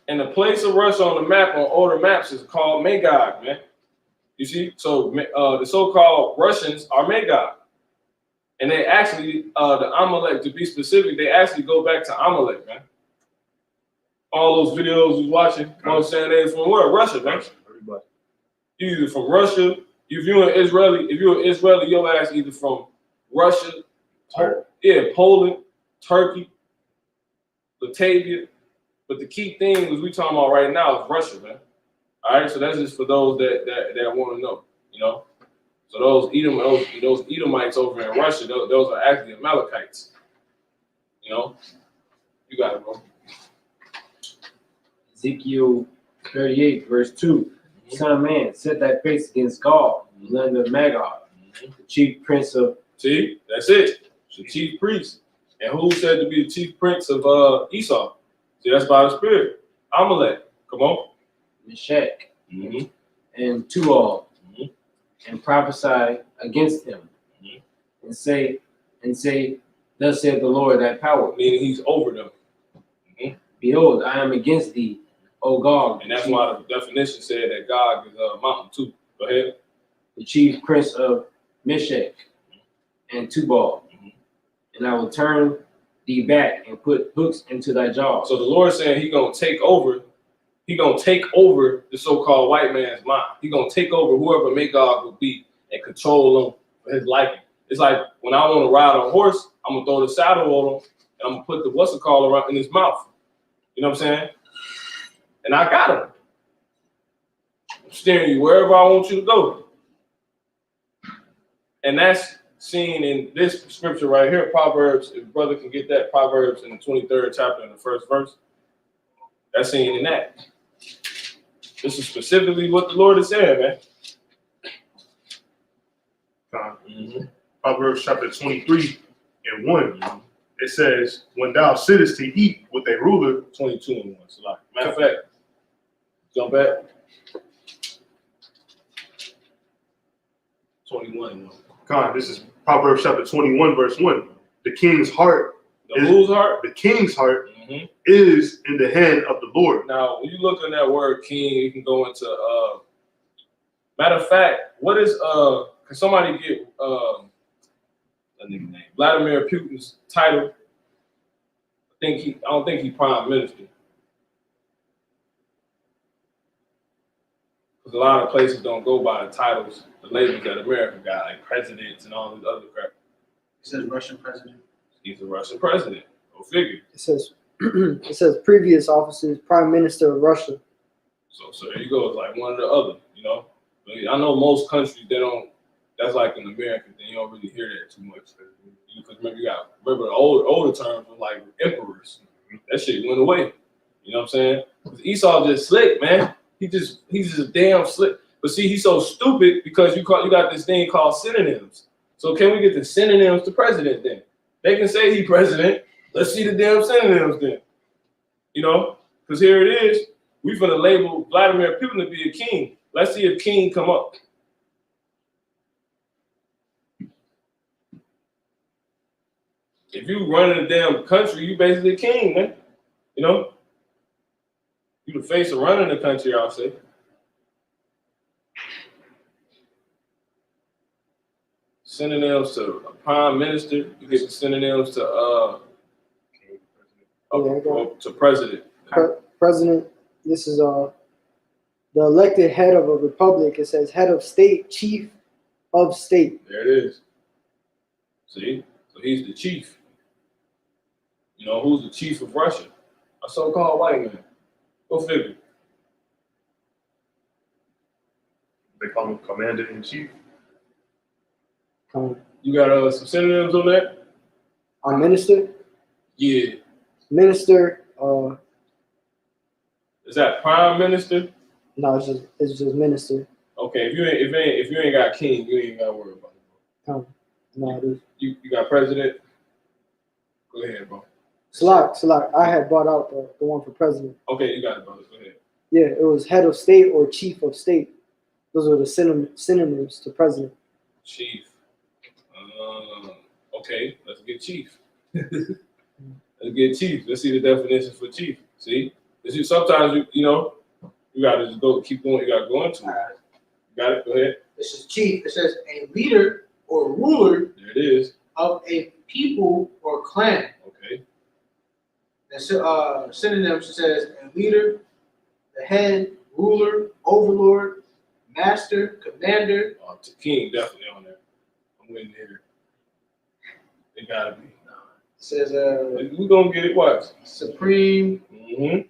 And the place of Russia on the map, on older maps, is called Magog, man. You see? So the so-called Russians are Magog. And they actually, the Amalek, to be specific, they actually go back to Amalek, man. All those videos we was watching, you know what I'm saying? They're from where? Russia, man. Everybody. You either from Russia, if you're an Israeli, your ass either from Russia, Poland, Turkey, Latavia. But the key thing was we talking about right now is Russia, man. All right, so that's just for those that want to know, So those Edomites over in Russia, those are actually Amalekites. You got it, bro. Ezekiel 38, verse 2. Son of man, set thy face against God, the land of Magog, the chief prince of. See, that's it. The chief priest. And who's said to be the chief prince of Esau? See, that's by the Spirit. Amalek. Come on. Meshach, and Tual, and prophesy against him, and say, thus saith the Lord thy power. Meaning he's over them. Behold, I am against thee, O Gog. And that's why the definition said that God is a mountain too. Go ahead. The chief prince of Meshach and Tubal. And I will turn thee back and put hooks into thy jaws. So the Lord saying he gonna take over. He gonna take over the so-called white man's mind. He gonna take over whoever Magog will be and control them for his liking. It's like when I want to ride a horse, I'm gonna throw the saddle on him and I'm gonna put the what's it called around in his mouth. You know what I'm saying? And I got him. I'm steering you wherever I want you to go. And that's seen in this scripture right here, Proverbs. If brother can get that, Proverbs in the 23rd chapter in the first verse. That's seen in that. This is specifically what the Lord is saying, man. Proverbs chapter 23 and 1. It says, when thou sittest to eat with a ruler. 22 and 1. So like, matter of fact, jump back. 21 and 1. God, this is Proverbs chapter 21, verse 1. The king's heart. Whose heart? The king's heart is in the hand of the Lord. Now, when you look on that word king, you can go into matter of fact, what is can somebody get a name? Vladimir Putin's title? I don't think he's prime minister. Because a lot of places don't go by the titles, the labels that America got, like presidents and all this other crap. It says Russian president. He's a Russian president. Go figure. It says previous officers, Prime Minister of Russia. So there you go. It's like one or the other, But I know most countries, they don't, that's like an American thing. You don't really hear that too much. Because remember the older terms were like emperors. That shit went away. You know what I'm saying? Esau just slick, man. He's just damn slick. But see, he's so stupid because you got this thing called synonyms. So can we get the synonyms to president then? They can say he president. Let's see the damn synonyms then. Because here it is. We finna label Vladimir Putin to be a king. Let's see if king come up. If you run in a damn country, you basically a king, man. You know, you the face of running the country, I'll say. Synonyms to a prime minister. You get the synonyms to president. President. This is the elected head of a republic. It says head of state, chief of state. There it is. See, so he's the chief. You know, who's the chief of Russia? A so-called white man. Go figure. They call him commander in chief. You got some synonyms on that? Our minister. Yeah. Minister. Is that prime minister? No, it's just minister. Okay, if you ain't got king, you ain't got to worry about it. No, it is. You got president. Go ahead, bro. Salak. I had brought out the one for president. Okay, you got it, brother. Go ahead. Yeah, it was head of state or chief of state. Those are the synonyms to president. Chief. Okay, let's get chief. Let's get chief. Let's see the definitions for chief. See, sometimes you gotta just keep going. You gotta go into it. You got it. Go ahead. This is chief. It says a leader or ruler. There it is. Of a people or clan. Okay. And synonyms, it says a leader, the head, ruler, overlord, master, commander. King definitely on there. I'm waiting here. It gotta be. It says we're gonna get it. Watch. Supreme. Mm-hmm.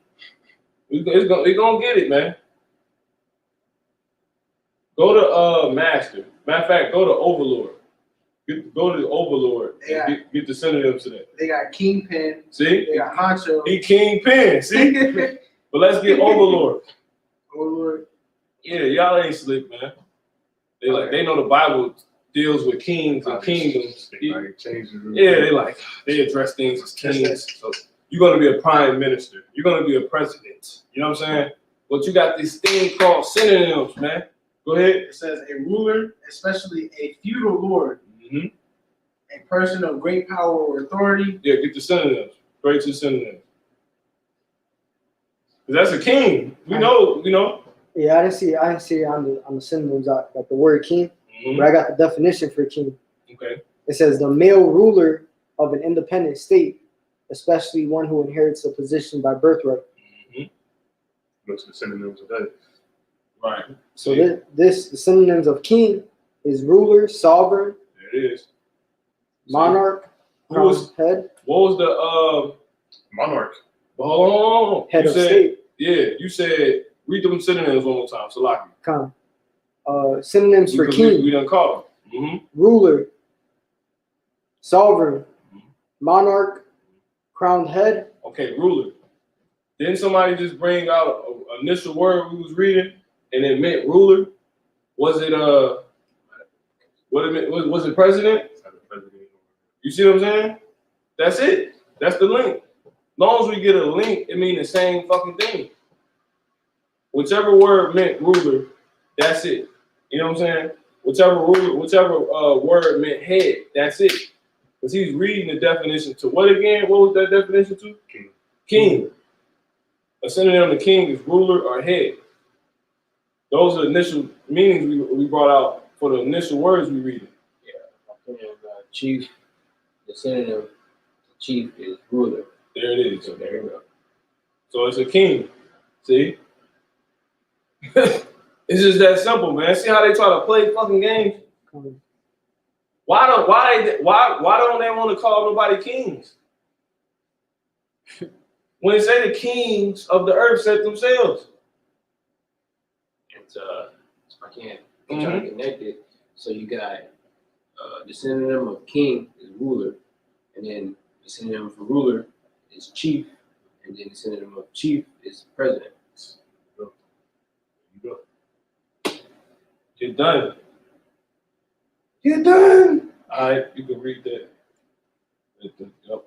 We're gonna get it, man. Go to master. Matter of fact, go to overlord. Go to the overlord and get the synonyms to that. They got kingpin. See? They got honcho. He kingpin. See? But let's get overlord. Overlord. Yeah, y'all ain't slick, man. They know the Bible deals with kings and kingdoms. They address things as kings. So you're gonna be a prime minister. You're gonna be a president. You know what I'm saying? But you got this thing called synonyms, man. Go ahead. It says a ruler, especially a feudal lord. Mm-hmm. A person of great power or authority. Yeah, get the synonyms. Great to synonyms. Because that's a king. We know. Yeah, I didn't see it on the synonyms like the word king, Mm-hmm. but I got the definition for king. Okay. It says the male ruler of an independent state, especially one who inherits a position by birthright. Mm-hmm. What's the synonyms of that? Right. So the synonyms of king is ruler, sovereign, There it is. monarch, head. What was the Monarch. Hold on. Head of state. Yeah, you said read them synonyms one more time. Salaki. Synonyms for king. We done call them. Mm-hmm. Ruler, sovereign, monarch, crowned head. Okay, ruler. Didn't somebody just bring out an initial word we was reading and it meant ruler? Was it what it meant, was it president? You see what I'm saying? That's it. That's the link. As long as we get a link, it means the same fucking thing. Whichever word meant ruler, that's it. You know what I'm saying? Whichever word meant head, that's it. Because he's reading the definition to what again? What was that definition to? King. A synonym to king is ruler or head. Those are the initial meanings we brought out for the initial words we read. Yeah. Chief. The synonym chief is ruler. There it is. So there you go. So it's a king. See? It's just that simple, man. See how they try to play fucking games? Why don't they want to call nobody kings? When they say the kings of the earth set themselves. It's I can't try to connect it. So you got the synonym of king is ruler, and then the synonym for ruler is chief, and then the synonym of chief is president. Get done. Get done. All right, you can read that. Yep.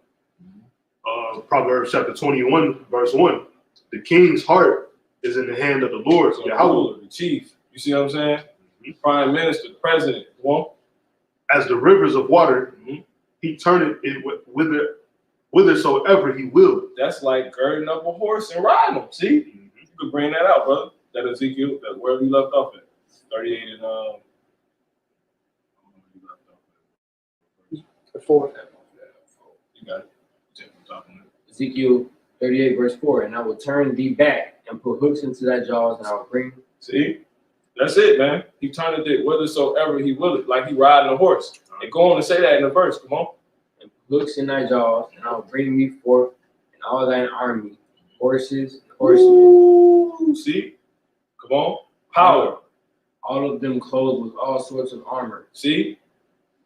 Proverbs chapter 21, verse 1. The king's heart is in the hand of the Lord. So the ruler, the chief. You see what I'm saying? Mm-hmm. Prime minister, president. Well, as the rivers of water, he turneth it whithersoever he will. That's like girding up a horse and riding him. See, you could bring that out, brother. That Ezekiel, that where we left off at 38 and Before. you got it. Take the top on it. Ezekiel 38 verse 4, and I will turn thee back and put hooks into thy jaws, and I will bring. See, that's it, man. He turned it whithersoever he will it, like he riding a horse. And go on and say that in the verse. Come on. And put hooks in thy jaws, and I will bring thee forth in all thine army, horses and horsemen. Ooh, see, come on, power. All of them clothed with all sorts of armor. See,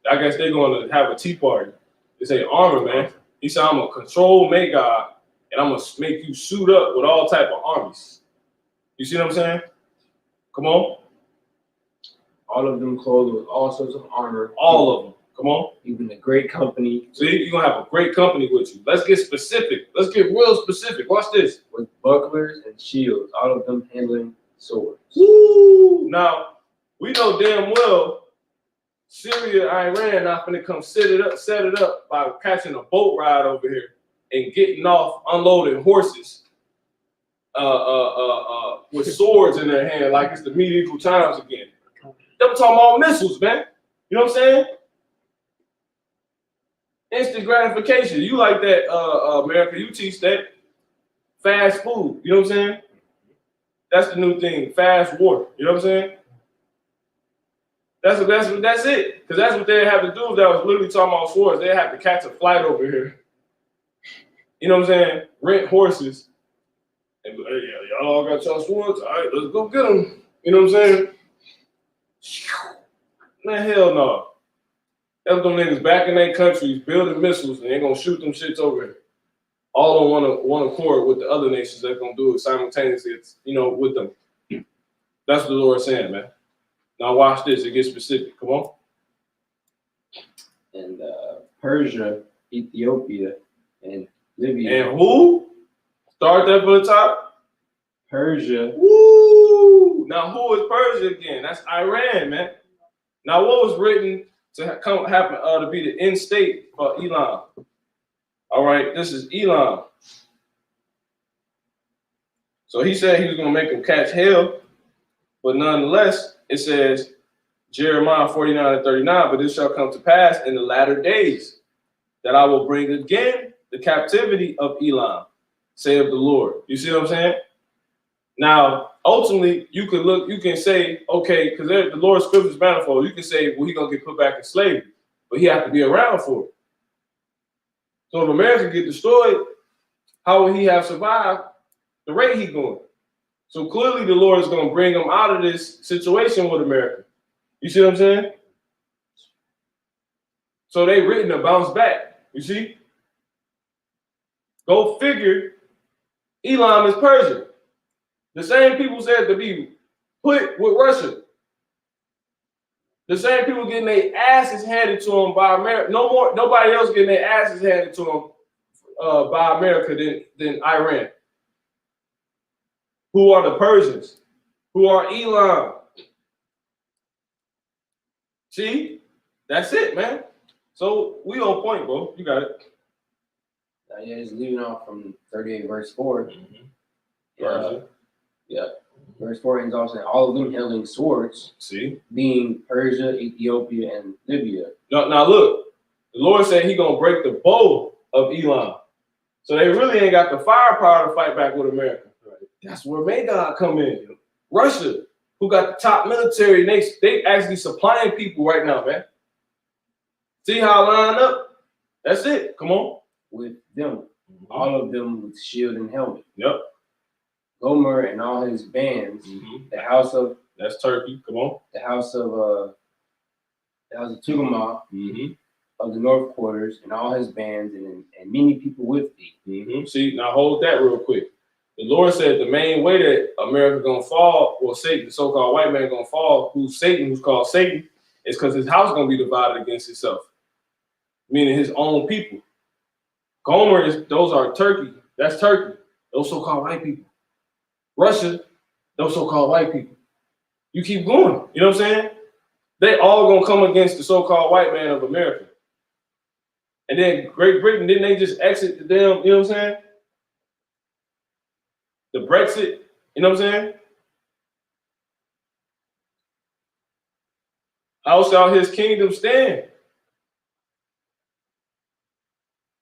I guess they're going to have a tea party. They say armor, man. He said, I'm a control make God, and I'm going to make you suit up with all type of armies. You see what I'm saying? Come on. All of them clothed with all sorts of armor. All of them. Come on. Even a great company. See, you're going to have a great company with you. Let's get specific. Let's get real specific. Watch this. With bucklers and shields, all of them handling swords. Woo! Now, we know damn well Syria, Iran not going to come set it up by catching a boat ride over here and getting off, unloading horses with swords in their hand like it's the medieval times again. Them talking about missiles, man. You know what I'm saying? Instant gratification. You like that, America. You teach that. Fast food. You know what I'm saying? That's the new thing. Fast water. You know what I'm saying? That's it. Because that's what they have to do. That was literally talking about swords. They have to catch a flight over here. You know what I'm saying? Rent horses. And yeah, y'all all got y'all swords. All right, let's go get them. You know what I'm saying? Man, hell no. That's them niggas back in their countries building missiles, and they're gonna shoot them shits over here. All on one accord with the other nations that's gonna do it simultaneously. It's, with them. That's what the Lord's saying, man. Now watch this. It gets specific. Come on. And Persia, Ethiopia, and Libya. And who? Start that from the top. Persia. Woo! Now who is Persia again? That's Iran, man. Now what was written to happen to be the end state for Elam? All right, this is Elam. So he said he was going to make them catch hell, but nonetheless, it says Jeremiah 49 and 39, but this shall come to pass in the latter days that I will bring again the captivity of Elam, saith the Lord. You see what I'm saying? Now, ultimately, you can say, okay, because the Lord's scripture is manifold. You can say, well, he's going to get put back in slavery, but he has to be around for it. So if America get destroyed, how will he have survived the rate he's going? So clearly the Lord is going to bring him out of this situation with America. You see what I'm saying? So they written to bounce back. You see? Go figure. Elam is Persia. The same people said to be put with Russia. The same people getting their asses handed to them by America. Nobody else getting their asses handed to them by America than Iran. Who are the Persians? Who are Elam? See? That's it, man. So we on point, bro. You got it. Yeah, it's leaving off from 38 verse 4. Mm-hmm. Yeah. Verse 4 ends off saying all of them handling swords, See? being Persia, Ethiopia, and Libya. Now look, the Lord said he gonna break the bow of Elam. So they really ain't got the firepower to fight back with America. Right? That's where Magog come in. Russia, who got the top military, they actually supplying people right now, man. See how I line up? That's it. Come on. With them, all of them with shield and helmet. Yep. Gomer and all his bands, the house of that's Turkey. Come on. The house of Tugama of the north quarters and all his bands and many people with thee. See, now hold that real quick. The Lord said the main way that America gonna fall, or Satan, the so-called white man gonna fall, who's called Satan, is because his house gonna be divided against itself, meaning his own people. Gomer those are Turkey. That's Turkey. Those so-called white people. Russia, those so-called white people. You keep going. You know what I'm saying? They all gonna come against the so-called white man of America. And then Great Britain, didn't they just exit the damn, you know what I'm saying? The Brexit, you know what I'm saying? How shall his kingdom stand?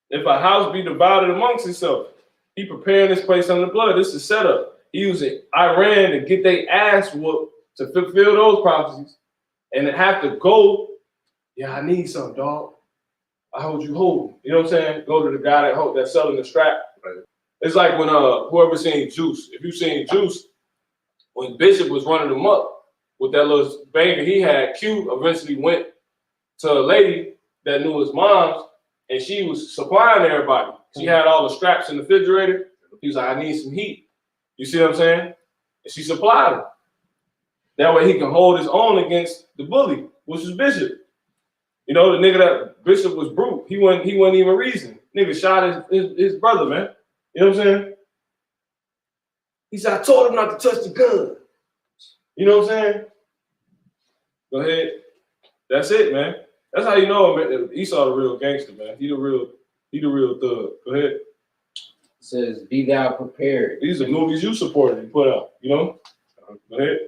If a house be divided amongst itself, he preparing this place under the blood. This is setup. He using Iran to get their ass whooped to fulfill those prophecies. And then have to go, yeah, I need some, dog. I hold you whole. You know what I'm saying? Go to the guy that's selling the strap. Right. It's like when whoever seen Juice. If you seen Juice, when Bishop was running him up with that little banger he had, Q eventually went to a lady that knew his mom's, and she was supplying everybody. She had all the straps in the refrigerator. He was like, I need some heat. You see what I'm saying? And she supplied him. That way he can hold his own against the bully, which was Bishop. You know, the nigga that Bishop was brute. He wasn't even reasoning. Nigga shot his brother, man. You know what I'm saying? He said, I told him not to touch the gun. You know what I'm saying? Go ahead. That's it, man. That's how you know, man. Esau the real gangster, man. He the real thug. Go ahead. It says, be thou prepared. These are movies you supported and put out, you know? Go ahead.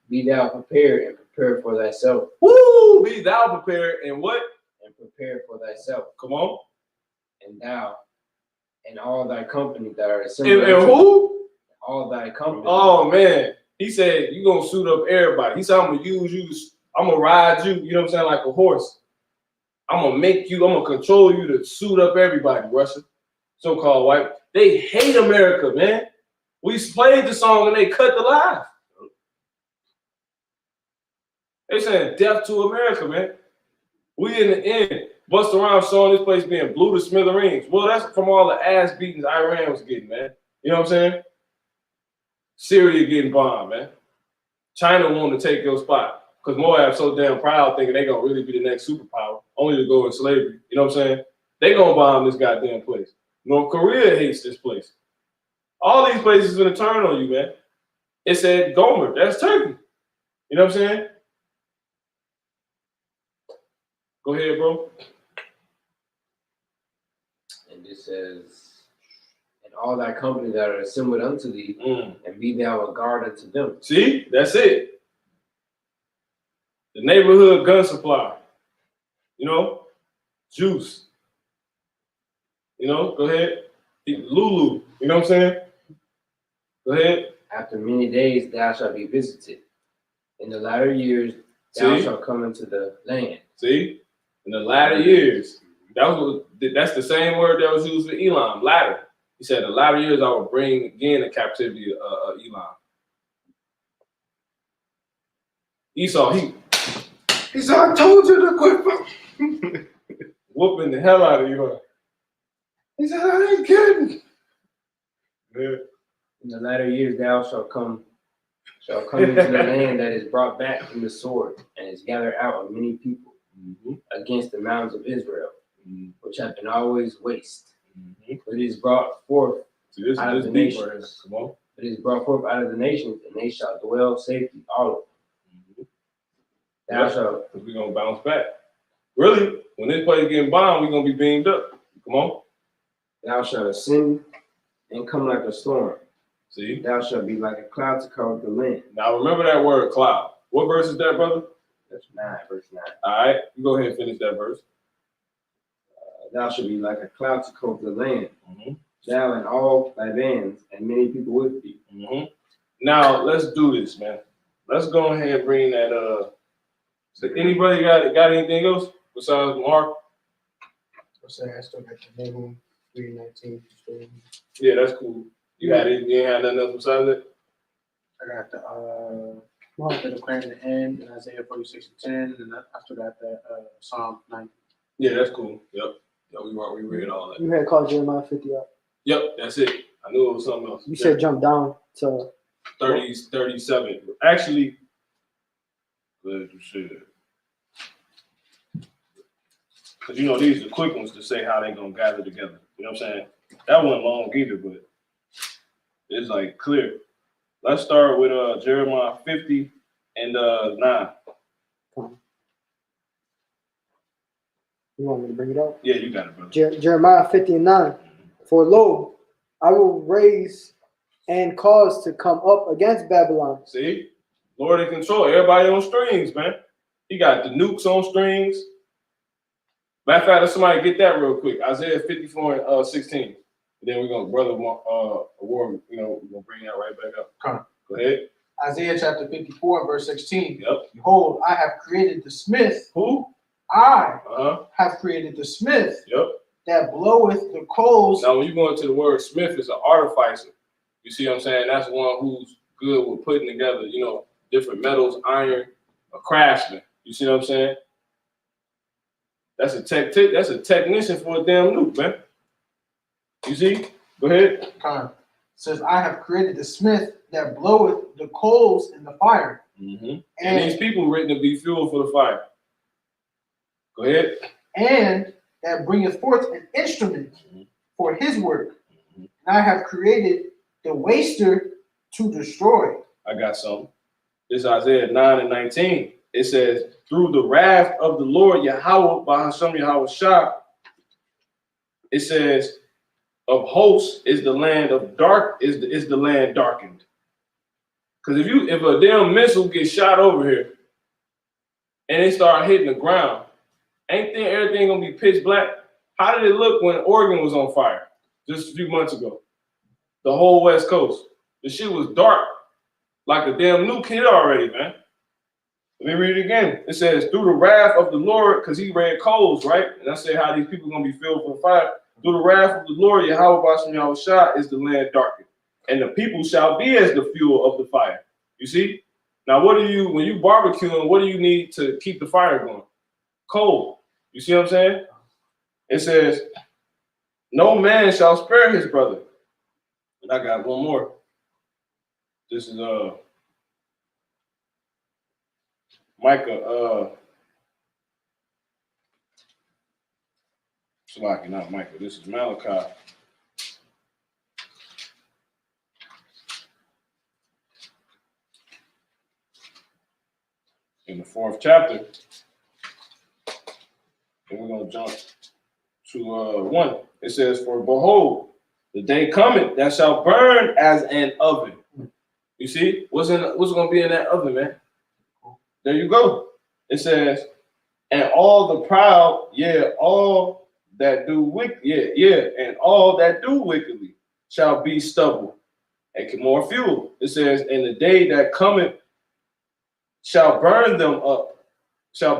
Be thou prepared and prepare for thyself. Woo! Be thou prepared and what? And prepare for thyself. Come on. And thou and all thy company that are assembled. And who? All thy company. Oh, man. He said, you going to suit up everybody. He said, I'm going to use you. I'm going to ride you, you know what I'm saying, like a horse. I'm going to control you to suit up everybody, Russia. So-called white. They hate America, man. We played the song and they cut the live. They saying death to America, man. We in the end, bust around showing this place being blew to smithereens. Well, that's from all the ass beatings Iran was getting, man. You know what I'm saying? Syria getting bombed, man. China wanting to take your spot. Because Moab's so damn proud thinking they gonna really be the next superpower, only to go in slavery. You know what I'm saying? They gonna bomb this goddamn place. North Korea hates this place. All these places gonna turn on you, man. It said Gomer, that's Turkey. You know what I'm saying? Go ahead, bro. And it says, and all thy company that are assembled unto thee, and be thou a guard unto them. See, that's it. The neighborhood gun supply. You know, Juice. You know, go ahead. Lulu. You know what I'm saying? Go ahead. After many days thou shalt be visited. In the latter years thou shalt come into the land. See? In the latter years. That's the same word that was used for Elam, latter. He said, the latter years I will bring again the captivity of Elam. Esau, he said, I told you to quit whooping the hell out of you. Huh? He said, I ain't kidding. Yeah. In the latter years thou shalt come into the land that is brought back from the sword, and is gathered out of many people against the mountains of Israel, which have been always waste. But it is brought forth out of the nations. Come on. It is brought forth out of the nations, and they shall dwell safely, all of them. Thou shalt. Because we're going to bounce back. Really, when this place getting bombed, we're going to be beamed up. Come on. Thou shalt ascend and come like a storm. See? Thou shalt be like a cloud to cover the land. Now remember that word cloud. What verse is that, brother? That's 9, verse 9. All right. You go ahead and finish that verse. Thou shalt be like a cloud to cover the land. Thou and all thy bands, and many people with thee. Now, let's do this, man. Let's go ahead and bring that. Anybody got anything else besides Mark? I still got the Nahum 3:19. Yeah, that's cool. You ain't had nothing else besides it? I got the declaring the end in Isaiah 46:10, and I still got that Psalm 90. Yeah, that's cool. Yep. Yeah, we read all that. You had called Jeremiah 50 up. Yep, that's it. I knew it was something else. You said jump down to 37. Actually, glad you said it. Because you know these are the quick ones to say how they're gonna gather together. You know what I'm saying? That wasn't long either, but it's like clear. Let's start with Jeremiah 50 and 9. You want me to bring it up? Yeah, you got it, bro. Jeremiah 50:9. For lo, I will raise and cause to come up against Babylon. See? Lord in control. Everybody on strings, man. He got the nukes on strings. Matter of fact, let somebody get that real quick. Isaiah 54:16. Then we're gonna brother Award, we're gonna bring that right back up. Come on. Go ahead. Isaiah chapter 54, verse 16. Yep. Behold, I have created the smith. Who? I Uh-huh. have created the smith Yep. that bloweth the coals. Now, when you go into the word smith, is an artificer. You see what I'm saying? That's one who's good with putting together, different metals, iron, a craftsman. You see what I'm saying? That's a technician for a damn nuke, man. You see? Go ahead. Come. Says, I have created the smith that bloweth the coals in the fire. Mm-hmm. And these people written to be fuel for the fire. Go ahead. And that bringeth forth an instrument for his work. And I have created the waster to destroy. I got something. This is Isaiah 9:19. It says, through the wrath of the Lord Yahweh, by Hashem Yahweh Shah, it says, of hosts is the land of dark, is the land darkened. Because if a damn missile gets shot over here and it start hitting the ground, ain't think everything gonna be pitch black? How did it look when Oregon was on fire just a few months ago? The whole West Coast. The shit was dark, like a damn nuke hit already, man. Let me read it again. It says, through the wrath of the Lord, because he read coals, right? And I said how these people are going to be filled for the fire. Through the wrath of the Lord, Yahweh Bashem Yahweh Shah, is the land darkened. And the people shall be as the fuel of the fire. You see? Now, when you barbecuing, what do you need to keep the fire going? Coal. You see what I'm saying? It says, no man shall spare his brother. And I got one more. This is Micah, Shalaki, not Micah. This is Malachi. In the 4th chapter. And we're going to jump to 1. It says, for behold, the day cometh that shall burn as an oven. You see? What's going to be in that oven, man? There you go. It says, and all the proud, all that do and all that do wickedly shall be stubble and more fuel. It says, and the day that cometh shall burn them up, saith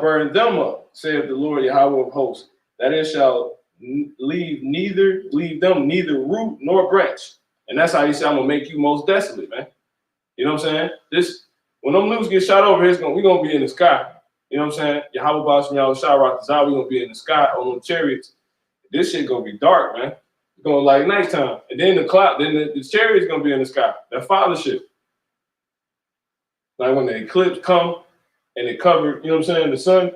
the Lord Yahweh of hosts, that it shall leave them neither root nor branch. And that's how he said, I'm gonna make you most desolate, man. You know what I'm saying? When them nukes get shot over here, we're going to be in the sky. You know what I'm saying? Yahweh Bashem Yahweh Shah Ratazah, we're going to be in the sky on them chariots. This shit going to be dark, man. It's going like nighttime. And then the chariot's going to be in the sky. That father shit. Like when the eclipse come and it covered, you know what I'm saying, the sun.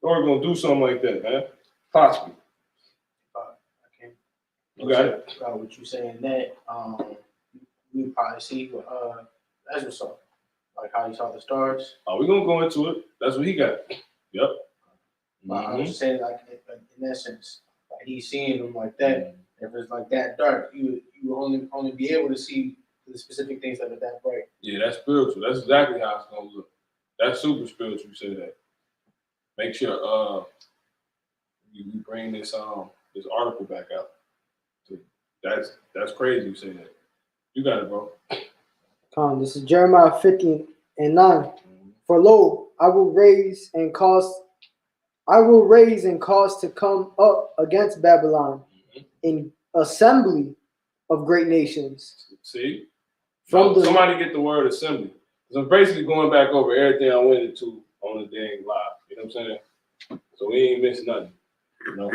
Or we're going to do something like that, man. Possibly. You got it? What you saying that, we probably see what Ezra saw, like how he saw the stars. Oh, we're gonna go into it. That's what he got. Yep. I was just saying, like in that sense, like he's seeing them like that. If it's like that dark, you will only be able to see the specific things that are that bright. Yeah, that's spiritual. That's exactly how it's gonna look. That's super spiritual. You say that. Make sure you bring this article back out. That's crazy. You say that. You got it, bro. This is Jeremiah 50:9. For lo, I will raise and cause to come up against Babylon in assembly of great nations. See? Somebody get the word assembly. So I'm basically going back over everything I went into on the dang live. You know what I'm saying? So we ain't missing nothing. You know?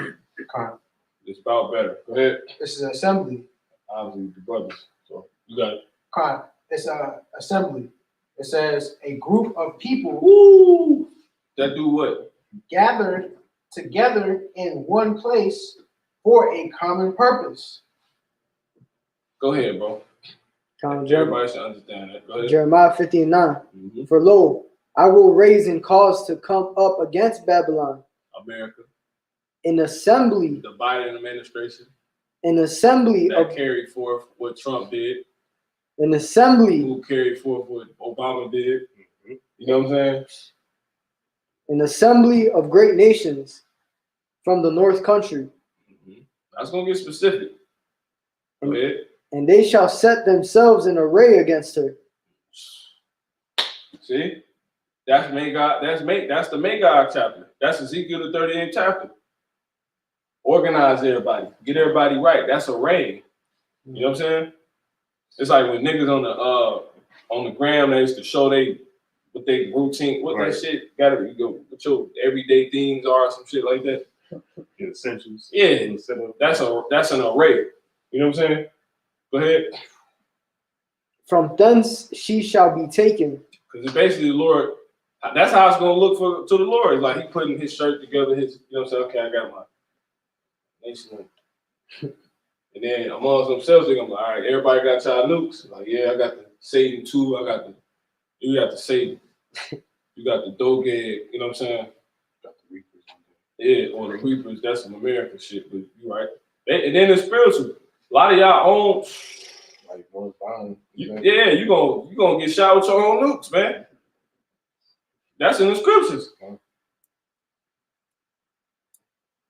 It's about better. Go ahead. This is assembly. Obviously, the brothers. So you got it. It's assembly. It says a group of people that do what? Gathered together in one place for a common purpose. Go ahead, bro. Everybody should understand that. Go ahead. Jeremiah 50:9. For lo, I will raise and cause to come up against Babylon America, an assembly, the Biden administration that that carried forth what Trump did, an assembly, who carried forth what Obama did. You know what I'm saying? an assembly of great nations from the north country, That's gonna get specific. Go ahead. and they shall set themselves in array against her. See, that's Magog. That's the Magog chapter. That's Ezekiel the 38th chapter. Organize everybody, get everybody right. That's array. You know what I'm saying? It's like when niggas on the gram, they used to show what they routine, what that shit gotta go, what your everyday things are, some shit like that. The essentials. Yeah, that's an array. You know what I'm saying? Go ahead. From thence she shall be taken. Because it's basically the Lord. That's how it's gonna look to the Lord. It's like he putting his shirt together. You know what I'm saying? Okay, I got my nation. And then amongst themselves, they're gonna be like, all right, everybody got y'all nukes. Like, yeah, I got the Satan 2. You got the Satan. You got the Dogeg. You know what I'm saying? Got the Reapers. Yeah, or the Reapers. That's some American shit, but you right. And then the spiritual. A lot of y'all own. Like one pound. Yeah, you gonna get shot with your own nukes, man. That's in the scriptures.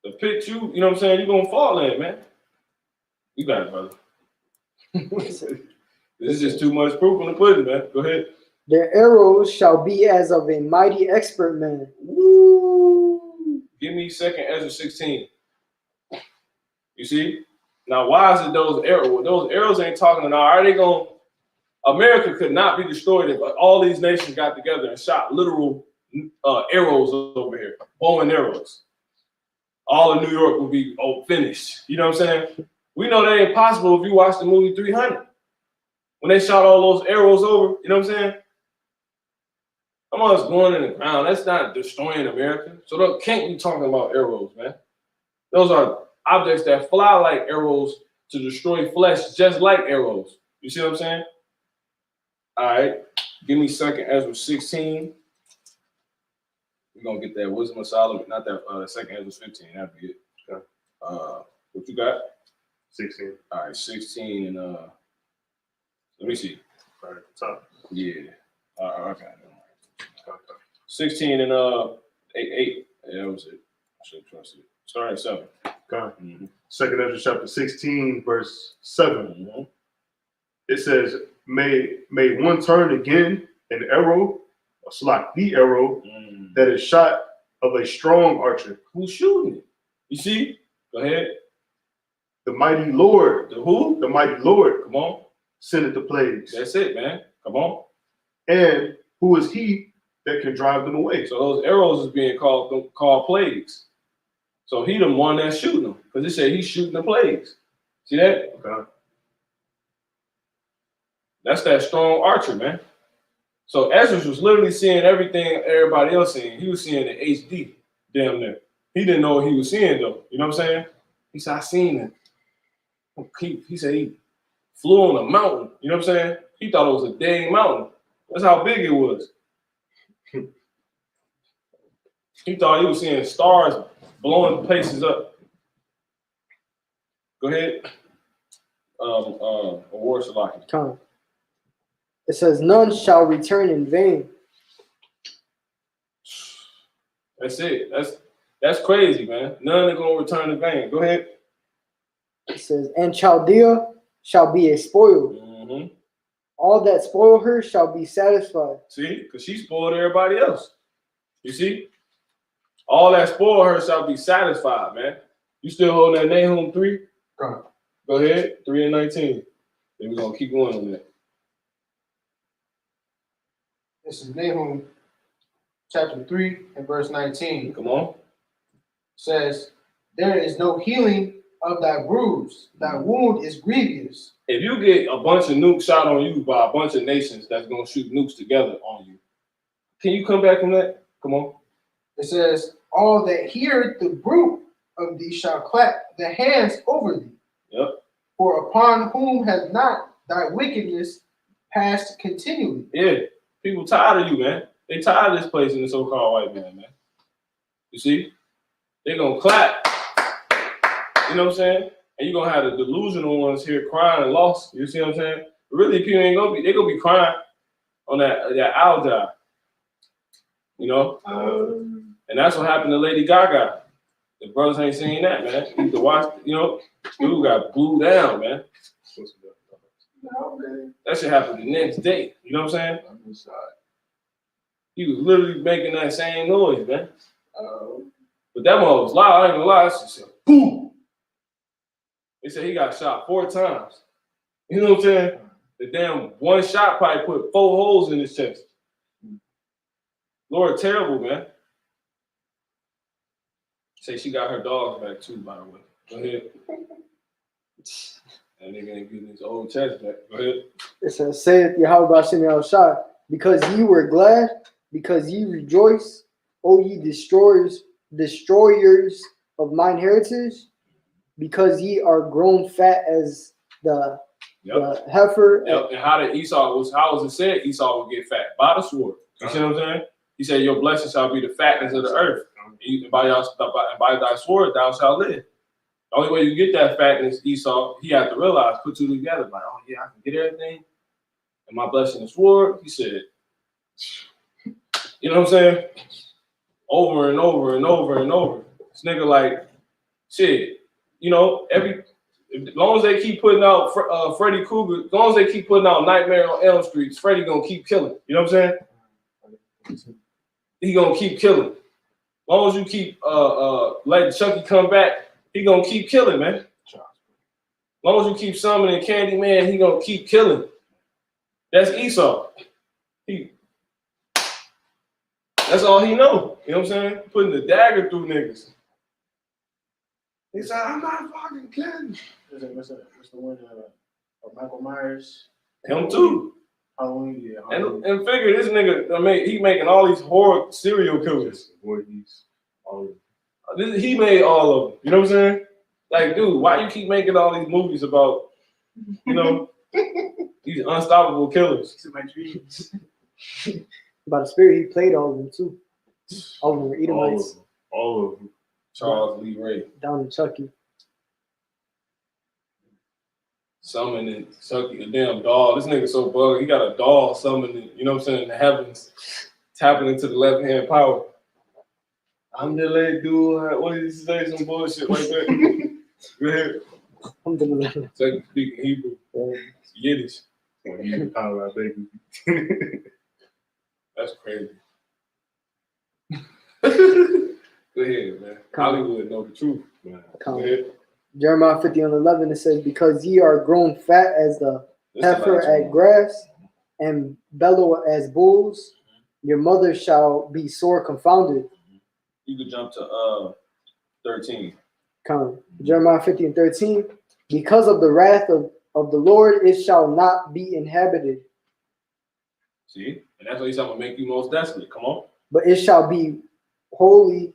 The pit you know what I'm saying, you're gonna fall in, man. You got it, brother. This is just too much proof in the pudding, man. Go ahead. Their arrows shall be as of a mighty expert man. Woo! Give me 2nd Ezra 16. You see? Now, why is it those arrows? Those arrows ain't talking now. Are they going? America could not be destroyed if all these nations got together and shot literal arrows over here, bow and arrows. All of New York would be finished. You know what I'm saying? We know that ain't possible if you watch the movie 300. When they shot all those arrows over, you know what I'm saying? Come on, it's going in the ground. That's not destroying America. So they can't be talking about arrows, man. Those are objects that fly like arrows to destroy flesh, just like arrows. You see what I'm saying? All right. Give me 2nd Ezra 16. We're gonna get that wisdom of Solomon, not that 2nd Ezra 15. That'd be it. Okay. What you got? 16. All right, 16 and let me see. Right at the top. Yeah. Okay. 16 and 8. Yeah, that was it. I should trust it. Start at 7. Okay. 2nd Ezra chapter 16, verse 7. It says, May one turn again an arrow, or select the arrow that is shot of a strong archer. Who's shooting it? You see? Go ahead. The mighty Lord. The who? The mighty Lord. Come on. Sendeth the plagues. That's it, man. Come on. And who is he that can drive them away? So those arrows is being called plagues. So he the one that's shooting them. Because it said he's shooting the plagues. See that? Okay. That's that strong archer, man. So Ezra was literally seeing everything everybody else seeing. He was seeing the HD, damn near. He didn't know what he was seeing though. You know what I'm saying? He said, I seen it. He said he flew on a mountain. You know what I'm saying? He thought it was a dang mountain. That's how big it was. He thought he was seeing stars blowing places up. Go ahead. Award Salaki. Come. It says, none shall return in vain. That's it. That's crazy, man. None are gonna return in vain. Go ahead. It says, and Chaldea shall be a spoil. All that spoil her shall be satisfied. See, because she spoiled everybody else. You see? All that spoil her shall be satisfied, man. You still holding that Nahum 3? Go ahead. 3 and 19. Then we're gonna keep going on that. This is Nahum chapter 3 and verse 19. Come on. Says, there is no healing of thy bruise. Thy wound is grievous. If you get a bunch of nukes shot on you by a bunch of nations that's gonna shoot nukes together on you, can you come back from that? Come on. It says, all that hear the bruit of thee shall clap their hands over thee. Yep. For upon whom has not thy wickedness passed continually? Yeah. People tired of you, man. They tired of this place in the so-called white man, man. You see? They're gonna clap. You know what I'm saying? And you're gonna have the delusional ones here crying and lost. You see what I'm saying? Really, people ain't gonna be, they're gonna be crying on that owl job. You know? And that's what happened to Lady Gaga. The brothers ain't seen that, man. You need to watch, you know, dude got blew down, man. That shit happened the next day. You know what I'm saying? He was literally making that same noise, man. But that one was loud. I ain't gonna lie. That shit said, boom. They said he got shot 4 times. You know what I'm saying? The damn one shot probably put 4 holes in his chest. Lord, terrible, man. Say she got her dogs back too, by the way. Go ahead. That nigga ain't getting his old chest back. Go ahead. It says, saith Yahweh Bashim Yahushua, because ye were glad, because ye rejoice, O ye destroyers of mine heritage, because ye are grown fat as the heifer. Yep. And how was it said Esau would get fat? By the sword. You see what I'm saying? He said, your blessing shall be the fatness of the earth. And by thy sword thou shalt live. The only way you get that fatness, Esau, he had to realize, put 2 together, like, oh yeah, I can get everything. And my blessing is sword. He said, you know what I'm saying? Over and over and over and over. This nigga like, shit, you know, as long as they keep putting out Freddy Krueger, as long as they keep putting out Nightmare on Elm Street, Freddy gonna keep killing. You know what I'm saying? He gonna keep killing. As long as you keep letting Chucky come back, he gonna keep killing, man. As long as you keep summoning Candyman, he gonna keep killing. That's Esau. That's all he know. You know what I'm saying? Putting the dagger through niggas. He said, I'm not fucking kidding. What's the one of Michael Myers? Him too. Halloween, yeah. And figure this nigga, he making all these horror serial killers. He made all of them. You know what I'm saying? Like, dude, why you keep making all these movies about, you know, these unstoppable killers? It's in my dreams. By the Spirit, he played all of them too. All of them were Edomites. All of them. Charles Lee Ray. Down in Chucky. Summoning Chucky, a damn doll. This nigga so bug. He got a doll summoning, you know what I'm saying, in the heavens, tapping into the left hand power. I'm the late dude. What did he say? Some bullshit like that. Go ahead. Chucky speaking Hebrew. It's Yiddish. That's crazy. Go ahead, man. Hollywood know the truth, man. Go ahead. Jeremiah 50:11, it says, because ye are grown fat as the heifer at grass and bellow as bulls, your mother shall be sore confounded. You could jump to 13. Jeremiah 50:13, because of the wrath of the Lord, it shall not be inhabited. See? And that's what he's talking about, make you most desolate. Come on. But it shall be wholly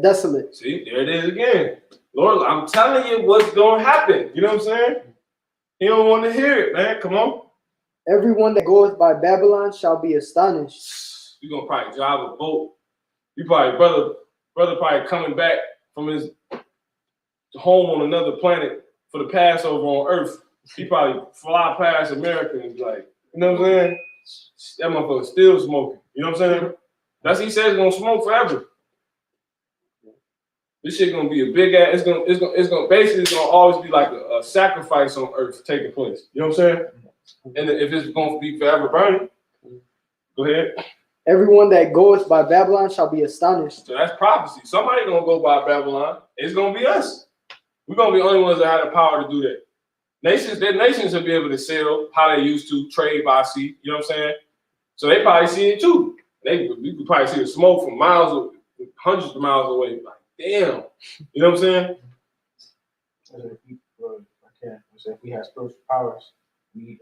desolate. See? There it is again. Lord, I'm telling you what's going to happen. You know what I'm saying? He don't want to hear it, man. Come on. Everyone that goeth by Babylon shall be astonished. You're going to probably drive a boat. You probably, brother probably coming back from his home on another planet for the Passover on Earth. He probably fly past America and be like, you know what I'm saying? That motherfucker still smoking. You know what I'm saying? That's he says gonna smoke forever. This shit gonna be a big ass. It's gonna basically it's gonna always be like a sacrifice on Earth taking place. You know what I'm saying? And if it's gonna be forever burning, go ahead. Everyone that goeth by Babylon shall be astonished. So that's prophecy. Somebody gonna go by Babylon. It's gonna be us. We're gonna be the only ones that have the power to do that. Nations will be able to sell how they used to, trade by sea. You know what I'm saying? So they probably see it too. You could probably see the smoke from hundreds of miles away. Like, damn. You know what I'm saying? If we have spiritual powers, we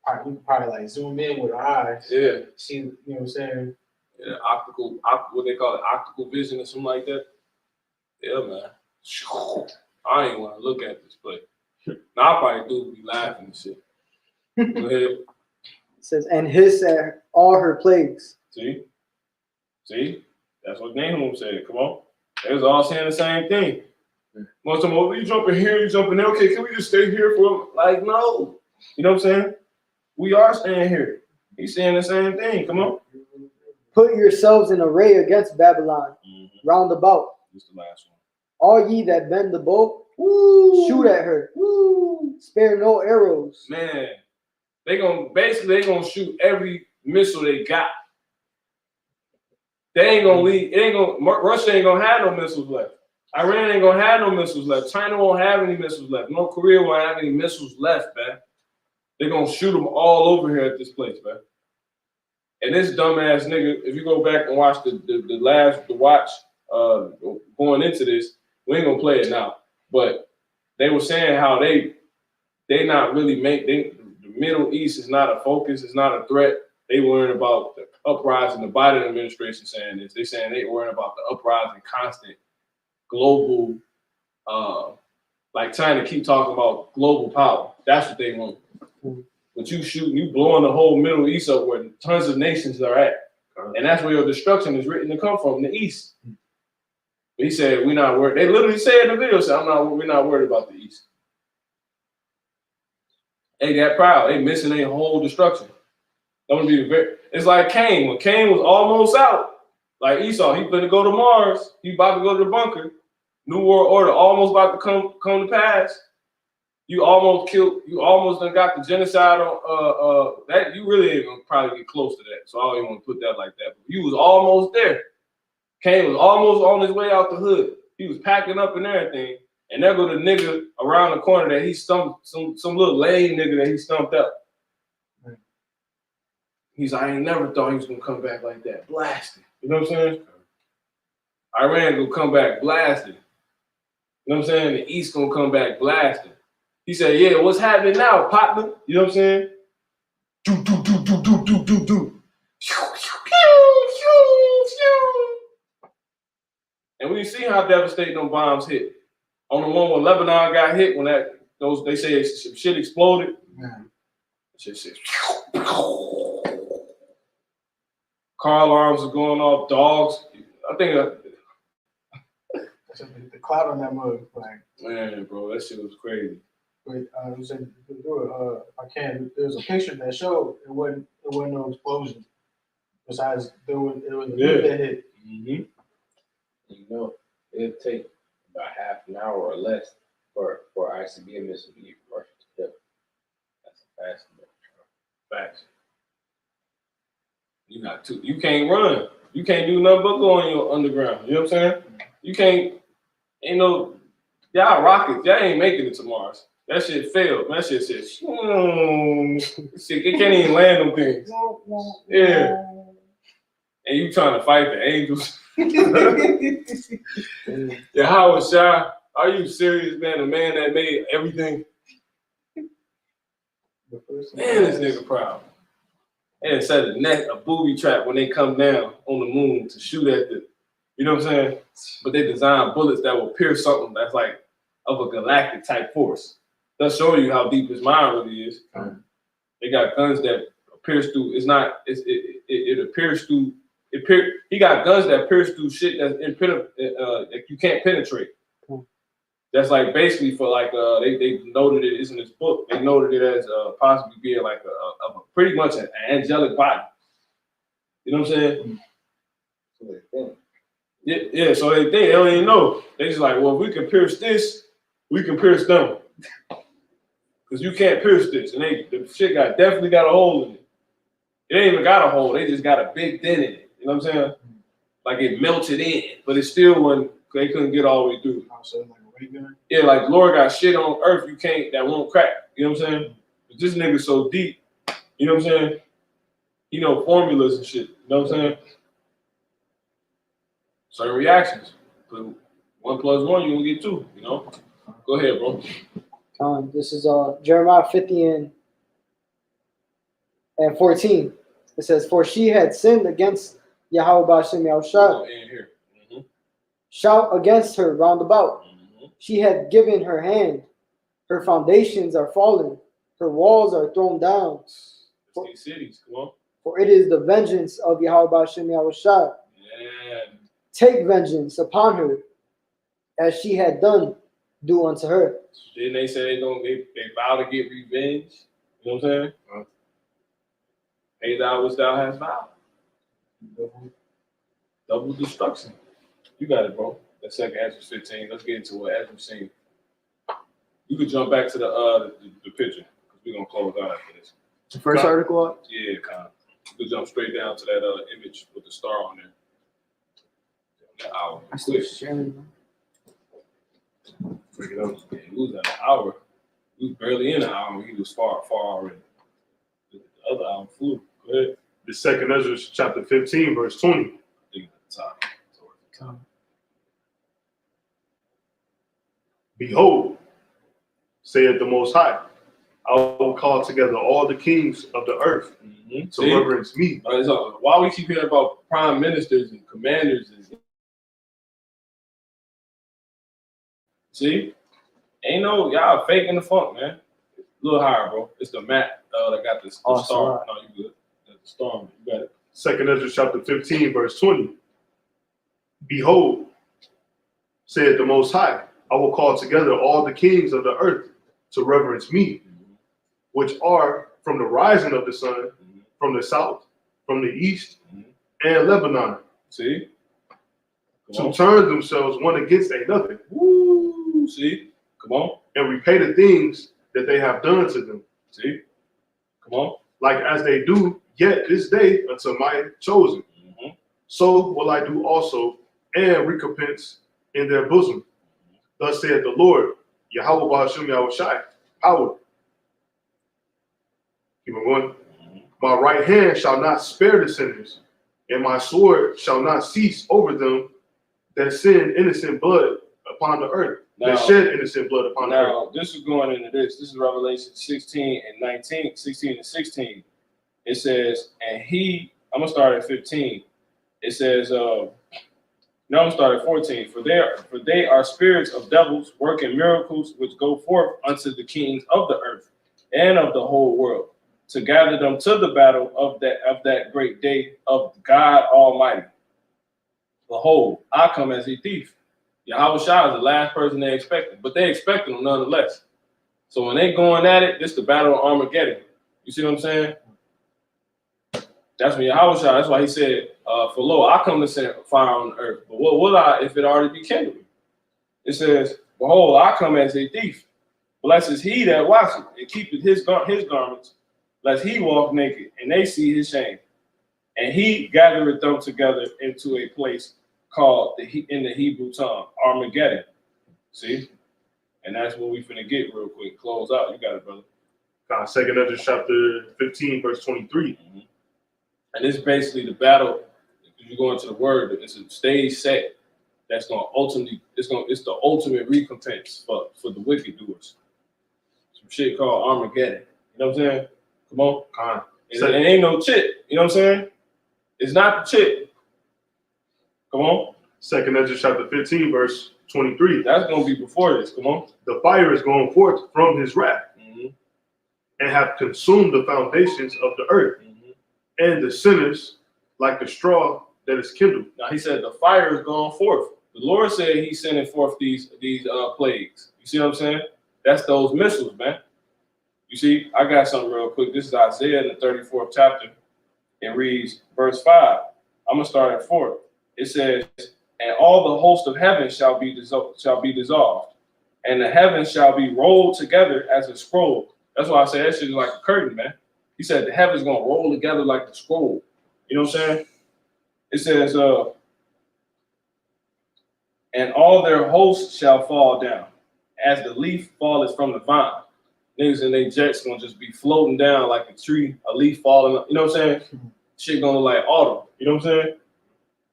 can probably like zoom in with our eyes. Yeah. See, you know what I'm saying? Yeah, what they call it, optical vision or something like that. Yeah, man. I ain't want to look at this, but now I probably do be laughing and shit. Go ahead. It says, and his all her plagues. See? That's what Nahum said. Come on. They was all saying the same thing. Most of them, oh, you jumping here, you jumping there. Okay, can we just stay here for like no? You know what I'm saying? We are staying here. He's saying the same thing. Come on. Put yourselves in array against Babylon, round about. This is the last one. All ye that bend the bow, shoot at her. Spare no arrows. Man, they gonna shoot every missile they got. They ain't gonna leave. It ain't gonna. Russia ain't gonna have no missiles left. Iran ain't gonna have no missiles left. China won't have any missiles left. North Korea won't have any missiles left, man. They're gonna shoot them all over here at this place, man. And this dumbass nigga, if you go back and watch the watch going into this, we ain't gonna play it now. But they were saying how they not really the Middle East is not a focus, it's not a threat. They worrying about the uprising. The Biden administration saying this. They saying they worrying about the uprising, constant global, like trying to keep talking about global power. That's what they want. But you blowing the whole Middle East up where tons of nations are at. And that's where your destruction is written to come from, the East. But he said, we're not worried. They literally said in the video, we're not worried about the East. They that proud. They missing their whole destruction. It's like Cain. When Cain was almost out, like Esau, he finna go to Mars. He about to go to the bunker. New World Order almost about to come to pass. You almost done got the genocide on that. You really ain't gonna probably get close to that. So I don't even want to put that like that. But you was almost there. Cain was almost on his way out the hood. He was packing up and everything. And there go the nigga around the corner that he stumped, some little lame nigga that he stumped up. He's like, I ain't never thought he was gonna come back like that. Blasted. You know what I'm saying? Iran gonna come back blasted. You know what I'm saying? The East gonna come back blasted. He said, yeah, what's happening now, partner? You know what I'm saying? Do. And we see how devastating them bombs hit. On the one where Lebanon got hit, when they say shit exploded. Man. Shit says, car alarms are going off, dogs. I think the cloud on that mug, like, man, bro, that shit was crazy. But there's a picture that showed it wasn't no explosion. Besides, it was a nuke that hit. Mm-hmm. You know, it'll take about half an hour or less for ICBM missile to get Russia to death. That's a fast enough. Facts. You can't run. You can't do nothing but go on your underground. You know what I'm saying? You can't, y'all rockets, y'all ain't making it to Mars. That shit failed. That shit says, shit, it can't even land them things. Yeah. And you trying to fight the angels. Yeah, Howard Shah, are you serious, man? The man that made everything. Man, this nigga proud. And set a booby trap when they come down on the moon to shoot at you know what I'm saying? But they designed bullets that will pierce something that's like of a galactic type force. That's showing you how deep his mind really is. They got guns that pierce through. It appears through. He got guns that pierce through shit that you can't penetrate. That's like basically for like they noted it's in this book. They noted it as possibly being like a pretty much an angelic body. You know what I'm saying? So they think. Yeah. So they think they don't even know. They just like, well, if we can pierce this, we can pierce them. Because you can't pierce this, and the shit definitely got a hole in it. It ain't even got a hole. They just got a big dent in it. You know what I'm saying? Like it melted in, but it still wasn't. They couldn't get all the way through. So like a ray gun? Yeah, like the Lord got shit on earth that won't crack. You know what I'm saying? But this nigga's so deep. You know what I'm saying? He know formulas and shit. You know what I'm saying? Certain reactions. But 1 + 1, you gonna get 2. You know? Go ahead, bro. This is Jeremiah 50 and 14. It says, for she had sinned against Yahweh B'Shem Yahushua. Shout against her round about. She had given her hand. Her foundations are fallen. Her walls are thrown down. These cities, come on. For it is the vengeance of Yahweh B'Shem Yahushua. Yeah. Take vengeance upon her as she had done, do unto her. Then they say they vow to get revenge. You know what I'm saying? Pay thou which thou hast vowed. Double destruction. You got it, bro. That second Ezra 15. Let's get into what Ezra seen. You could jump back to the picture because we're gonna close out after this. The first article. Yeah, kind of. You could jump straight down to that image with the star on there. That hour. I still sharing. Break it up. Yeah, he was at an hour. He was barely in an hour. He was far already. The other hour flew. Go ahead. The second Ezra chapter 15, verse 20. I think at the top. Behold, saith the Most High, I will call together all the kings of the earth Mm-hmm. to reverence me. So why we keep hearing about prime ministers and commanders? See? Ain't no, y'all faking the funk, man. A little higher, bro. It's the map that got the Oh, star. sorry. No, you good. That's the star. You got it. Second Ezra chapter 15, verse 20. Behold, saith the Most High, I will call together all the kings of the earth to reverence me, which are from the rising of the sun, from the south, from the east, and Lebanon, See? Come to on. turn themselves one against another, Woo! See? Come on. and repay the things that they have done to them, See? Come on. like as they do yet this day unto my chosen. Mm-hmm. So will I do also, and recompense in their bosom. Thus saith the Lord, Yahweh Ba'ashim Yahushai, power. Keep on going. My right hand shall not spare the sinners, and my sword shall not cease over them that sin innocent blood upon the earth, that shed innocent blood upon the earth. Now, this is going into this. This is Revelation 16 and 19, 16 and 16. It says, and he, I'm going to start at 15. It says, no, I'm going to start at 14. For they are spirits of devils working miracles which go forth unto the kings of the earth and of the whole world, to gather them to the battle of that great day of God Almighty. Behold, I come as a thief. Yahweh Shah is the last person they expected, but they expected him nonetheless. So when they going at it, this is the Battle of Armageddon. You see what I'm saying? That's when Yahweh Shah, that's why he said, for lo, I come to send fire on the earth. But what will I if it already be kindled? It says, behold, I come as a thief. Blessed is he that watcheth and keepeth his garments, lest he walk naked, and they see his shame. And he gathereth them together into a place called in the Hebrew tongue, Armageddon. See? And that's what we finna get real quick. Close out. You got it, brother. Second Ezra chapter 15, verse 23. Mm-hmm. And it's basically the battle. If you go into the word, it's a stage set that's gonna ultimately, it's the ultimate recompense for the wicked doers. Some shit called Armageddon. You know what I'm saying? Come on. It ain't no chit. You know what I'm saying? It's not the chit. Come on. Second Ezra chapter 15, verse 23. That's gonna be before this. Come on. The fire is going forth from his wrath, and have consumed the foundations of the earth, and the sinners like the straw that is kindled. Now he said the fire is going forth. The Lord said he's sending forth these plagues. You see what I'm saying? That's those missiles, man. You see, I got something real quick. This is Isaiah in the 34th chapter. It reads verse 5. I'm gonna start at 4. It says, and all the host of heaven shall be dissolved, and the heavens shall be rolled together as a scroll. That's why I say that shit is like a curtain, man. He said the heavens gonna roll together like a scroll. You know what I'm saying? It says, and all their hosts shall fall down, as the leaf falleth from the vine. Niggas and they jets gonna just be floating down like a tree, a leaf falling. You know what I'm saying? Shit gonna look like autumn. You know what I'm saying?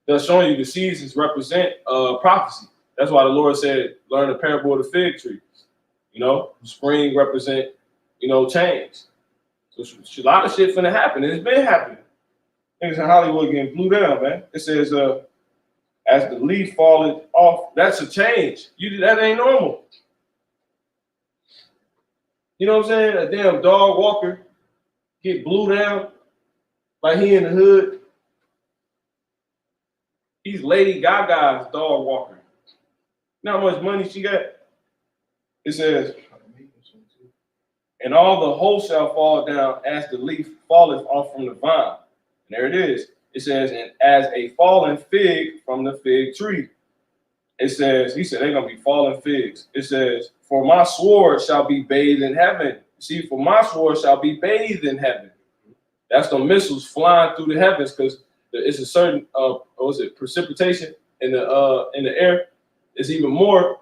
That's showing you the seasons represent prophecy. That's why the Lord said, learn the parable of the fig tree. You know, spring represent, change. So a lot of shit finna happen. It's been happening. Niggas in Hollywood getting blew down, man. It says, as the leaf falling off, that's a change. That ain't normal. You know what I'm saying? A damn dog walker get blew down like he in the hood. He's Lady Gaga's dog walker. You know how much money she got? It says, and all the whole shall fall down as the leaf falleth off from the vine. And there it is. It says, and as a fallen fig from the fig tree. It says, he said, they're going to be fallen figs. It says, for my sword shall be bathed in heaven. See, for my sword shall be bathed in heaven. That's the missiles flying through the heavens, because it's a certain, precipitation in the air. It's even more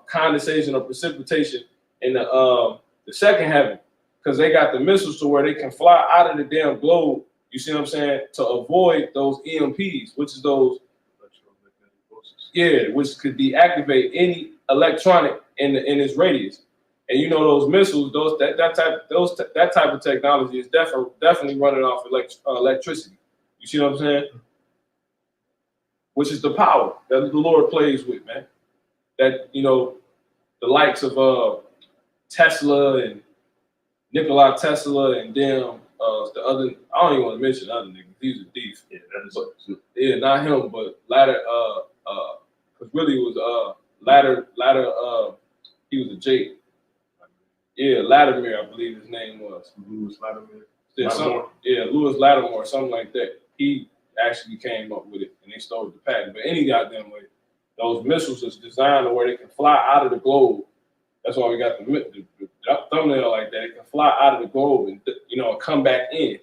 condensation or precipitation in the second heaven, because they got the missiles to where they can fly out of the damn globe. You see what I'm saying? To avoid those EMPs, which is those, which could deactivate any electronic in its radius. And you know those missiles, that type of technology is definitely running off electricity. You see what I'm saying? Which is the power that the Lord plays with, man. That, you know, the likes of Tesla and Nikola Tesla and them, the other, I don't even want to mention other niggas. He's a thief. Yeah, not him, but latter, because really it was latter, he was a Jake. Yeah, Latimer, I believe his name was. Louis Latimer. Louis Lattimore, something like that. He actually came up with it, and they stole the patent. But any goddamn way, those missiles is designed to where they can fly out of the globe. That's why we got the thumbnail like that. It can fly out of the globe and, you know, come back in.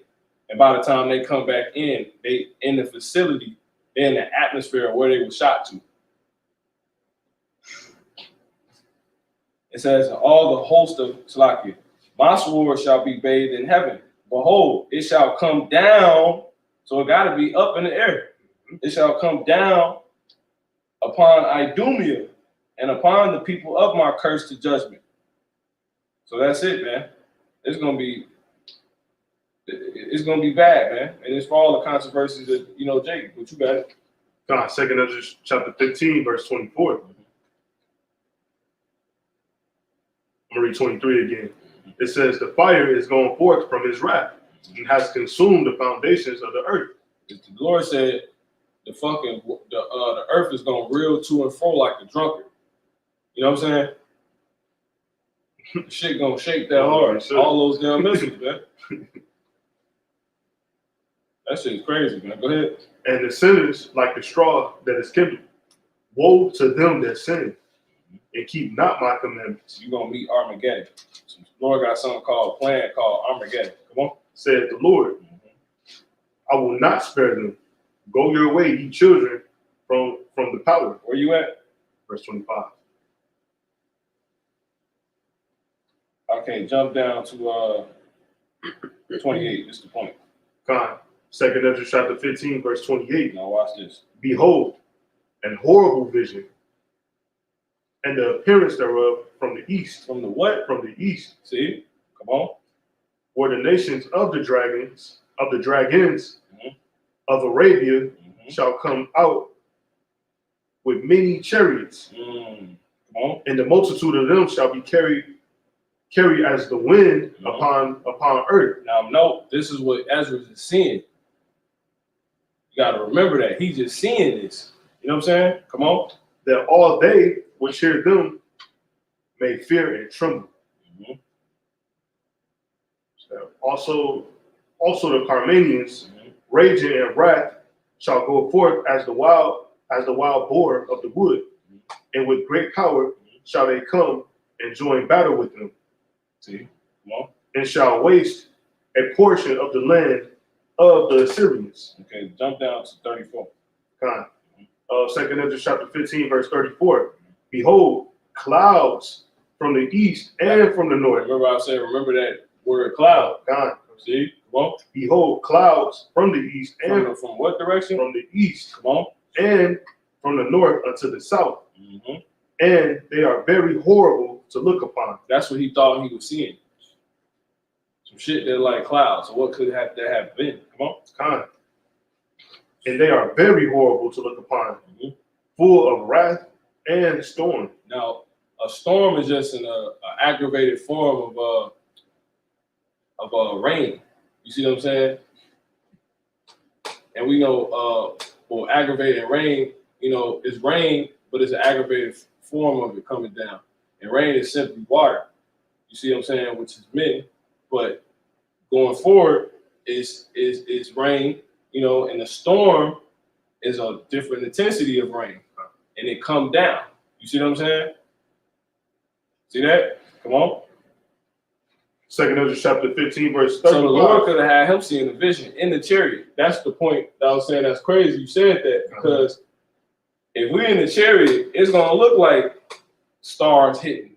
And by the time they come back in, they in the facility, they're in the atmosphere where they were shot to. It says, all the host of Slakia, my sword shall be bathed in heaven. Behold, it shall come down. So it got to be up in the air. It shall come down upon Idumea and upon the people of my curse to judgment. So that's it, man. It's gonna be bad, man. And it's for all the controversies that, you know, Jake, but you got it. God, 2 Ezra chapter 15, verse 24. I'm gonna read 23 again. It says, the fire is going forth from his wrath and has consumed the foundations of the earth. The Lord said the earth is gonna reel to and fro like a drunkard. You know what I'm saying? Shit gonna shake that hard. Sure. All those damn missiles, man. That shit is crazy, man. Go ahead. And the sinners like the straw that is kindled. Woe to them that sin and keep not my commandments. You're gonna meet Armageddon. So the Lord got something called Armageddon. Come on. Said the Lord, I will not spare them. Go your way, ye children, from the power. Where you at? Verse 25. Okay, jump down to 28. This is the point. God, 2 Ezra chapter 15, verse 28. Now watch this. Behold, an horrible vision, and the appearance thereof from the east. From the what? From the east. See? Come on. Where the nations of the dragons of Arabia shall come out with many chariots. Come on. And the multitude of them shall be carried as the wind upon earth. Now note, this is what Ezra is seeing. You got to remember that he's just seeing this. You know what I'm saying? Come on. That all they which hear them may fear and tremble. So also the Carmanians, raging in wrath, shall go forth as the wild boar of the wood, and with great power shall they come and join battle with them. See, come on. And shall waste a portion of the land of the Assyrians. Okay, jump down to 34. 2 Ezra chapter 15, verse 34. Behold, clouds from the east and from the north. Remember I said, remember that word cloud. See, come on. Behold, clouds from the east and from what direction? From the east. Come on. And from the north unto the south. And they are very horrible to look upon. That's what he thought he was seeing. Some shit that like clouds. So what could that have been? Come on. And they are very horrible to look upon, full of wrath and storm. Now, a storm is just an aggravated form of rain. You see what I'm saying? And we know, aggravated rain, you know, is rain, but it's an aggravated form of it coming down. And rain is simply water. You see what I'm saying? Which is many, but going forward is rain, you know, and the storm is a different intensity of rain, and it come down. You see what I'm saying? See that? Come on. 2 Ezra chapter 15, verse 35. So the Lord could have had him seeing the vision in the chariot. That's the point that I was saying. That's crazy you said that, because if we're in the chariot, it's gonna look like stars hitting.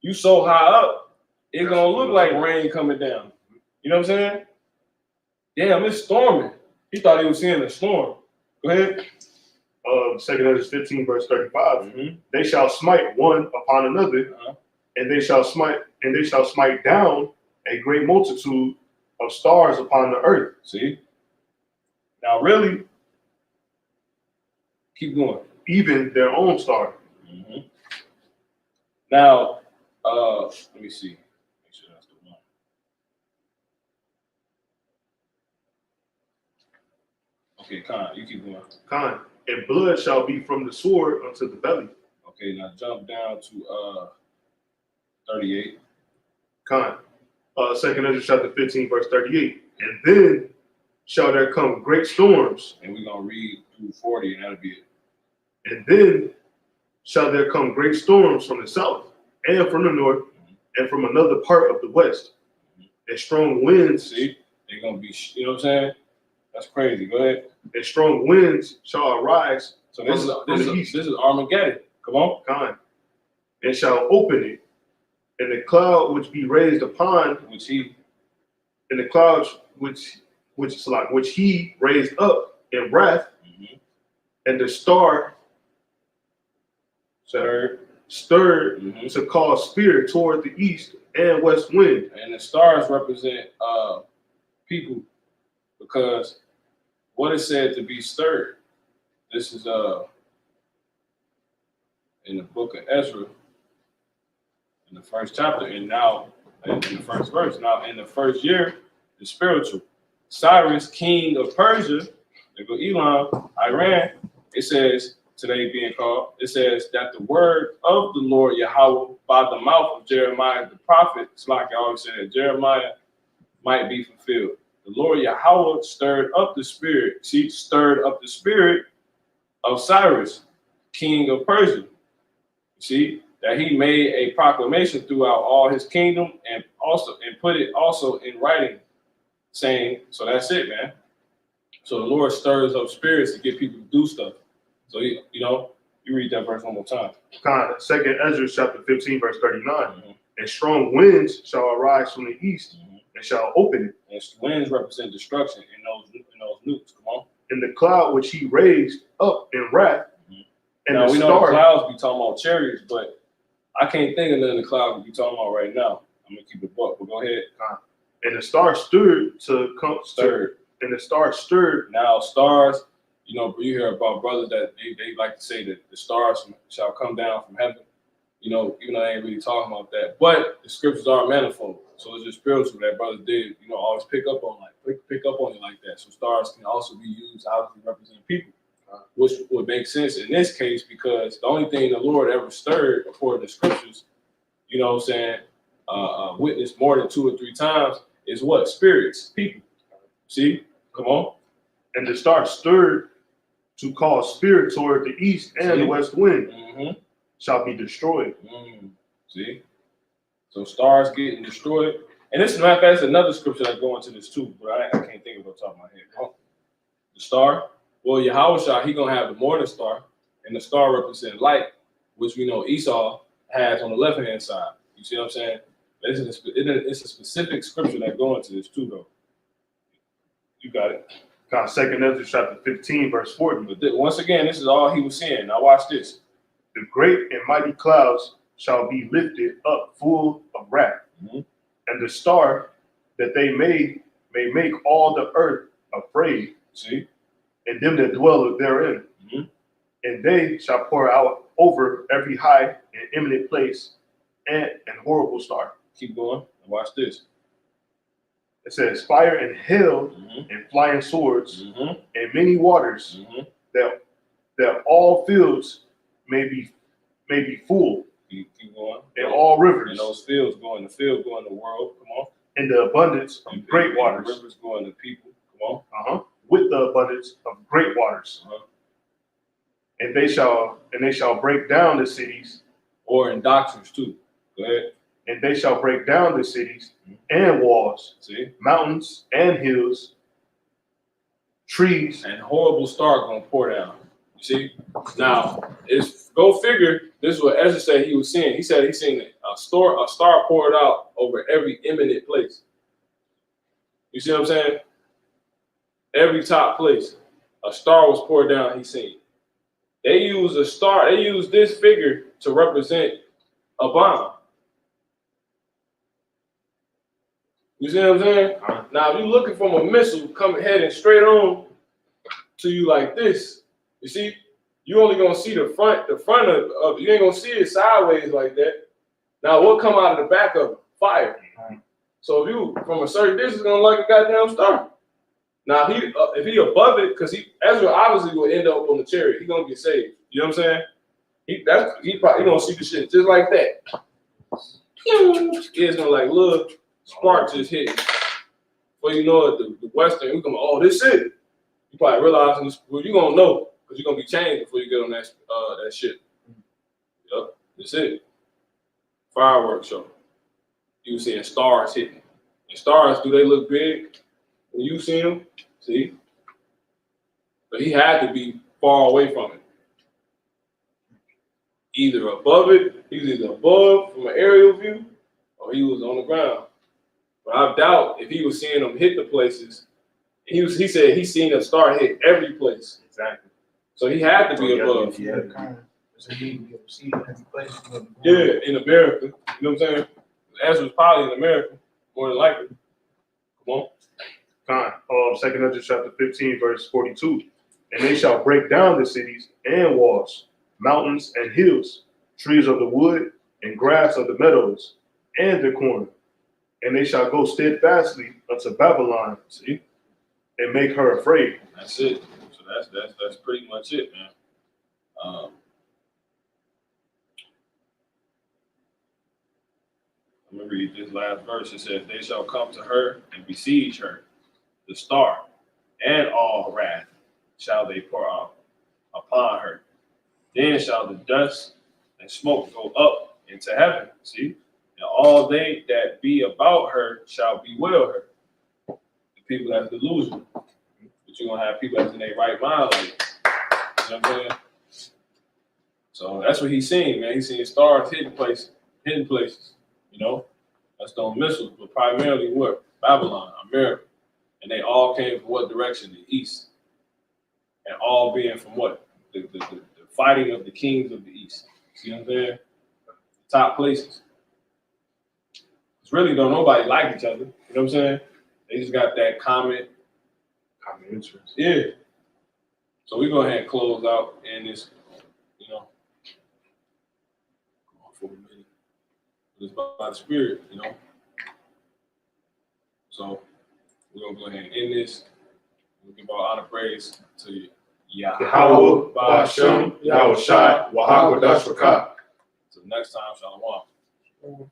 You so high up, it's gonna look like rain coming down. You know what I'm saying? Damn, it's storming. He thought he was seeing a storm. Go ahead. 2 Ezra 15, verse 35. They shall smite one upon another, and they shall smite down a great multitude of stars upon the earth. See? Now really, keep going. Even their own star. Now, let me see. Make sure that's the one. Okay, Khan, you keep going. Khan. And blood shall be from the sword unto the belly. Okay, now jump down to 38. Khan. 2 Ezra chapter 15, verse 38. And then shall there come great storms. And we're gonna read through 40, and that'll be it. And then shall there come great storms from the south, and from the north, and from another part of the west. And strong winds. See, they're gonna be, you know what I'm saying? That's crazy. Go ahead. And strong winds shall arise. So this is Armageddon. Come on. Khan. And shall open it, and the cloud which be raised upon, and the clouds which he raised up in wrath, and the star stirred to cause spirit toward the east and west wind. And the stars represent people, because what is said to be stirred. This is in the book of Ezra, in the first chapter, and now in the first verse. Now in the first year, the spiritual Cyrus, king of Persia, there go Elam, Iran. It says today being called. It says that the word of the Lord Yahweh by the mouth of Jeremiah the prophet, it's like I always say that Jeremiah might be fulfilled. The Lord Yahweh stirred up the spirit. See, stirred up the spirit of Cyrus, king of Persia. See, that he made a proclamation throughout all his kingdom, and put it also in writing, saying, so that's it, man. So the Lord stirs up spirits to get people to do stuff. So, you read that verse one more time. 2 Ezra chapter 15, verse 39. And strong winds shall arise from the east, and shall open it. And winds represent destruction in those nukes. Come on. And the cloud which he raised up in wrath, and now the we know star. the clouds be talking about chariots, but I can't think of none of the clouds we be talking about right now. I'm gonna keep it buck, but go ahead. And the star stirred to come Stirred. And the star stirred. Now stars, you hear about brothers that they like to say that the stars shall come down from heaven. Even though I ain't really talking about that, but the scriptures are manifold, so it's just spiritual that brothers did. Always pick up on it like that. So stars can also be used out to represent people, which would make sense in this case, because the only thing the Lord ever stirred, according to scriptures, witnessed more than 2 or 3 times, is what? Spirits, people. See, come on. And the star stirred to cause spirit toward the east and the west wind. Shall be destroyed. See? So stars getting destroyed. And this is that's another scripture that go into this too, but I can't think of it off the top of my head. The star, well, Yahweh, he gonna have the morning star, and the star represents light, which we know Esau has on the left-hand side. You see what I'm saying? It's a specific scripture that go into this too, though. You got it. 2 Ezra chapter 15, verse 40. But once again, this is all he was saying. Now watch this. The great and mighty clouds shall be lifted up full of wrath, and the star that they may make all the earth afraid. See? And them that dwell therein. And they shall pour out over every high and eminent place and horrible star. Keep going. Watch this. It says fire and hail and flying swords and many waters, that all fields may may be full, Keep going. and all And rivers, those fields go in the field, go in the world. Come on. in the abundance And of great the waters. rivers go in the people. Come on. With the abundance of great waters. Uh-huh. And they shall break down the cities, Or in doctrines too. Go ahead. and they shall break down the cities and walls, See? mountains and hills, trees. And horrible star gonna pour down. You see? Now, it's go figure. This is what Ezra said he was seeing. He said he seen a star poured out over every eminent place. You see what I'm saying? Every top place, a star was poured down. He seen. They use a star. They use this figure to represent a bomb. You see what I'm saying? Now, if you're looking from a missile coming heading straight on to you like this, you see, you only gonna see the front of you ain't gonna see it sideways like that. Now, what come out of the back of it? Fire. So if you from a certain distance, gonna like a goddamn star. Now, if he above it, because Ezra obviously will end up on the chariot. He gonna get saved. You know what I'm saying? He probably gonna see the shit just like that. It's gonna like look. Sparks just hit. Well, you know it, the Western, we come, oh, this it. You probably realize, well, you're gonna know, because you're gonna be changed before you get on that shit. Yep, that's it. Fireworks show. You seeing stars hitting. And stars, do they look big when you see them? See? But he had to be far away from it. Either above it, he was either above from an aerial view, or he was on the ground. But I doubt if he was seeing them hit the places. He said he seen them start hit every place. Exactly. So he had to be above. Yeah, kind of. So he can see every place. Yeah, in America. You know what I'm saying? Ezra was probably in America, more than likely. Come on. Fine. 2 Ezra chapter 15, verse 42. And they shall break down the cities and walls, mountains and hills, trees of the wood and grass of the meadows, and the corn. And they shall go steadfastly unto Babylon, See? and make her afraid. That's it. So that's pretty much it, man. I'm gonna read this last verse. It says, "They shall come to her and besiege her, the star, and all wrath shall they pour out upon her. Then shall the dust and smoke go up into heaven." See? And all they that be about her shall bewail her. The people that's delusional. But you're gonna have people that's in their right mind, like, you know what I'm saying? So that's what he's seeing, man. He's seeing stars hidden places, you know? That's those missiles, but primarily what? Babylon, America. And they all came from what direction? The east. And all being from what? The fighting of the kings of the east. See what I'm saying? Top places. It's really don't nobody like each other. You know what I'm saying? They just got that common interest. Yeah. So we go ahead and close out in this, you know, for a minute. It's by the Spirit, you know. So we're gonna go ahead and end this. We'll give our honor praise to Yahweh, Ba'ashem, Yahweh Shai, Wahagwadash Rakah. Till next time, Shalom.